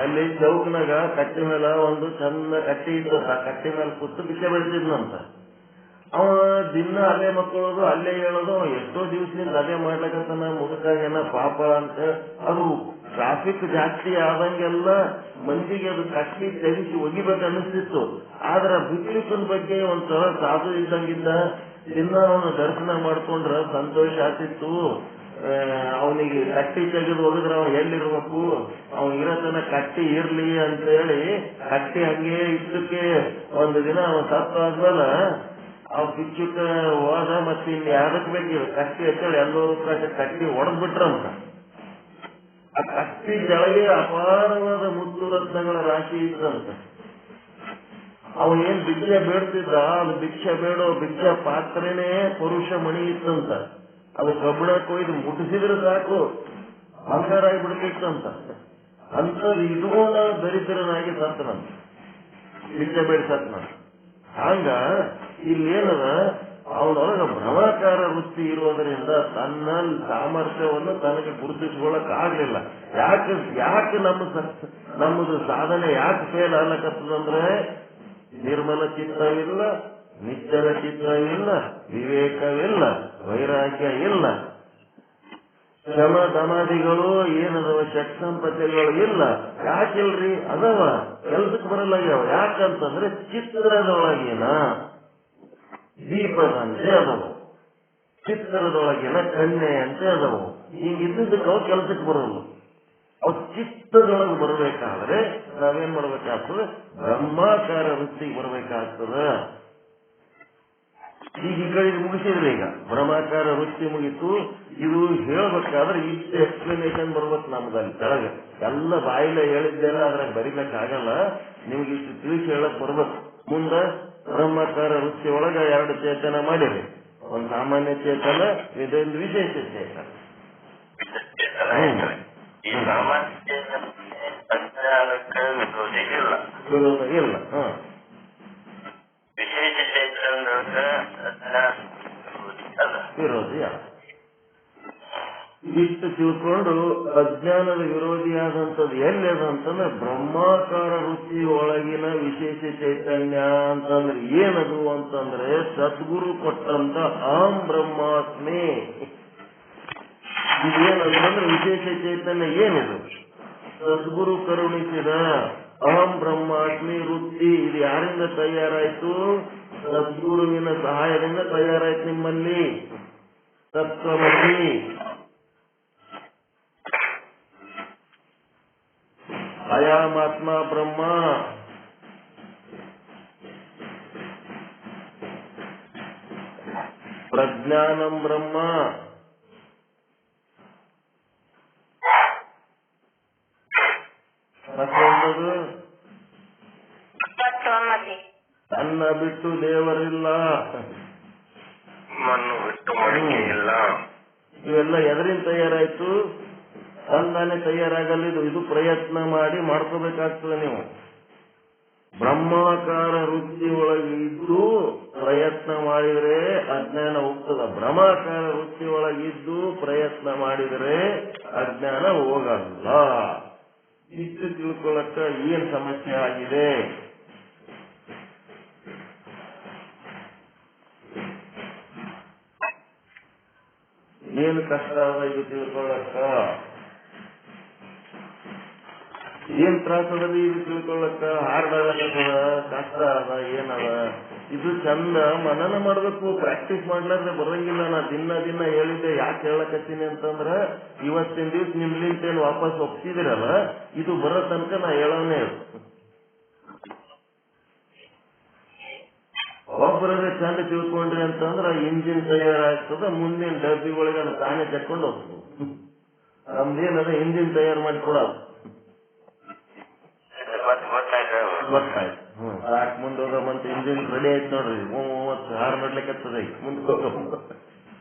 ಅಲ್ಲಿ ಚೌಕ್ನಾಗ ಕಟ್ಟಿ ಮೇಲೆ ಒಂದು ಚಂದ ಕಟ್ಟಿ ಇತ್ತು, ಆ ಕಟ್ಟಿ ಮೇಲೆ ಕೂತು ಬಿಚ್ಚ ಬಿಡ್ತಿದ್ನಂತ. ಅವ ದಿನ ಅಲ್ಲೇ ಮಕ್ಕಳೋದು, ಅಲ್ಲೇ ಹೇಳೋದು. ಎಷ್ಟೋ ದಿವಸದಿಂದ ಅದೇ ಮಾಡ್ಲಕತ್ತಾನ, ಮುದುಕಾಗೇನ ಪಾಪ ಅಂತ. ಅದು ಟ್ರಾಫಿಕ್ ಜಾಸ್ತಿ ಆದಂಗೆಲ್ಲ ಮಂದಿಗೆ ಅದು ಕಟ್ಟಿ ತೆಗಿಸಿ ಒಗಿಬೇಕು ಅನ್ನಿಸ್ತಿತ್ತು. ಆದ್ರೆ ಬಿಡ್ಲಿಕ್ಕನ ಬಗ್ಗೆ ಒಂಥರ ಸಾಧು ಇದ್ದಂಗಿದ್ದ. ದಿನ ಅವನು ದರ್ಶನ ಮಾಡ್ಕೊಂಡ್ರ ಸಂತೋಷ ಆಗ್ತಿತ್ತು. ಅವನಿಗೆ ಕಟ್ಟಿ ತೆಗೆದು ಹೋಗಿದ್ರೆ ಅವ ಎಲ್ಲಿರ್ಬೇಕು, ಅವನ್ ಇರತನ ಕಟ್ಟಿ ಇರ್ಲಿ ಅಂತ ಹೇಳಿ ಕಟ್ಟಿ ಹಂಗೆ ಇಷ್ಟಕ್ಕೆ ಒಂದು ದಿನ ಅವನ್ ಸತ್ತು ಆದ್ಮೇಲೆ ಅವ್ ಬಿಚ್ಚುಕ ಹೋದ. ಮತ್ತೆ ಇನ್ ಯಾವ್ದಕ್ ಬೇಕಿಲ್ಲ ಕಟ್ಟಿ ಹಚ್ಚೇಳಿ ಎಲ್ಲರೂ ಕಟ್ಟಿ ಹೊಡೆದ್ ಬಿಟ್ರಂತ. ಆ ಕಟ್ಟಿ ಕೆಳಗೆ ಅಪಾರವಾದ ಮುತ್ತು ರತ್ನಗಳ ರಾಶಿ ಇದ್ದಂತ. ಅವನೇನ್ ಭಿಕ್ಷೆ ಬೇಡ್ತಿದ್ದ, ಅದು ಭಿಕ್ಷೆ ಬೇಡೋ ಭಿಕ್ಷೆ ಪಾತ್ರೆನೇ ಪುರುಷ ಮಣಿ ಇತ್ತಂತ. ಅದು ಕಬ್ಬಿಣ ಕೊಯ್ದು ಮುಟ್ಟಿಸಿದ್ರೆ ಸಾಕು ಬಂಗಾರಾಗಿ ಬಿಡ್ತಿತ್ತಂತ. ಅಂತದ್ ಇಟ್ಕೊಂಡ ದರಿದ್ರನಾಗಿ ಸತ್ತನಂತ, ಭಿಕ್ಷೆ ಬೇಡ ಸತ್ತನಂತ. ಹಂಗ ಇಲ್ಲೇನದ, ಅವನೊಳಗ ಭ್ರಮಾಕಾರ ವೃತ್ತಿ ಇರೋದರಿಂದ ತನ್ನ ಸಾಮರ್ಥ್ಯವನ್ನು ತನಗೆ ಗುರುತಿಸ್ಕೊಳ್ಳಕ್ ಆಗ್ಲಿಲ್ಲ. ಯಾಕೆ ನಮ್ಮದು ಸಾಧನೆ ಯಾಕೆ ಫೇಲ್ ಆಗ್ಲಕತ್ತದಂದ್ರೆ ನಿರ್ಮಲ ಚಿತ್ತವಿಲ್ಲ, ನಿಶ್ಚಲ ಚಿತ್ತವಿಲ್ಲ, ವಿವೇಕವಿಲ್ಲ, ವೈರಾಗ್ಯ ಇಲ್ಲ, ಶ್ರಮ ದಮಾದಿಗಳು ಏನದವ, ಶಕ್ತಿ ಸಂಪತ್ತಿಗಳು ಇಲ್ಲ. ಯಾಕಿಲ್ರಿ? ಅದವ ಕೆಲ್ಸಕ್ಕೆ ಬರಲಾಗ್ಯಾವ. ಯಾಕಂತಂದ್ರೆ ಚಿತ್ರದೊಳಗಿನ ದೀಪದಂತೆ ಅದವು, ಚಿತ್ರದೊಳಗಿನ ಕನ್ಯೆ ಅಂತೆ ಅದವು. ಹಿಂಗಿದ್ದಕ್ಕೆ ಅವು ಕೆಲ್ಸಕ್ಕೆ ಬರೋದು. ಅವು ಚಿತ್ತದೊಳಗೆ ಬರಬೇಕಾದ್ರೆ ನಾವೇನ್ ಮಾಡ್ಬೇಕಾಗ್ತದೆ? ಬ್ರಹ್ಮಾಕಾರ ವೃತ್ತಿಗೆ ಬರಬೇಕಾಗ್ತದ. ಈಗ ಈ ಕಡೆ ಮುಗಿಸಿದ್ರೆ, ಈಗ ಬ್ರಹ್ಮಾಕಾರ ವೃತ್ತಿ ಮುಗಿತು. ಇದು ಹೇಳ್ಬೇಕಾದ್ರೆ ಇಷ್ಟು ಎಕ್ಸ್ಪ್ಲನೇಷನ್ ಬರ್ಬೇಕು ನಮ್ದಲ್ಲಿ ಕೆಳಗೆ. ಎಲ್ಲ ಬಾಯಿಲೆ ಹೇಳಿದ್ದೆಲ್ಲ ಅದ್ರಾಗ ಬರಿಬೇಕಾಗಲ್ಲ. ನಿಮ್ಗೆ ಇಷ್ಟು ತಿಳಿಸಿ ಹೇಳಕ್ ಬರ್ಬೇಕು. ಮುಂದ ಬ್ರಹ್ಮಾಕಾರ ವೃತ್ತಿ ಒಳಗ ಎರಡು ಚೇತನ ಮಾಡಿರಿ. ಒಂದು ಸಾಮಾನ್ಯ ಚೇತನ, ಇದೊಂದು ವಿಶೇಷ ಚೇತನ. ಈ ಸಾಮಾನ್ಯ ಚೇತನ ಅಜ್ಞಾನಕ್ಕೆ ವಿರೋಧ ಇಲ್ಲ. ವಿಶೇಷ ಚೇತನದೊಳಗ ವಿರೋಧಿ ಅಲ್ಲ. ಇಷ್ಟು ತಿಳ್ಕೊಂಡು ಅಜ್ಞಾನದ ವಿರೋಧಿಯಾದಂಥದ್ದು ಎಲ್ಲಿದೆ ಅಂತಂದ್ರೆ ಬ್ರಹ್ಮಾಕಾರ ವೃತ್ತಿ ಒಳಗಿನ ವಿಶೇಷ ಚೈತನ್ಯ ಅಂತಂದ್ರೆ ಏನದು ಅಂತಂದ್ರೆ ಸದ್ಗುರು ಕೊಟ್ಟಂತ ಅಹಂ ಬ್ರಹ್ಮಾಸ್ಮಿ. ಇದೇನದು ಅಂದ್ರೆ ವಿಶೇಷ ಚೈತನ್ಯ ಏನಿದು? ಸದ್ಗುರು ಕರುಣಿಸಿದ ಅಹಂ ಬ್ರಹ್ಮಾಸ್ಮಿ ವೃತ್ತಿ. ಇದು ಯಾರಿಂದ ತಯಾರಾಯ್ತು? ಸದ್ಗುರುವಿನ ಸಹಾಯದಿಂದ ತಯಾರಾಯ್ತು ನಿಮ್ಮಲ್ಲಿ. ತತ್ವಮಸಿ ಅಯಮಾತ್ಮ ಬ್ರಹ್ಮ, ಪ್ರಜ್ಞಾನಂ ಬ್ರಹ್ಮ, ಮತ್ತೊಂದು ತನ್ನ ಬಿಟ್ಟು ದೇವರಿಲ್ಲ. ಮಣ್ಣು ಬಿಟ್ಟು ಮಡಿಕೆ ಇಲ್ಲ. ಇವೆಲ್ಲ ಎದರಿಂದ ತಯಾರಾಯ್ತು? ತಂದಾನೆ ತಯಾರಾಗಲ್ಲ. ಇದು ಪ್ರಯತ್ನ ಮಾಡಿ ಮಾಡ್ಕೋಬೇಕಾಗ್ತದೆ. ನೀವು ಬ್ರಹ್ಮಾಕಾರ ವೃತ್ತಿ ಒಳಗೆ ಇದ್ದು ಪ್ರಯತ್ನ ಮಾಡಿದ್ರೆ ಅಜ್ಞಾನ ಹೋಗ್ತದ. ಬ್ರಹ್ಮಾಕಾರ ವೃತ್ತಿ ಒಳಗಿದ್ದು ಪ್ರಯತ್ನ ಮಾಡಿದರೆ ಅಜ್ಞಾನ ಹೋಗಲ್ಲ. ಇಷ್ಟು ತಿಳ್ಕೊಳ್ಳಕ್ಕ ಏನ್ ಸಮಸ್ಯೆ ಆಗಿದೆ? ಏನು ಕಷ್ಟ ಅದ ಇದು ತಿಳ್ಕೊಳ್ಳಕ್ಕ? ಏನ್ ತ್ರಾಸ ಅದ ಇದು ತಿಳ್ಕೊಳ್ಳಕ್ಕ? ಹಾರ್ಡ್ ಆಗದ, ಕಷ್ಟ ಅದ, ಏನದ? ಇದು ಚಂದ ಮನನ ಮಾಡ್ಬೇಕು. ಪ್ರಾಕ್ಟೀಸ್ ಮಾಡ್ಲಾರ್ದೆ ಬರಂಗಿಲ್ಲ. ನಾ ದಿನ ಹೇಳಿದ್ದೆ. ಯಾಕೆ ಹೇಳಕತ್ತೀನಿ ಅಂತಂದ್ರ ಇವತ್ತಿನ ದಿವ್ಸ ನಿಮ್ಲಿಂತೇನು ವಾಪಸ್ ಒಪ್ಸಿದಿರಲ್ಲ, ಇದು ಬರೋ ತನಕ ನಾ ಹೇಳೋನೇ. ಒಬ್ಬರೇ ಚಂದ ತಿಳ್ಕೊಂಡ್ರಿ ಅಂತಂದ್ರ ಇಂಜಿನ್ ತಯಾರಾಗ್ತದ. ಮುಂದಿನ ಡಬ್ಬಿಗಳಿಗೆ ತಾನೇ ತಕ್ಕೊಂಡು ಹೋಗ್ತದೆ. ನಮ್ದೇನದ ಇಂಜಿನ್ ತಯಾರು ಮಾಡಿ ಕೊಡೋದು. ಗೊತ್ತಾಯ್ತು. ಸಾಕ್ ಮುಂದೆ ಹೋಗ ಮತ್ತೆ ಇಂಜಿನ್ ರೆಡಿ ಆಯ್ತು ನೋಡ್ರಿ. 30 ಹಾರ್ ನೋಡ್ಲಿಕ್ಕತ್ತದ. ಮುಂದೆ ಹೋಗ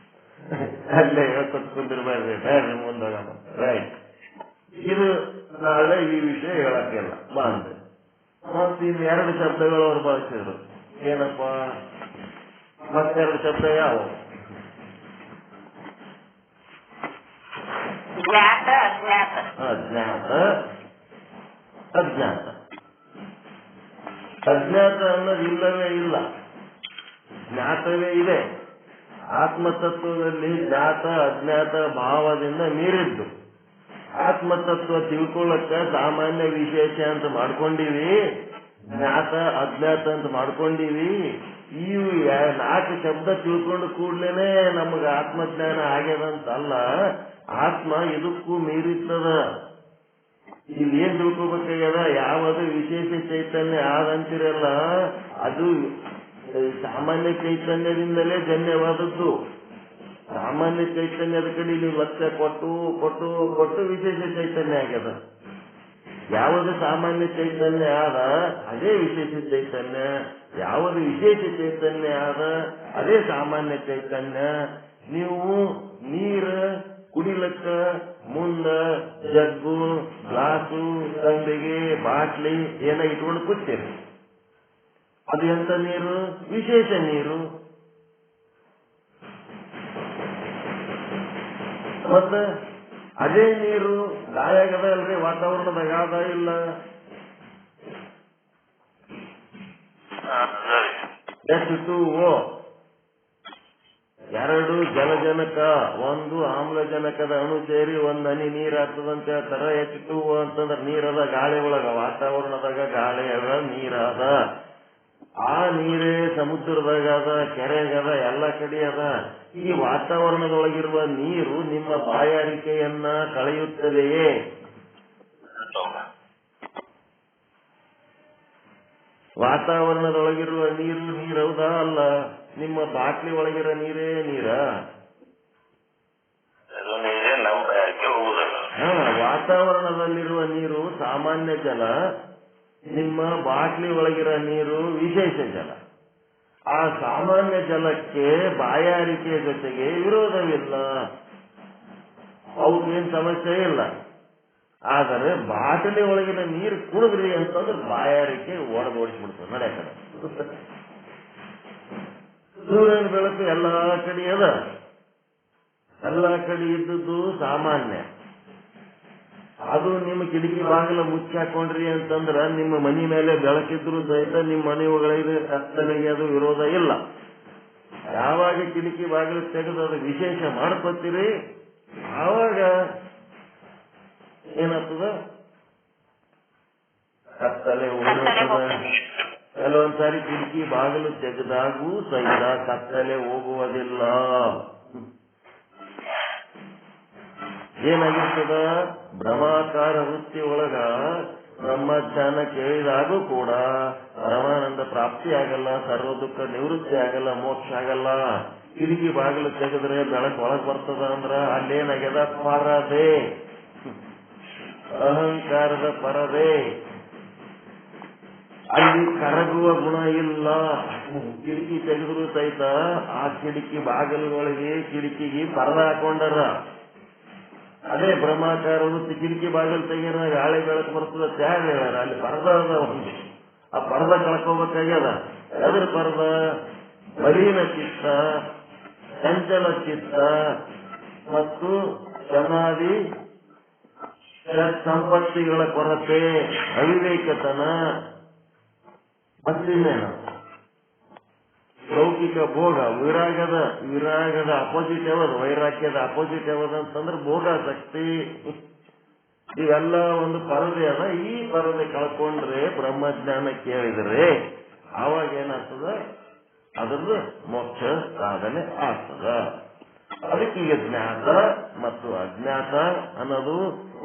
ಅಲ್ಲೇ ಹೇಳ್ಕೊತ್ಕೊಂಡಿರ್ಬೇಡ್ರಿ. ಬೇಡ್ರಿ ಮುಂದೋಗ. ರೈಟ್. ಇದು ನಾಳೆ ಈ ವಿಷಯ ಹೇಳಕ್ಕಿಲ್ಲ ಬಂದೆ. ಮತ್ತೆ ಇನ್ನು 2 ಶಬ್ದಗಳು ಅವ್ರು ಬಳಸಿದ್ರು. ಏನಪ್ಪ? ಮತ್ತೆರಡು ಶಬ್ದ ಯಾವ? ಜ್ಞಾತ ಅಜ್ಞಾತ. ಅಜ್ಞಾತ ಅಜ್ಞಾತ. ಅಜ್ಞಾತ ಅನ್ನೋದು ಇಲ್ಲವೇ ಇಲ್ಲ, ಜ್ಞಾತವೇ ಇದೆ. ಆತ್ಮತತ್ವದಲ್ಲಿ ಜ್ಞಾತ ಅಜ್ಞಾತ ಭಾವದಿಂದ ಮೀರಿದ್ದು. ಆತ್ಮತತ್ವ ತಿಳ್ಕೊಳ್ಳಕ್ಕ ಸಾಮಾನ್ಯ ವಿಶೇಷ ಅಂತ ಮಾಡ್ಕೊಂಡಿವಿ, ಜ್ಞಾತ ಅಜ್ಞಾತ ಅಂತ ಮಾಡ್ಕೊಂಡಿವಿ. ಇವು 4 ಶಬ್ದ ತಿಳ್ಕೊಂಡು ಕೂಡ್ಲೇನೆ ನಮಗ ಆತ್ಮಜ್ಞಾನ ಆಗ್ಯದಂತಲ್ಲ. ಆತ್ಮ ಇದಕ್ಕೂ ಮೀರಿರ್ತದ. ಇಲ್ಲೇನ್ ತಿಳ್ಕೊಬೇಕಾಗ್ಯದ? ಯಾವುದು ವಿಶೇಷ ಚೈತನ್ಯ ಆದಂತಿರಲ್ಲ, ಅದು ಸಾಮಾನ್ಯ ಚೈತನ್ಯದಿಂದಲೇ ಜನ್ಯವಾದದ್ದು. ಸಾಮಾನ್ಯ ಚೈತನ್ಯದ ಕಡೆ ನೀವು ಲಕ್ಷ್ಯ ಕೊಟ್ಟು ಕೊಟ್ಟು ಕೊಟ್ಟು ವಿಶೇಷ ಚೈತನ್ಯ ಆಗ್ಯದ. ಯಾವುದು ಸಾಮಾನ್ಯ ಚೈತನ್ಯ ಆದ ಅದೇ ವಿಶೇಷ ಚೈತನ್ಯ, ಯಾವುದು ವಿಶೇಷ ಚೈತನ್ಯ ಆದ ಅದೇ ಸಾಮಾನ್ಯ ಚೈತನ್ಯ. ನೀವು ನೀರ ಕುಡಿಲಕ್ಕ ಮುಂದ ಜಗ್ಗು, ಗ್ಲಾಸು, ತಂಬಿಗೆ, ಬಾಟ್ಲಿ ಏನ ಇಟ್ಕೊಂಡು ಕೂತೀರಿ. ಅದು ಎಂತ ನೀರು? ವಿಶೇಷ ನೀರು. ಮತ್ತ ಅದೇ ನೀರು ಗಾಯಾಗದ ಅಲ್ರಿ, ವಾತಾವರಣದಾಗ ಆದ ಇಲ್ಲ? H2O 2 ಜಲಜನಕ, 1 ಆಮ್ಲಜನಕದ ಅಣು ಸೇರಿ 1 ಹನಿ ನೀರ್ ಆಗ್ತದಂತ ಹೇಳ್ತಾರ. H2O ಅಂತಂದ್ರ ನೀರದ ಗಾಳಿ ಒಳಗ, ವಾತಾವರಣದಾಗ ಗಾಳಿ ಅದ, ನೀರದ. ಆ ನೀರೇ ಸಮುದ್ರದಾಗದ, ಕೆರೆಗದ, ಎಲ್ಲ ಕಡೆ ಅದ. ಈ ವಾತಾವರಣದೊಳಗಿರುವ ನೀರು ನಿಮ್ಮ ಬಾಯಾರಿಕೆಯನ್ನ ಕಳೆಯುತ್ತದೆಯೇ? ವಾತಾವರಣದೊಳಗಿರುವ ನೀರು ನೀರೌದಾ ಅಲ್ಲ? ನಿಮ್ಮ ಬಾಟ್ಲಿ ಒಳಗಿರೋ ನೀರೇ ನೀರ? ವಾತಾವರಣದಲ್ಲಿರುವ ನೀರು ಸಾಮಾನ್ಯ ಜಲ, ನಿಮ್ಮ ಬಾಟ್ಲಿ ಒಳಗಿರೋ ನೀರು ವಿಶೇಷ ಜಲ. ಆ ಸಾಮಾನ್ಯ ಜಲಕ್ಕೆ ಬಾಯಾರಿಕೆಯ ಜೊತೆಗೆ ವಿರೋಧವಿಲ್ಲ, ಅವಕ್ಕೇನು ಸಮಸ್ಯೆ ಇಲ್ಲ. ಆದರೆ ಬಾಟಲಿ ಒಳಗಿನ ನೀರು ಕುಡಿದ್ರಿ ಅಂತಂದ್ರೆ ಬಾಯಾರಿಕೆ ಓಡಿಸ್ಬಿಡ್ತದೆ. ನಡೆಯಕಡೆ ಸೂರ್ಯನ ಬೆಳಕು ಎಲ್ಲಾ ಕಡೆ ಅದ, ಎಲ್ಲಾ ಕಡೆ ಇದ್ದದ್ದು ಸಾಮಾನ್ಯ. ಅದು ನಿಮ್ಮ ಕಿಟಕಿ ಬಾಗಿಲ ಮುಚ್ಚಾಕೊಂಡ್ರಿ ಅಂತಂದ್ರ ನಿಮ್ಮ ಮನಿ ಮೇಲೆ ಬೆಳಕಿದ್ರು ಸಹಿತ ನಿಮ್ಮ ಮನೆ ಒಳಗೆ ಕತ್ತಲೆಗೆ ಅದು ವಿರೋಧ ಇಲ್ಲ. ಯಾವಾಗ ಕಿಟಕಿ ಬಾಗಿಲು ತೆಗೆದು ಅದು ವಿಶೇಷ ಮಾಡ್ಕೊತೀರಿ ಆವಾಗ ಏನಾಗ್ತದ? ಕತ್ತಲೆ ಹೋಗ್ತದ. ಕೆಲವೊಂದ್ಸಾರಿ ಕಿಟಕಿ ಬಾಗಿಲು ತೆಗೆದಾಗೂ ಸಹಿತ ಕತ್ತಲೆ ಹೋಗುವುದಿಲ್ಲ. ಏನಾಗಿರ್ತದ? ಬ್ರಹ್ಮಾಕಾರ ವೃತ್ತಿ ಒಳಗ ಬ್ರಹ್ಮಜ್ಞಾನ ಕೇಳಿದಾಗೂ ಕೂಡ ಪರಮಾನಂದ ಪ್ರಾಪ್ತಿ ಆಗಲ್ಲ, ಸರ್ವ ದುಃಖ ನಿವೃತ್ತಿ ಆಗಲ್ಲ, ಮೋಕ್ಷ ಆಗಲ್ಲ. ಕಿಟಕಿ ಬಾಗಿಲು ತೆಗೆದ್ರೆ ಬೆಳಕು ಒಳಗ್ ಬರ್ತದ ಅಂದ್ರ ಅಲ್ಲೇನಾಗ್ಯದ? ಪರದೆ, ಅಹಂಕಾರದ ಪರದೆ. ಅಲ್ಲಿ ಕರಗುವ ಗುಣ ಇಲ್ಲ. ಕಿಟಕಿ ತೆಗೆದ್ರು ಸಹಿತ ಆ ಕಿಟಕಿ ಬಾಗಿಲುಗಳಿಗೆ ಕಿಟಕಿಗೆ ಪರದ ಹಾಕೊಂಡಾರ. ಅದೇ ಬ್ರಹ್ಮಾಕಾರ ವೃತ್ತಿ ಕಿಟಕಿ ಬಾಗಿಲು ತೆಗಿರ ಗಾಳಿ ಬೆಳಕು ಬರ್ತದ ತ್ಯಾಗ ಹೇಳಾರ. ಅಲ್ಲಿ ಪರದ ಅದ ಒಂದು, ಆ ಪರದ ಕಳ್ಕೋಬೇಕಾಗ್ಯದ. ಅದ್ರ ಪರದ ಮಲಿನ ಚಿತ್ತ, ಚಂಚಲ ಚಿತ್ತ ಮತ್ತು ಸಮಾಧಿ ಸಂಪತ್ತಿಗಳ ಕೊರತೆ, ಅವಿವೇಕತನ, ಮತ್ತಿನ್ನೇನು ಲೌಕಿಕ ಭೋಗ. ವಿರಾಗದ ಅಪೋಸಿಟ್ ಯಾವುದು? ವೈರಾಗ್ಯದ ಅಪೋಸಿಟ್ ಯಾವುದು ಅಂತಂದ್ರೆ ಭೋಗಾಸಕ್ತಿ. ಇವೆಲ್ಲ ಒಂದು ಪರದೆ ಅದ. ಈ ಪರದೆ ಕಳ್ಕೊಂಡ್ರೆ ಬ್ರಹ್ಮಜ್ಞಾನ ಕೇಳಿದ್ರೆ ಆವಾಗ ಏನಾಗ್ತದ? ಅದ್ರದ್ದು ಮೋಕ್ಷ ಸಾಧನೆ ಆಗ್ತದ. ಅದಕ್ಕೆ ಈಗ ಜ್ಞಾತ ಮತ್ತು ಅಜ್ಞಾತ ಅನ್ನೋದು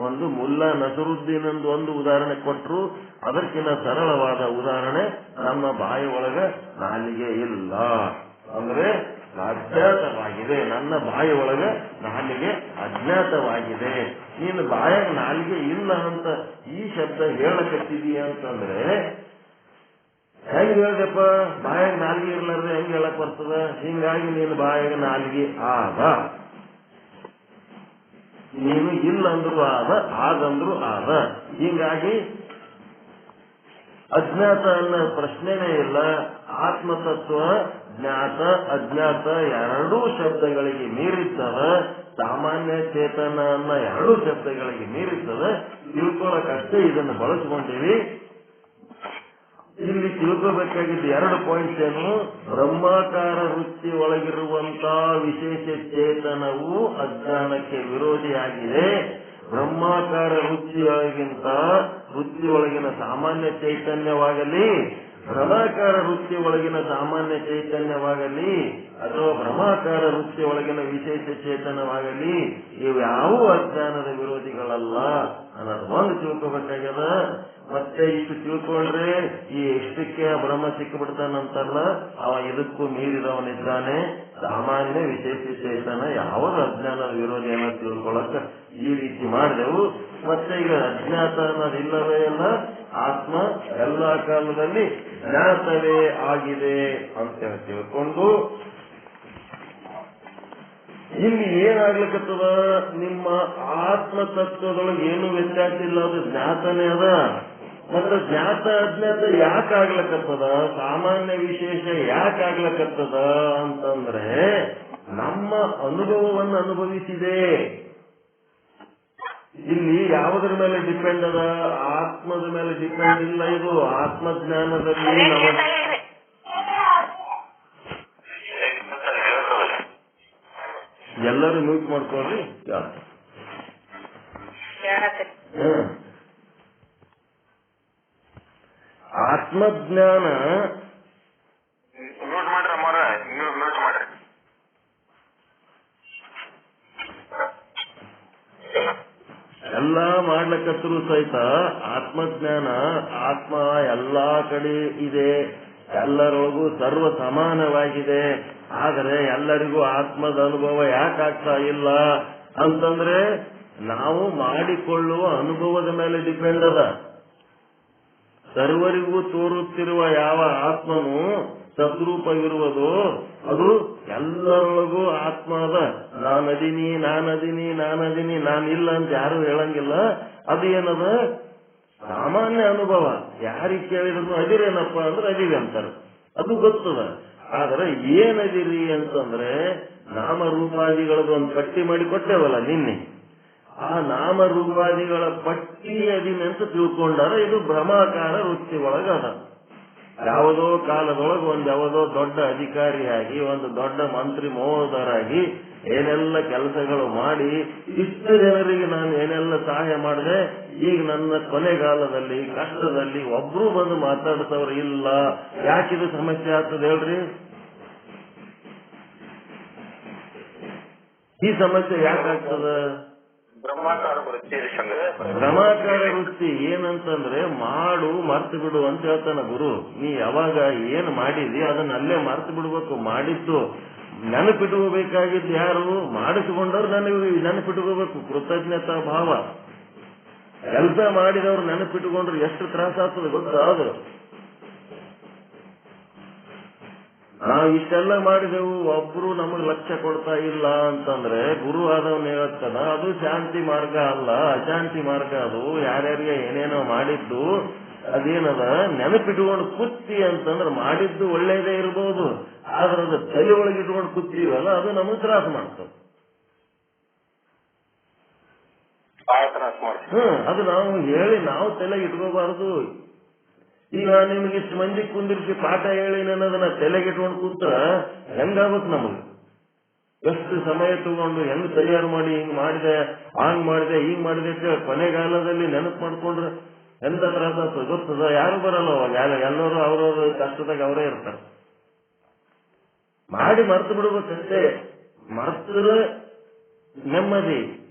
ಒಂದು ಮುಲ್ಲಾ ನಸರುದ್ದೀನ್ ಎಂದು ಒಂದು ಉದಾಹರಣೆ ಕೊಟ್ಟರು. ಅದಕ್ಕಿಂತ ಸರಳವಾದ ಉದಾಹರಣೆ ನಮ್ಮ ಬಾಯಿ ಒಳಗ ನಾಲಿಗೆ ಇಲ್ಲ ಅಂದ್ರೆ ಅಜ್ಞಾತವಾಗಿದೆ. ನನ್ನ ಬಾಯಿ ಒಳಗ ನಾಲಿಗೆ ಅಜ್ಞಾತವಾಗಿದೆ. ನೀನು ಬಾಯಾಗ ನಾಲಿಗೆ ಇಲ್ಲ ಅಂತ ಈ ಶಬ್ದ ಹೇಳಕತ್ತಿದೀಯ ಅಂತಂದ್ರೆ ಹೆಂಗ್ ಹೇಳ್ದಪ್ಪ? ಬಾಯಾಗ ನಾಲಿಗೆ ಇರ್ಲಾರ್ದೆ ಹೆಂಗ್ ಹೇಳಕ್ ಬರ್ತದ? ಹಿಂಗಾಗಿ ನೀನು ಬಾಯಾಗ ನಾಲಿಗೆ ಆದ, ನೀನು ಇಲ್ಲ ಅಂದ್ರು ಆದ, ಆದಂದ್ರು ಆದ. ಹಿಂಗಾಗಿ ಅಜ್ಞಾತ ಅನ್ನೋ ಪ್ರಶ್ನೆನೇ ಇಲ್ಲ. ಆತ್ಮತತ್ವ ಜ್ಞಾತ ಅಜ್ಞಾತ ಎರಡೂ ಶಬ್ದಗಳಿಗೆ ಮೀರಿರ್ತದ. ಸಾಮಾನ್ಯ ಚೇತನ ಅನ್ನೋ ಎರಡೂ ಶಬ್ದಗಳಿಗೆ ಮೀರಿರ್ತದ. ತಿಳ್ಕೊಳಕಷ್ಟೇ ಇದನ್ನು ಬಳಸ್ಕೊಂಡಿವಿ. ಇಲ್ಲಿ ತಿಳ್ಕೋಬೇಕಾಗಿದ್ದು 2 ಪಾಯಿಂಟ್ಸ್ ಏನು? ಬ್ರಹ್ಮಾಕಾರ ವೃತ್ತಿ ಒಳಗಿರುವಂತ ವಿಶೇಷ ಚೇತನವು ಅಜ್ಞಾನಕ್ಕೆ ವಿರೋಧಿಯಾಗಿದೆ. ಬ್ರಹ್ಮಾಕಾರ ವೃತ್ತಿಯೊಳಗಿಂತ ವೃತ್ತಿ ಒಳಗಿನ ಸಾಮಾನ್ಯ ಚೈತನ್ಯವಾಗಲಿ, ಭ್ರಮಾಕಾರ ವೃತ್ತಿ ಒಳಗಿನ ಸಾಮಾನ್ಯ ಚೈತನ್ಯವಾಗಲಿ, ಅಥವಾ ಬ್ರಹ್ಮಾಕಾರ ವೃತ್ತಿ ಒಳಗಿನ ವಿಶೇಷ ಚೇತನವಾಗಲಿ, ಇವ್ಯಾವೂ ಅಜ್ಞಾನದ ವಿರೋಧಿಗಳಲ್ಲ ಅನ್ನೋದು ಒಂದು ತಿಳ್ಕೋಬೇಕಾಗ್ಯದ. ಮತ್ತೆ ಇಷ್ಟು ತಿಳ್ಕೊಂಡ್ರೆ ಈ ಎಷ್ಟಕ್ಕೆ ಬ್ರಹ್ಮ ಸಿಕ್ಕಿಬಿಡ್ತಾನಂತಲ್ಲ, ಅವ ಇದಕ್ಕೂ ಮೀರಿದವನಿದ್ದಾನೆ. ಸಾಮಾನ್ಯ ವಿಶೇಷ ಚೇತನ ಯಾವಾಗ ಅಜ್ಞಾನದ ವಿರೋಧಿ ಅನ್ನೋದು ತಿಳ್ಕೊಳಕ ಈ ರೀತಿ ಮಾಡಿದೆವು. ಮತ್ತೆ ಈಗ ಅಜ್ಞಾತ ಅನ್ನೋದಿಲ್ಲವೇ ಇಲ್ಲ, ಆತ್ಮ ಎಲ್ಲಾ ಕಾಲದಲ್ಲಿ ಜ್ಞಾತವೇ ಆಗಿದೆ ಅಂತ ತಿಳ್ಕೊಂಡು ಇಲ್ಲಿ ಏನಾಗ್ಲಿಕ್ಕತ್ತದ? ನಿಮ್ಮ ಆತ್ಮ ತತ್ವದೊಳಗೆ ಏನು ವ್ಯತ್ಯಾಸ ಇಲ್ಲ, ಅದು ಜ್ಞಾತನೇ ಅದ. ಮತ್ತೆ ಜ್ಞಾತ ಅಜ್ಞಾತ ಯಾಕಾಗ್ಲಕತ್ತದ? ಸಾಮಾನ್ಯ ವಿಶೇಷ ಯಾಕಾಗ್ಲಕತ್ತದ ಅಂತಂದ್ರೆ ನಮ್ಮ ಅನುಭವವನ್ನು ಅನುಭವಿಸಿದೆ. ಇಲ್ಲಿ ಯಾವುದ್ರ ಮೇಲೆ ಡಿಪೆಂಡ್ ಅದ? ಆತ್ಮದ ಮೇಲೆ ಡಿಪೆಂಡ್ ಇಲ್ಲ. ಇದು ಆತ್ಮಜ್ಞಾನದಲ್ಲಿ ಎಲ್ಲರೂ ಮ್ಯೂಟ್ ಮಾಡ್ಕೊಳ್ರಿ. ಆತ್ಮಜ್ಞಾನ ಮ್ಯೂಟ್ ಮಾಡ್ರಿ ಅಮ್ಮಾರ, ಮ್ಯೂಟ್ ಮಾಡ್ರಿ. ಎಲ್ಲಾ ಮಾಡ್ಲಕತ್ತರೂ ಸಹಿತ ಆತ್ಮಜ್ಞಾನ, ಆತ್ಮ ಎಲ್ಲಾ ಕಡೆ ಇದೆ, ಎಲ್ಲರೊಳಗೂ ಸರ್ವ ಸಮಾನವಾಗಿದೆ. ಆದರೆ ಎಲ್ಲರಿಗೂ ಆತ್ಮದ ಅನುಭವ ಯಾಕಾಗ್ತಾ ಇಲ್ಲ ಅಂತಂದ್ರೆ ನಾವು ಮಾಡಿಕೊಳ್ಳುವ ಅನುಭವದ ಮೇಲೆ ಡಿಪೆಂಡ್ ಅದ. ಸರ್ವರಿಗೂ ತೋರುತ್ತಿರುವ ಯಾವ ಆತ್ಮನು ಸದ್ರೂಪವಿರುವುದು ಅದು ಎಲ್ಲರೊಳಗೂ ಆತ್ಮ ಅದ. ನಾನದೀನಿ ನಾನದೀನಿ ನಾನದೀನಿ, ನಾನಿಲ್ಲ ಅಂತ ಯಾರು ಹೇಳಂಗಿಲ್ಲ. ಅದು ಏನದ? ಸಾಮಾನ್ಯ ಅನುಭವ. ಯಾರಿಗೆ ಕೇಳಿದ್ರು ಅದಿರೇನಪ್ಪ ಅಂದ್ರೆ ಅದಿವೆ ಅಂತಾರೆ, ಅದು ಗೊತ್ತದ. ಆದ್ರೆ ಏನದಿರಿ ಅಂತಂದ್ರೆ ನಾಮರೂಪಾದಿಗಳದ್ದು ಒಂದು ಪಟ್ಟಿ ಮಾಡಿ ಕೊಟ್ಟೇವಲ್ಲ ನಿನ್ನೆ, ಆ ನಾಮರೂಪಾದಿಗಳ ಪಟ್ಟಿ ಅದಿನೆ ಅಂತ ತಿಳ್ಕೊಂಡಾರ. ಇದು ಭ್ರಮಾಕಾರ ವೃತ್ತಿ ಒಳಗದ. ಯಾವುದೋ ಕಾಲದೊಳಗೆ ಒಂದು ಯಾವುದೋ ದೊಡ್ಡ ಅಧಿಕಾರಿಯಾಗಿ, ಒಂದು ದೊಡ್ಡ ಮಂತ್ರಿ ಮಹೋದರಾಗಿ ಏನೆಲ್ಲ ಕೆಲಸಗಳು ಮಾಡಿ ಇಷ್ಟು ಜನರಿಗೆ ನಾನು ಏನೆಲ್ಲ ಸಹಾಯ ಮಾಡಿದೆ, ಈಗ ನನ್ನ ಕೊನೆಗಾಲದಲ್ಲಿ ಕಷ್ಟದಲ್ಲಿ ಒಬ್ರು ಬಂದು ಮಾತಾಡ್ತವ್ರು ಇಲ್ಲ. ಯಾಕಿದು ಸಮಸ್ಯೆ ಆಗ್ತದೆ ಹೇಳ್ರಿ? ಈ ಸಮಸ್ಯೆ ಯಾಕಾಗ್ತದ? ಬ್ರಹ್ಮಾಕಾರ ವೃತ್ತಿ. ಬ್ರಹ್ಮಾಕಾರ ವೃತ್ತಿ ಏನಂತಂದ್ರೆ ಮಾಡು ಮರ್ತು ಬಿಡು ಅಂತ ಹೇಳ್ತಾನ ಗುರು. ನೀ ಯಾವಾಗ ಏನ್ ಮಾಡಿದಿ ಅದನ್ನ ಅಲ್ಲೇ ಮರ್ತು ಬಿಡ್ಬೇಕು. ಮಾಡಿದ್ದು ನೆನಪಿಟ್ಕೋಬೇಕಾಗಿದ್ದು ಯಾರು? ಮಾಡಿಸಿಕೊಂಡವ್ರು ನನಗೆ ನೆನಪಿಟ್ಕೋಬೇಕು. ಕೃತಜ್ಞತಾ ಭಾವ. ಕೆಲಸ ಮಾಡಿದವ್ರು ನೆನಪಿಟ್ಕೊಂಡ್ರು ಎಷ್ಟು ತ್ರಾಸ ಆಗ್ತದೆ ಗೊತ್ತಾದ್ರು. ನಾವು ಇಷ್ಟೆಲ್ಲ ಮಾಡಿದೆವು, ಒಬ್ರು ನಮಗ್ ಲಕ್ಷ್ಯ ಕೊಡ್ತಾ ಇಲ್ಲ ಅಂತಂದ್ರೆ ಗುರು ಆದವನ್ ಹೇಳ್ತಾನ ಅದು ಶಾಂತಿ ಮಾರ್ಗ ಅಲ್ಲ, ಅಶಾಂತಿ ಮಾರ್ಗ. ಅದು ಯಾರ್ಯಾರಿಗೆ ಏನೇನೋ ಮಾಡಿದ್ದು ಅದೇನದ ನೆನಪಿಟ್ಕೊಂಡು ಕುತ್ತಿ ಅಂತಂದ್ರೆ ಮಾಡಿದ್ದು ಒಳ್ಳೇದೇ ಇರ್ಬೋದು, ಆದ್ರೆ ಅದು ತಲೆ ಒಳಗೆ ಇಟ್ಕೊಂಡು ಕೂತೀವಲ್ಲ ಅದು ನಮಗ್ ತ್ರಾಸ ಮಾಡ್ತದೆ. ಅದು ನಾವು ಹೇಳಿ ನಾವು ತಲೆಗೆ ಇಟ್ಕೋಬಾರ್ದು. ಈಗ ನಿಮ್ಗೆ ಇಷ್ಟು ಮಂದಿ ಕುಂದಿರ್ಸಿ ಪಾಠ ಹೇಳಿ ಅನ್ನೋದನ್ನ ತಲೆಗೆ ಇಟ್ಕೊಂಡು ಕೂತ್ರ ಹೆಂಗಾಗುತ್ತೆ ನಮಗೆ? ಎಷ್ಟು ಸಮಯ ತಗೊಂಡು ಹೆಂಗ್ ತಯಾರು ಮಾಡಿ ಹಿಂಗ್ ಮಾಡಿದೆ, ಹಾಂಗ್ ಮಾಡಿದೆ, ಹಿಂಗ್ ಮಾಡಿದೆ ಅಂತ ಕೊನೆಗಾಲದಲ್ಲಿ ನೆನಪು ಮಾಡ್ಕೊಂಡ್ರೆ ಎಂತ ತ್ರಾಸ ಆಗ್ತದೆ ಗೊತ್ತದ? ಯಾರು ಬರಲ್ಲ ಅವಾಗ, ಎಲ್ಲರೂ ಅವ್ರವ್ರ ಕಷ್ಟದಾಗ ಅವರೇ ಇರ್ತಾರೆ. ಮಾಡಿ ಮರ್ತು ಬಿಡ್ಬೇಕಂತೆ. ಮರ್ತಿದ್ರೆ ನೆಮ್ಮದಿ,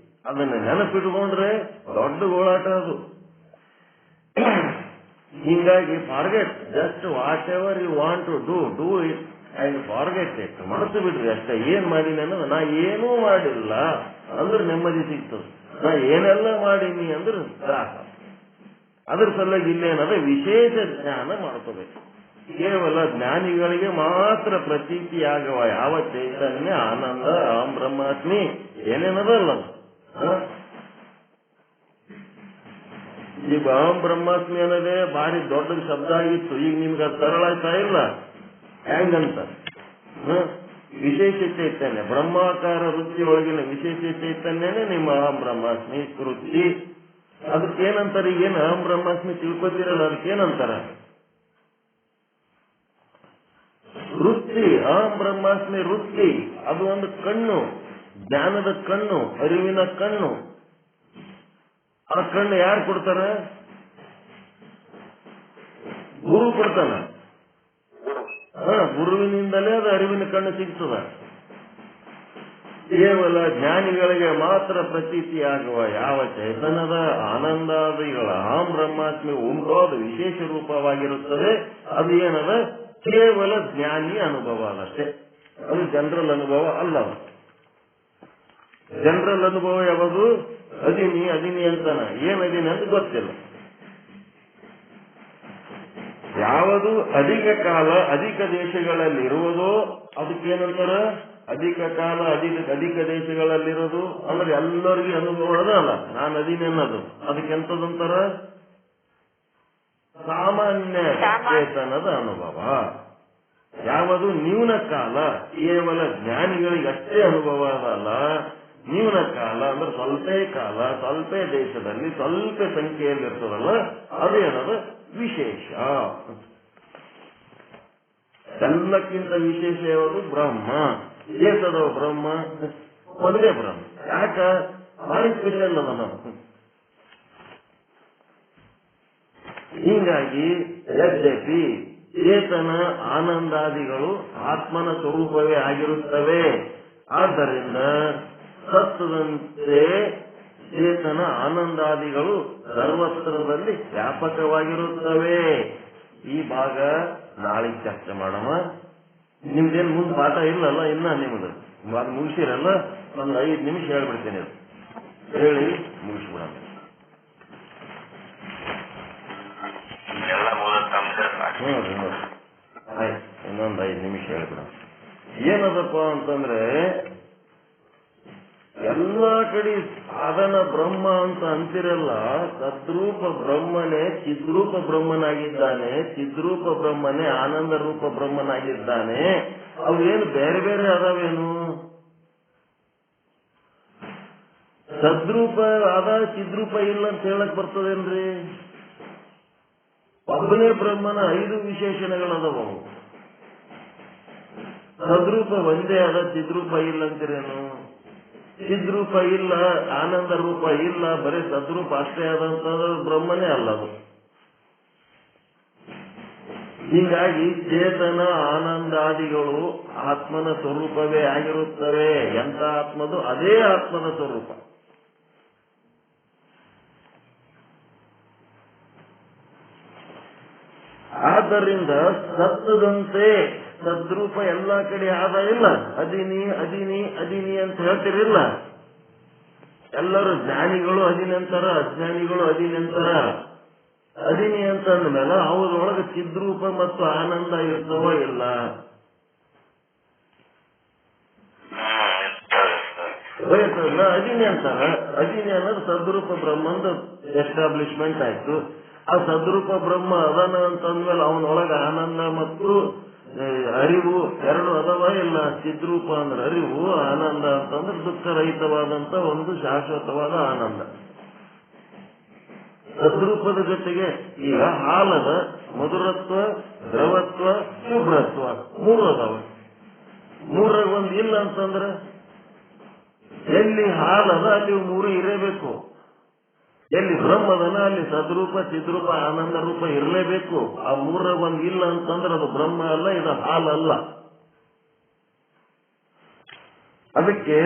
ಅದನ್ನ ನೆನಪಿಟ್ಕೊಂಡ್ರೆ ದೊಡ್ಡ ಗೋಳಾಟ ಅದು. ಹೀಗಾಗಿ forget just whatever you want to do it and forget it. ಮರೆತು ಬಿಡ್ರಿ ಅಷ್ಟೇ. ಏನ್ ಮಾಡೀನಿ ಅನ್ನೋದು, ನಾ ಏನೂ ಮಾಡಿಲ್ಲ ಅಂದ್ರೆ ನೆಮ್ಮದಿ ಸಿಗ್ತದೆ, ನಾ ಏನೆಲ್ಲ ಮಾಡೀನಿ ಅಂದ್ರೆ ತ್ರಾಸ. ಅದ್ರ ಸಲುವಾಗಿ ಇಲ್ಲೇನದ ವಿಶೇಷ ಜ್ಞಾನ ಮಾಡ್ಕೋಬೇಕು. ಕೇವಲ ಜ್ಞಾನಿಗಳಿಗೆ ಮಾತ್ರ ಪ್ರತೀತಿಯಾಗುವ ಯಾವ ಚೈತನ್ಯ, ಆನಂದ, ಅಹಂ ಬ್ರಹ್ಮಾಸ್ಮಿ ಏನೇನದಲ್ಲ. ಈಗ ಅಹಂ ಬ್ರಹ್ಮಾಸ್ಮಿ ಅನ್ನೋದೇ ಭಾರಿ ದೊಡ್ಡ ಶಬ್ದ ಆಗಿತ್ತು, ಈಗ ನಿಮ್ಗೆ ಅದು ಸರಳ ಆಗ್ತಾ ಇಲ್ಲ. ಹೆಂಗಂತ ವಿಶೇಷ ಚೈತನ್ಯ, ಬ್ರಹ್ಮಾಕಾರ ವೃತ್ತಿ ಒಳಗಿನ ವಿಶೇಷ ಚೈತನ್ಯನೇ ನಿಮ್ಮ ಅಹಂ ಬ್ರಹ್ಮಾಸ್ಮಿ ವೃತ್ತಿ. ಅದಕ್ಕೇನಂತಾರೆ? ಈಗೇನು ಅಹಂ ಬ್ರಹ್ಮಾಸ್ಮಿ ತಿಳ್ಕೊತಿರಲ್ಲ, ಅದಕ್ಕೇನಂತಾರ? ವೃತ್ತಿ. ಅಹಂ ಬ್ರಹ್ಮಾಸ್ಮಿ ವೃತ್ತಿ ಅದು ಒಂದು ಕಣ್ಣು, ಜ್ಞಾನದ ಕಣ್ಣು, ಅರಿವಿನ ಕಣ್ಣು. ಆ ಕಣ್ಣು ಯಾರು ಕೊಡ್ತಾರ? ಗುರು ಕೊಡ್ತಾನ. ಗುರುವಿನಿಂದಲೇ ಅದು ಅರಿವಿನ ಕಣ್ಣು ಸಿಗ್ತದ. ಕೇವಲ ಜ್ಞಾನಿಗಳಿಗೆ ಮಾತ್ರ ಪ್ರತೀತಿಯಾಗುವ ಯಾವ ಚೈತನ್ಯದ ಆನಂದಾದಿಗಳ ಅಹಂ ಬ್ರಹ್ಮಾಸ್ಮಿ ಉಂಟೋ ಅದು ವಿಶೇಷ ರೂಪವಾಗಿರುತ್ತದೆ. ಅದು ಏನದ? ಕೇವಲ ಜ್ಞಾನಿ ಅನುಭವ ಅದಷ್ಟೇ, ಅದು ಜನರಲ್ ಅನುಭವ ಅಲ್ಲ. ಜನರಲ್ ಅನುಭವ ಯಾವುದು? ಅದಿನಿ ಅದಿನಿ ಅಂತಾನ, ಏನ್ ಅದಿನಿ ಅಂತ ಗೊತ್ತಿಲ್ಲ. ಯಾವುದು ಅಧಿಕ ಕಾಲ ಅಧಿಕ ದೇಶಗಳಲ್ಲಿ ಇರುವುದೋ ಅದಕ್ಕೇನಂತಾರ? ಅಧಿಕ ಕಾಲ ಅಧಿಕ ದೇಶಗಳಲ್ಲಿರೋದು ಅಂದ್ರೆ ಎಲ್ಲರಿಗೂ ಅನುಭವ ಅಲ್ಲ. ನಾನು ಅದಿನಿ ಅನ್ನೋದು ಅದಕ್ಕೆಂತದಂತಾರ? ಸಾಮಾನ್ಯ ಚೇತನದ ಅನುಭವ. ಯಾವುದು ನ್ಯೂನ ಕಾಲ ಕೇವಲ ಜ್ಞಾನಿಗಳಿಗೆ ಅಷ್ಟೇ ಅನುಭವ ಅದಲ್ಲ. ನ್ಯೂನ ಕಾಲ ಅಂದ್ರೆ ಸ್ವಲ್ಪೇ ಕಾಲ, ಸ್ವಲ್ಪೇ ದೇಶದಲ್ಲಿ, ಸ್ವಲ್ಪ ಸಂಖ್ಯೆಯಲ್ಲಿ ಇರ್ತದಲ್ಲ, ಅದೇನದು ವಿಶೇಷ. ಎಲ್ಲಕ್ಕಿಂತ ವಿಶೇಷ ಯಾವುದು? ಬ್ರಹ್ಮ. ಏತದವ ಬ್ರಹ್ಮ? ಒಂದೇ ಬ್ರಹ್ಮ. ಯಾಕ? ಭಾರಿ ಸ್ಪೆಷಲ್ ಅದ ನಾವು. ಹೀಗಾಗಿ ಯದ್ಯಪಿ ಚೇತನ ಆನಂದಾದಿಗಳು ಆತ್ಮನ ಸ್ವರೂಪವೇ ಆಗಿರುತ್ತವೆ. ಆದ್ದರಿಂದ ಸತ್ವದಂತೆ ಚೇತನ ಆನಂದಾದಿಗಳು ಸರ್ವತ್ರದಲ್ಲಿ ವ್ಯಾಪಕವಾಗಿರುತ್ತವೆ. ಈ ಭಾಗ ನಾಳೆ ಚರ್ಚೆ ಮಾಡೋಣ. ನಿಮ್ದೇನು ಮುಂದೆ ಪಾಠ ಇಲ್ಲಲ್ಲ, ಇನ್ನ ನಿಮ್ದು ಅದು ಮುಗಿಸಿರಲ್ಲ, ಒಂದು 5 ನಿಮಿಷ ಹೇಳ್ಬಿಡ್ತೇನೆ, ಹೇಳಿ ಮುಗಿಸ್ಬಿಡೋಣ. ಆಯ್ತು, ಇನ್ನೊಂದು 5 ನಿಮಿಷ ಹೇಳ್ಬಿಡೋಣ. ಏನದಪ್ಪ ಅಂತಂದ್ರೆ, ಎಲ್ಲಾ ಕಡೆ ಸಾಧನ ಬ್ರಹ್ಮ ಅಂತ ಅಂತಿರಲ್ಲ, ತದ್ರೂಪ ಬ್ರಹ್ಮನೇ ಚಿದ್ರೂಪ ಬ್ರಹ್ಮನಾಗಿದ್ದಾನೆ, ಚಿದ್ರೂಪ ಬ್ರಹ್ಮನೇ ಆನಂದ ರೂಪ ಬ್ರಹ್ಮನಾಗಿದ್ದಾನೆ. ಅವೇನು ಬೇರೆ ಬೇರೆ ಅದಾವೇನು? ಸದ್ರೂಪ ಅದ, ಚಿದ್ರೂಪ ಇಲ್ಲ ಅಂತ ಹೇಳಕ್ ಬರ್ತದೇನ್ರಿ? ಒಬ್ಬನೇ ಬ್ರಹ್ಮನ 5 ವಿಶೇಷಣಗಳದವು. ಸದ್ರೂಪ ಒಂದೇ ಅದ, ಚಿದ್ರೂಪ ಇಲ್ಲ ಅಂತೀರೇನು? ಚಿದ್ರೂಪ ಇಲ್ಲ, ಆನಂದ ರೂಪ ಇಲ್ಲ, ಬರೀ ಸದ್ರೂಪ ಅಷ್ಟೇ ಆದಂತಂದ್ರೆ ಬ್ರಹ್ಮನೇ ಅಲ್ಲದು. ಹೀಗಾಗಿ ಚೇತನ ಆನಂದಾದಿಗಳು ಆತ್ಮನ ಸ್ವರೂಪವೇ ಆಗಿರುತ್ತವೆ. ಎಂತ ಆತ್ಮದು? ಅದೇ ಆತ್ಮನ ಸ್ವರೂಪ. ಆದ್ದರಿಂದ ಸತ್ತದಂತೆ ಸದ್ರೂಪ ಎಲ್ಲಾ ಕಡೆ ಆದ ಇಲ್ಲ. ಅದಿನಿ ಅದಿನಿ ಅದಿನಿ ಅಂತ ಹೇಳ್ತಿರಿಲ್ಲ. ಎಲ್ಲರೂ ಜ್ಞಾನಿಗಳು ಅದಿನಿ ಅಂತಾರ, ಅಜ್ಞಾನಿಗಳು ಅದಿನಿ ಅಂತಾರ. ಅದಿನಿ ಅಂತ ಅಂದ್ಮೇಲೆ ಅವ್ರೊಳಗೆ ಚಿದ್ರೂಪ ಮತ್ತು ಆನಂದ ಇರ್ತವೋ ಇಲ್ಲ? ಬಯಸಲ್ಲ ಅದಿನಿ ಅಂತಾರ. ಅದಿನಿ ಅನ್ನೋದು ಸದ್ರೂಪ ಬ್ರಹ್ಮಂದ ಎಸ್ಟಾಬ್ಲಿಷ್ಮೆಂಟ್ ಆಯ್ತು. ಆ ಸದ್ರೂಪ ಬ್ರಹ್ಮ ಅದನ ಅಂತಂದ್ಮೇಲೆ ಅವನೊಳಗ ಆನಂದ ಮತ್ತು ಅರಿವು ಎರಡು ಅದಾವ ಇಲ್ಲ. ಚಿದ್ರೂಪ ಅಂದ್ರೆ ಅರಿವು, ಆನಂದ ಅಂತಂದ್ರೆ ದುಃಖರಹಿತವಾದಂತ ಒಂದು ಶಾಶ್ವತವಾದ ಆನಂದ. ಸದ್ರೂಪದ ಜೊತೆಗೆ ಈಗ ಹಾಲದ ಮಧುರತ್ವ, ದ್ರವತ್ವ, ಶುಭ್ರತ್ವ ಮೂರು ಅದಾವ. ಮೂರಾಗ ಒಂದು ಇಲ್ಲ ಅಂತಂದ್ರೆ ಎಲ್ಲಿ ಹಾಲದ ಅಲ್ಲಿ ಮೂರು ಇರಬೇಕು. ಎಲ್ಲಿ ಬ್ರಹ್ಮದನ ಅಲ್ಲಿ ಸದ್ರೂಪ, ಚಿದ್ರೂಪ, ಆನಂದ ರೂಪ ಇರಲೇಬೇಕು. ಆ ಮೂರಾಗ ಒಂದು ಇಲ್ಲ ಅಂತಂದ್ರೆ ಅದು ಬ್ರಹ್ಮ ಅಲ್ಲ, ಇದು ಹಾಲಲ್ಲ. ಅದಕ್ಕೆ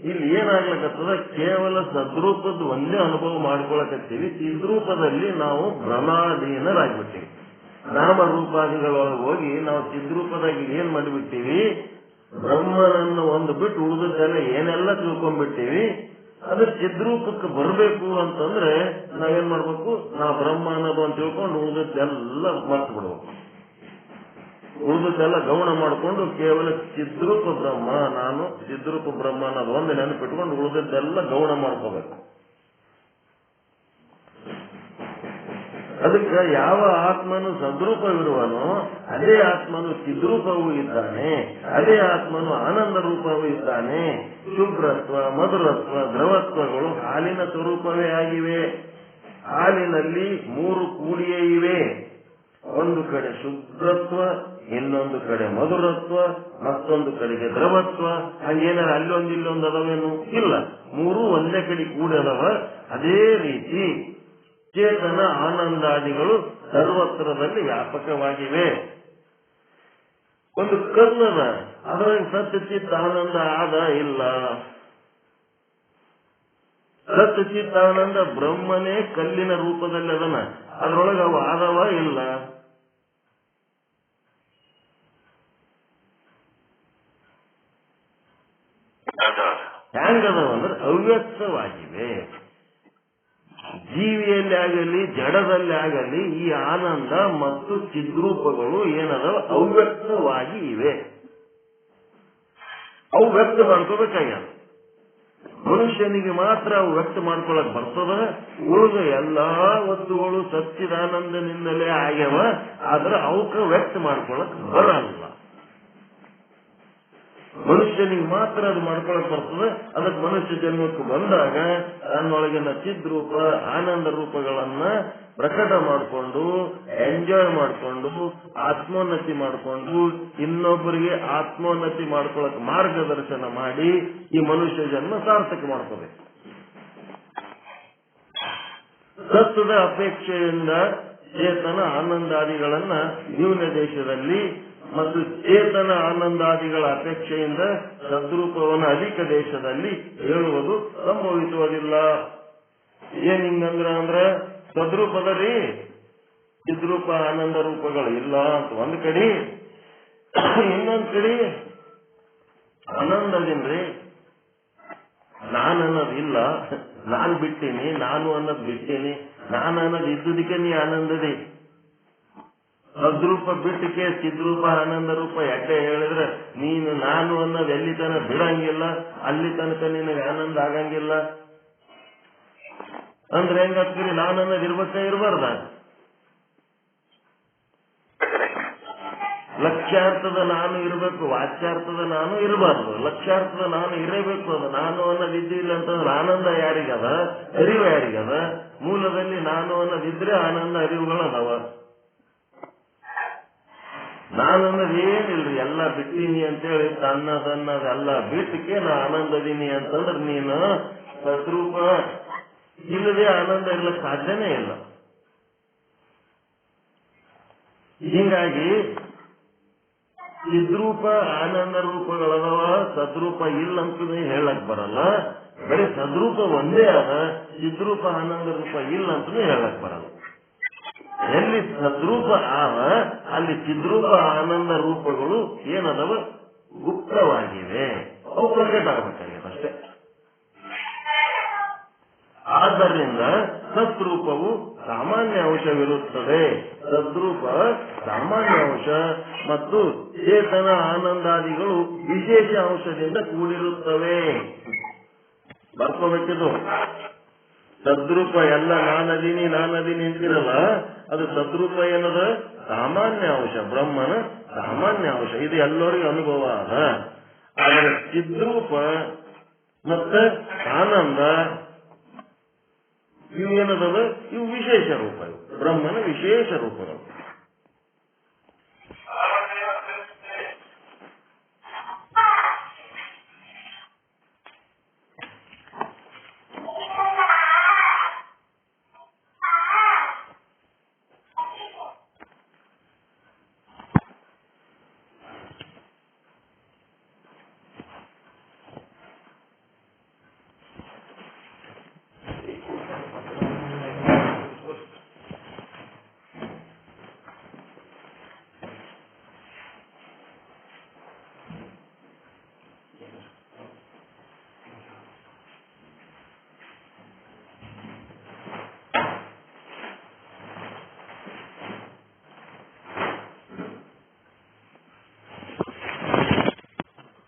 ಇಲ್ಲಿ ಏನಾಗ್ಲಕತ್ತದ, ಕೇವಲ ಸದ್ರೂಪದ ಒಂದೇ ಅನುಭವ ಮಾಡ್ಕೊಳಕತ್ತೀವಿ. ಚಿದ್ರೂಪದಲ್ಲಿ ನಾವು ಭ್ರಮಾಧೀನರಾಗ್ಬಿಟ್ಟಿವಿ. ನಾಮರೂಪಾದಿಗಳೊಳಗೆ ಹೋಗಿ ನಾವು ಚಿದ್ರೂಪದಾಗ ಏನ್ ಮಾಡಿಬಿಟ್ಟಿವಿ, ಬ್ರಹ್ಮನನ್ನು ಒಂದು ಬಿಟ್ಟು ಉಳಿದದ್ದೆಲ್ಲ ಏನೆಲ್ಲ ತಿಳ್ಕೊಂಡ್ಬಿಟ್ಟಿವಿ. ಅದು ಚಿದ್ರೂಪಕ್ಕೆ ಬರಬೇಕು ಅಂತಂದ್ರೆ ನಾವೇನ್ ಮಾಡ್ಬೇಕು, ನಾವು ಬ್ರಹ್ಮ ಅನ್ನೋದು ಅಂತ ತಿಳ್ಕೊಂಡು ಉಳಿದದ್ದೆಲ್ಲ ಮರ್ತು ಬಿಡ್ಬೇಕು. ಉಳಿದದ್ದೆಲ್ಲ ಗೌಣ ಮಾಡಿಕೊಂಡು ಕೇವಲ ಚಿದ್ರೂಪ ಬ್ರಹ್ಮ, ನಾನು ಚಿದ್ರೂಪ ಬ್ರಹ್ಮ ಅನ್ನೋದು ಒಂದು ನೆನಪಿಟ್ಕೊಂಡು ಉಳಿದದ್ದೆಲ್ಲ ಗೌಣ ಮಾಡ್ಕೋಬೇಕು. ಅದಕ್ಕೆ ಯಾವ ಆತ್ಮನು ಸದ್ರೂಪವಿರುವನೋ ಅದೇ ಆತ್ಮನು ಚಿದ್ರೂಪವೂ ಇದ್ದಾನೆ, ಅದೇ ಆತ್ಮನು ಆನಂದ ರೂಪವೂ ಇದ್ದಾನೆ. ಶುಭ್ರತ್ವ, ಮಧುರತ್ವ, ದ್ರವತ್ವಗಳು ಹಾಲಿನ ಸ್ವರೂಪವೇ ಆಗಿವೆ. ಹಾಲಿನಲ್ಲಿ ಮೂರು ಕೂಡಿಯೇ ಇವೆ. ಒಂದು ಕಡೆ ಶುಭ್ರತ್ವ, ಇನ್ನೊಂದು ಕಡೆ ಮಧುರತ್ವ, ಮತ್ತೊಂದು ಕಡೆಗೆ ದ್ರವತ್ವ. ಹಂಗೇನಾರ ಅಲ್ಲೊಂದು ಇಲ್ಲೊಂದು ಅದಾವೇನು ಇಲ್ಲ, ಮೂರು ಒಂದೇ ಕಡೆ ಕೂಡಿ ಅದಾವ. ಅದೇ ರೀತಿ ಚೇತನ ಆನಂದಾದಿಗಳು ಸರ್ವತ್ರದಲ್ಲಿ ವ್ಯಾಪಕವಾಗಿವೆ. ಒಂದು ಕಲ್ಲದ ಅದರಲ್ಲಿ ಸತ್ಯಚಿತ್ ಆನಂದ ಆದ ಇಲ್ಲ. ಸತ್ಯಚಿತ್ ಆನಂದ ಬ್ರಹ್ಮನೇ ಕಲ್ಲಿನ ರೂಪದಲ್ಲಿ ಅದನ್ನ, ಅದರೊಳಗೆ ಅವು ಆದವ ಇಲ್ಲ. ಹ್ಯಾಂಗದವ ಅಂದ್ರೆ ಅವ್ಯಕ್ತವಾಗಿವೆ. ಜೀವಿಯಲ್ಲಿ ಆಗಲಿ ಜಡದಲ್ಲಿ ಆಗಲಿ ಈ ಆನಂದ ಮತ್ತು ಚಿದ್ರೂಪಗಳು ಏನದಾವ ಅವ್ಯಕ್ತವಾಗಿ ಇವೆ. ಅವು ವ್ಯಕ್ತ ಮಾಡ್ಕೋಬೇಕಾಗ್ಯಾವ. ಮನುಷ್ಯನಿಗೆ ಮಾತ್ರ ಅವು ವ್ಯಕ್ತ ಮಾಡ್ಕೊಳಕ್ ಬರ್ತದ. ಉಳಿದ ಎಲ್ಲಾ ವಸ್ತುಗಳು ಸಚ್ಚಿದಾನಂದನಿಂದಲೇ ಆಗ್ಯಾವ, ಆದ್ರೆ ಅವಕ್ಕೆ ವ್ಯಕ್ತ ಮಾಡ್ಕೊಳಕ್ ಬರಲ್ಲ. ಮನುಷ್ಯನಿಗೆ ಮಾತ್ರ ಅದು ಮಾಡ್ಕೊಳಕ್ ಬರ್ತದೆ. ಅದಕ್ಕೆ ಮನುಷ್ಯ ಜನ್ಮಕ್ಕೆ ಬಂದಾಗ ತನ್ನೊಳಗಿನ ಚಿದ್ರೂಪ ಆನಂದ ರೂಪಗಳನ್ನ ಪ್ರಕಟ ಮಾಡಿಕೊಂಡು ಎಂಜಾಯ್ ಮಾಡಿಕೊಂಡು ಆತ್ಮೋನ್ನತಿ ಮಾಡಿಕೊಂಡು ಇನ್ನೊಬ್ಬರಿಗೆ ಆತ್ಮೋನ್ನತಿ ಮಾಡ್ಕೊಳಕ್ ಮಾರ್ಗದರ್ಶನ ಮಾಡಿ ಈ ಮನುಷ್ಯ ಜನ್ಮ ಸಾರ್ಥಕ ಮಾಡ್ಕೋಬೇಕು. ಸತ್ವದ ಅಪೇಕ್ಷೆಯಿಂದ ಚೇತನ ಆನಂದಾದಿಗಳನ್ನ ನ್ಯೂನ ದೇಶದಲ್ಲಿ ಮತ್ತು ಚೇತನ ಆನಂದಾದಿಗಳ ಅಪೇಕ್ಷೆಯಿಂದ ಸದ್ರೂಪವನ್ನು ಅಧಿಕ ದೇಶದಲ್ಲಿ ಹೇಳುವುದು ಸಂಭವಿಸುವುದಿಲ್ಲ. ಏನ್ ಹಿಂಗಂದ್ರೆ ಸದ್ರೂಪದಲ್ಲಿ ಚಿದ್ರೂಪ ಆನಂದ ರೂಪಗಳು ಇಲ್ಲ ಅಂತ ಒಂದ್ ಕಡೆ, ಇನ್ನೊಂದ್ ಕಡೆ ಆನಂದದಿಂದ್ರಿ ನಾನು ಅನ್ನೋದು ಇಲ್ಲ, ನಾನ್ ಬಿಟ್ಟೀನಿ, ನಾನು ಅನ್ನೋದು ಬಿಟ್ಟೀನಿ, ನಾನು ಅನ್ನೋದು ಇದ್ದುದಕ್ಕೆ ನೀ ಆನಂದದಿ. ಸದ್ರೂಪ ಬಿಟ್ಟಕ್ಕೆ ಚಿದ್ರೂಪ ಆನಂದ ರೂಪ ಎಡ್ಡೆ ಹೇಳಿದ್ರೆ ನೀನು ನಾನು ಅನ್ನೋದು ಎಲ್ಲಿ ತನಕ ಬಿಡಂಗಿಲ್ಲ, ಅಲ್ಲಿ ತನಕ ನಿನಗೆ ಆನಂದ ಆಗಂಗಿಲ್ಲ ಅಂದ್ರೆ ಹೆಂಗಾಗ್ತೀರಿ? ನಾನು ಅನ್ನೋದು ಇರ್ಬೇಕ ಇರಬಾರ್ದ? ಲಕ್ಷ್ಯಾರ್ಥದ ನಾನು ಇರಬೇಕು, ವಾಚ್ಯಾರ್ಥದ ನಾನು ಇರಬಾರ್ದು. ಲಕ್ಷ್ಯಾರ್ಥದ ನಾನು ಇರಬೇಕು. ಅದು ನಾನು ಅನ್ನೋದು ಇದ್ದಿಲ್ಲ ಅಂತಂದ್ರೆ ಆನಂದ ಯಾರಿಗದ, ಅರಿವು ಯಾರಿಗದ? ಮೂಲದಲ್ಲಿ ನಾನು ಅನ್ನೋದಿದ್ರೆ ಆನಂದ ಅರಿವುಗಳು ಅದಾವ. ನಾನು ಅನ್ನೋದು ಏನಿಲ್ರಿ, ಎಲ್ಲ ಬಿಟ್ಟೀನಿ ಅಂತೇಳಿ ತನ್ನದನ್ನದೆಲ್ಲ ಬಿಟ್ಟಕ್ಕೆ ನಾ ಆನಂದದೀನಿ ಅಂತಂದ್ರೆ ನೀನು ಸದ್ರೂಪ ಇಲ್ಲದೆ ಆನಂದ ಇರ್ಲಿಕ್ಕೆ ಸಾಧ್ಯನೇ ಇಲ್ಲ. ಹೀಗಾಗಿ ಚಿದ್ರೂಪ ಆನಂದ ರೂಪಗಳದವ, ಸದ್ರೂಪ ಇಲ್ಲ ಅಂತ ಹೇಳಕ್ ಬರಲ್ಲ. ಬರೀ ಸದ್ರೂಪ ಒಂದೇ ಅದ, ಚಿದ್ರೂಪ ಆನಂದ ರೂಪ ಇಲ್ಲ ಅಂತ ಹೇಳಕ್ ಬರಲ್ಲ. ಎಲ್ಲಿ ಸದ್ರೂಪ ಆವ ಅಲ್ಲಿ ಚಿದ್ರೂಪ ಆನಂದ ರೂಪಗಳು ಏನದವ ಗುಪ್ತವಾಗಿವೆ, ಅವು ಪ್ರಕಟ ಆಗಬೇಕಾಗಿದೆ ಅಷ್ಟೇ. ಆದ್ದರಿಂದ ಸದ್ರೂಪವು ಸಾಮಾನ್ಯ ಅಂಶವಿರುತ್ತದೆ. ಸದ್ರೂಪ ಸಾಮಾನ್ಯ ಅಂಶ ಮತ್ತು ಚೇತನ ಆನಂದಾದಿಗಳು ವಿಶೇಷ ಅಂಶದಿಂದ ಕೂಡಿರುತ್ತವೆ. ಬರ್ಕೋಬೇಕಿದು. ತದ್ರೂಪ ಎಲ್ಲ ನಾನದೀನಿ ಅಂತಿರಲ್ಲ, ಅದು ತದ್ರೂಪ ಏನದ? ಸಾಮಾನ್ಯ ಅಂಶ, ಬ್ರಹ್ಮನ ಸಾಮಾನ್ಯ ಅಂಶ. ಇದು ಎಲ್ಲರಿಗೂ ಅನುಭವ ಅದ. ಆದರೆ ಚಿದ್ರೂಪ ಮತ್ತೆ ಆನಂದ ಇವು ಏನದ? ಇವು ವಿಶೇಷ ರೂಪ, ಇವು ಬ್ರಹ್ಮನ ವಿಶೇಷ ರೂಪಗಳು.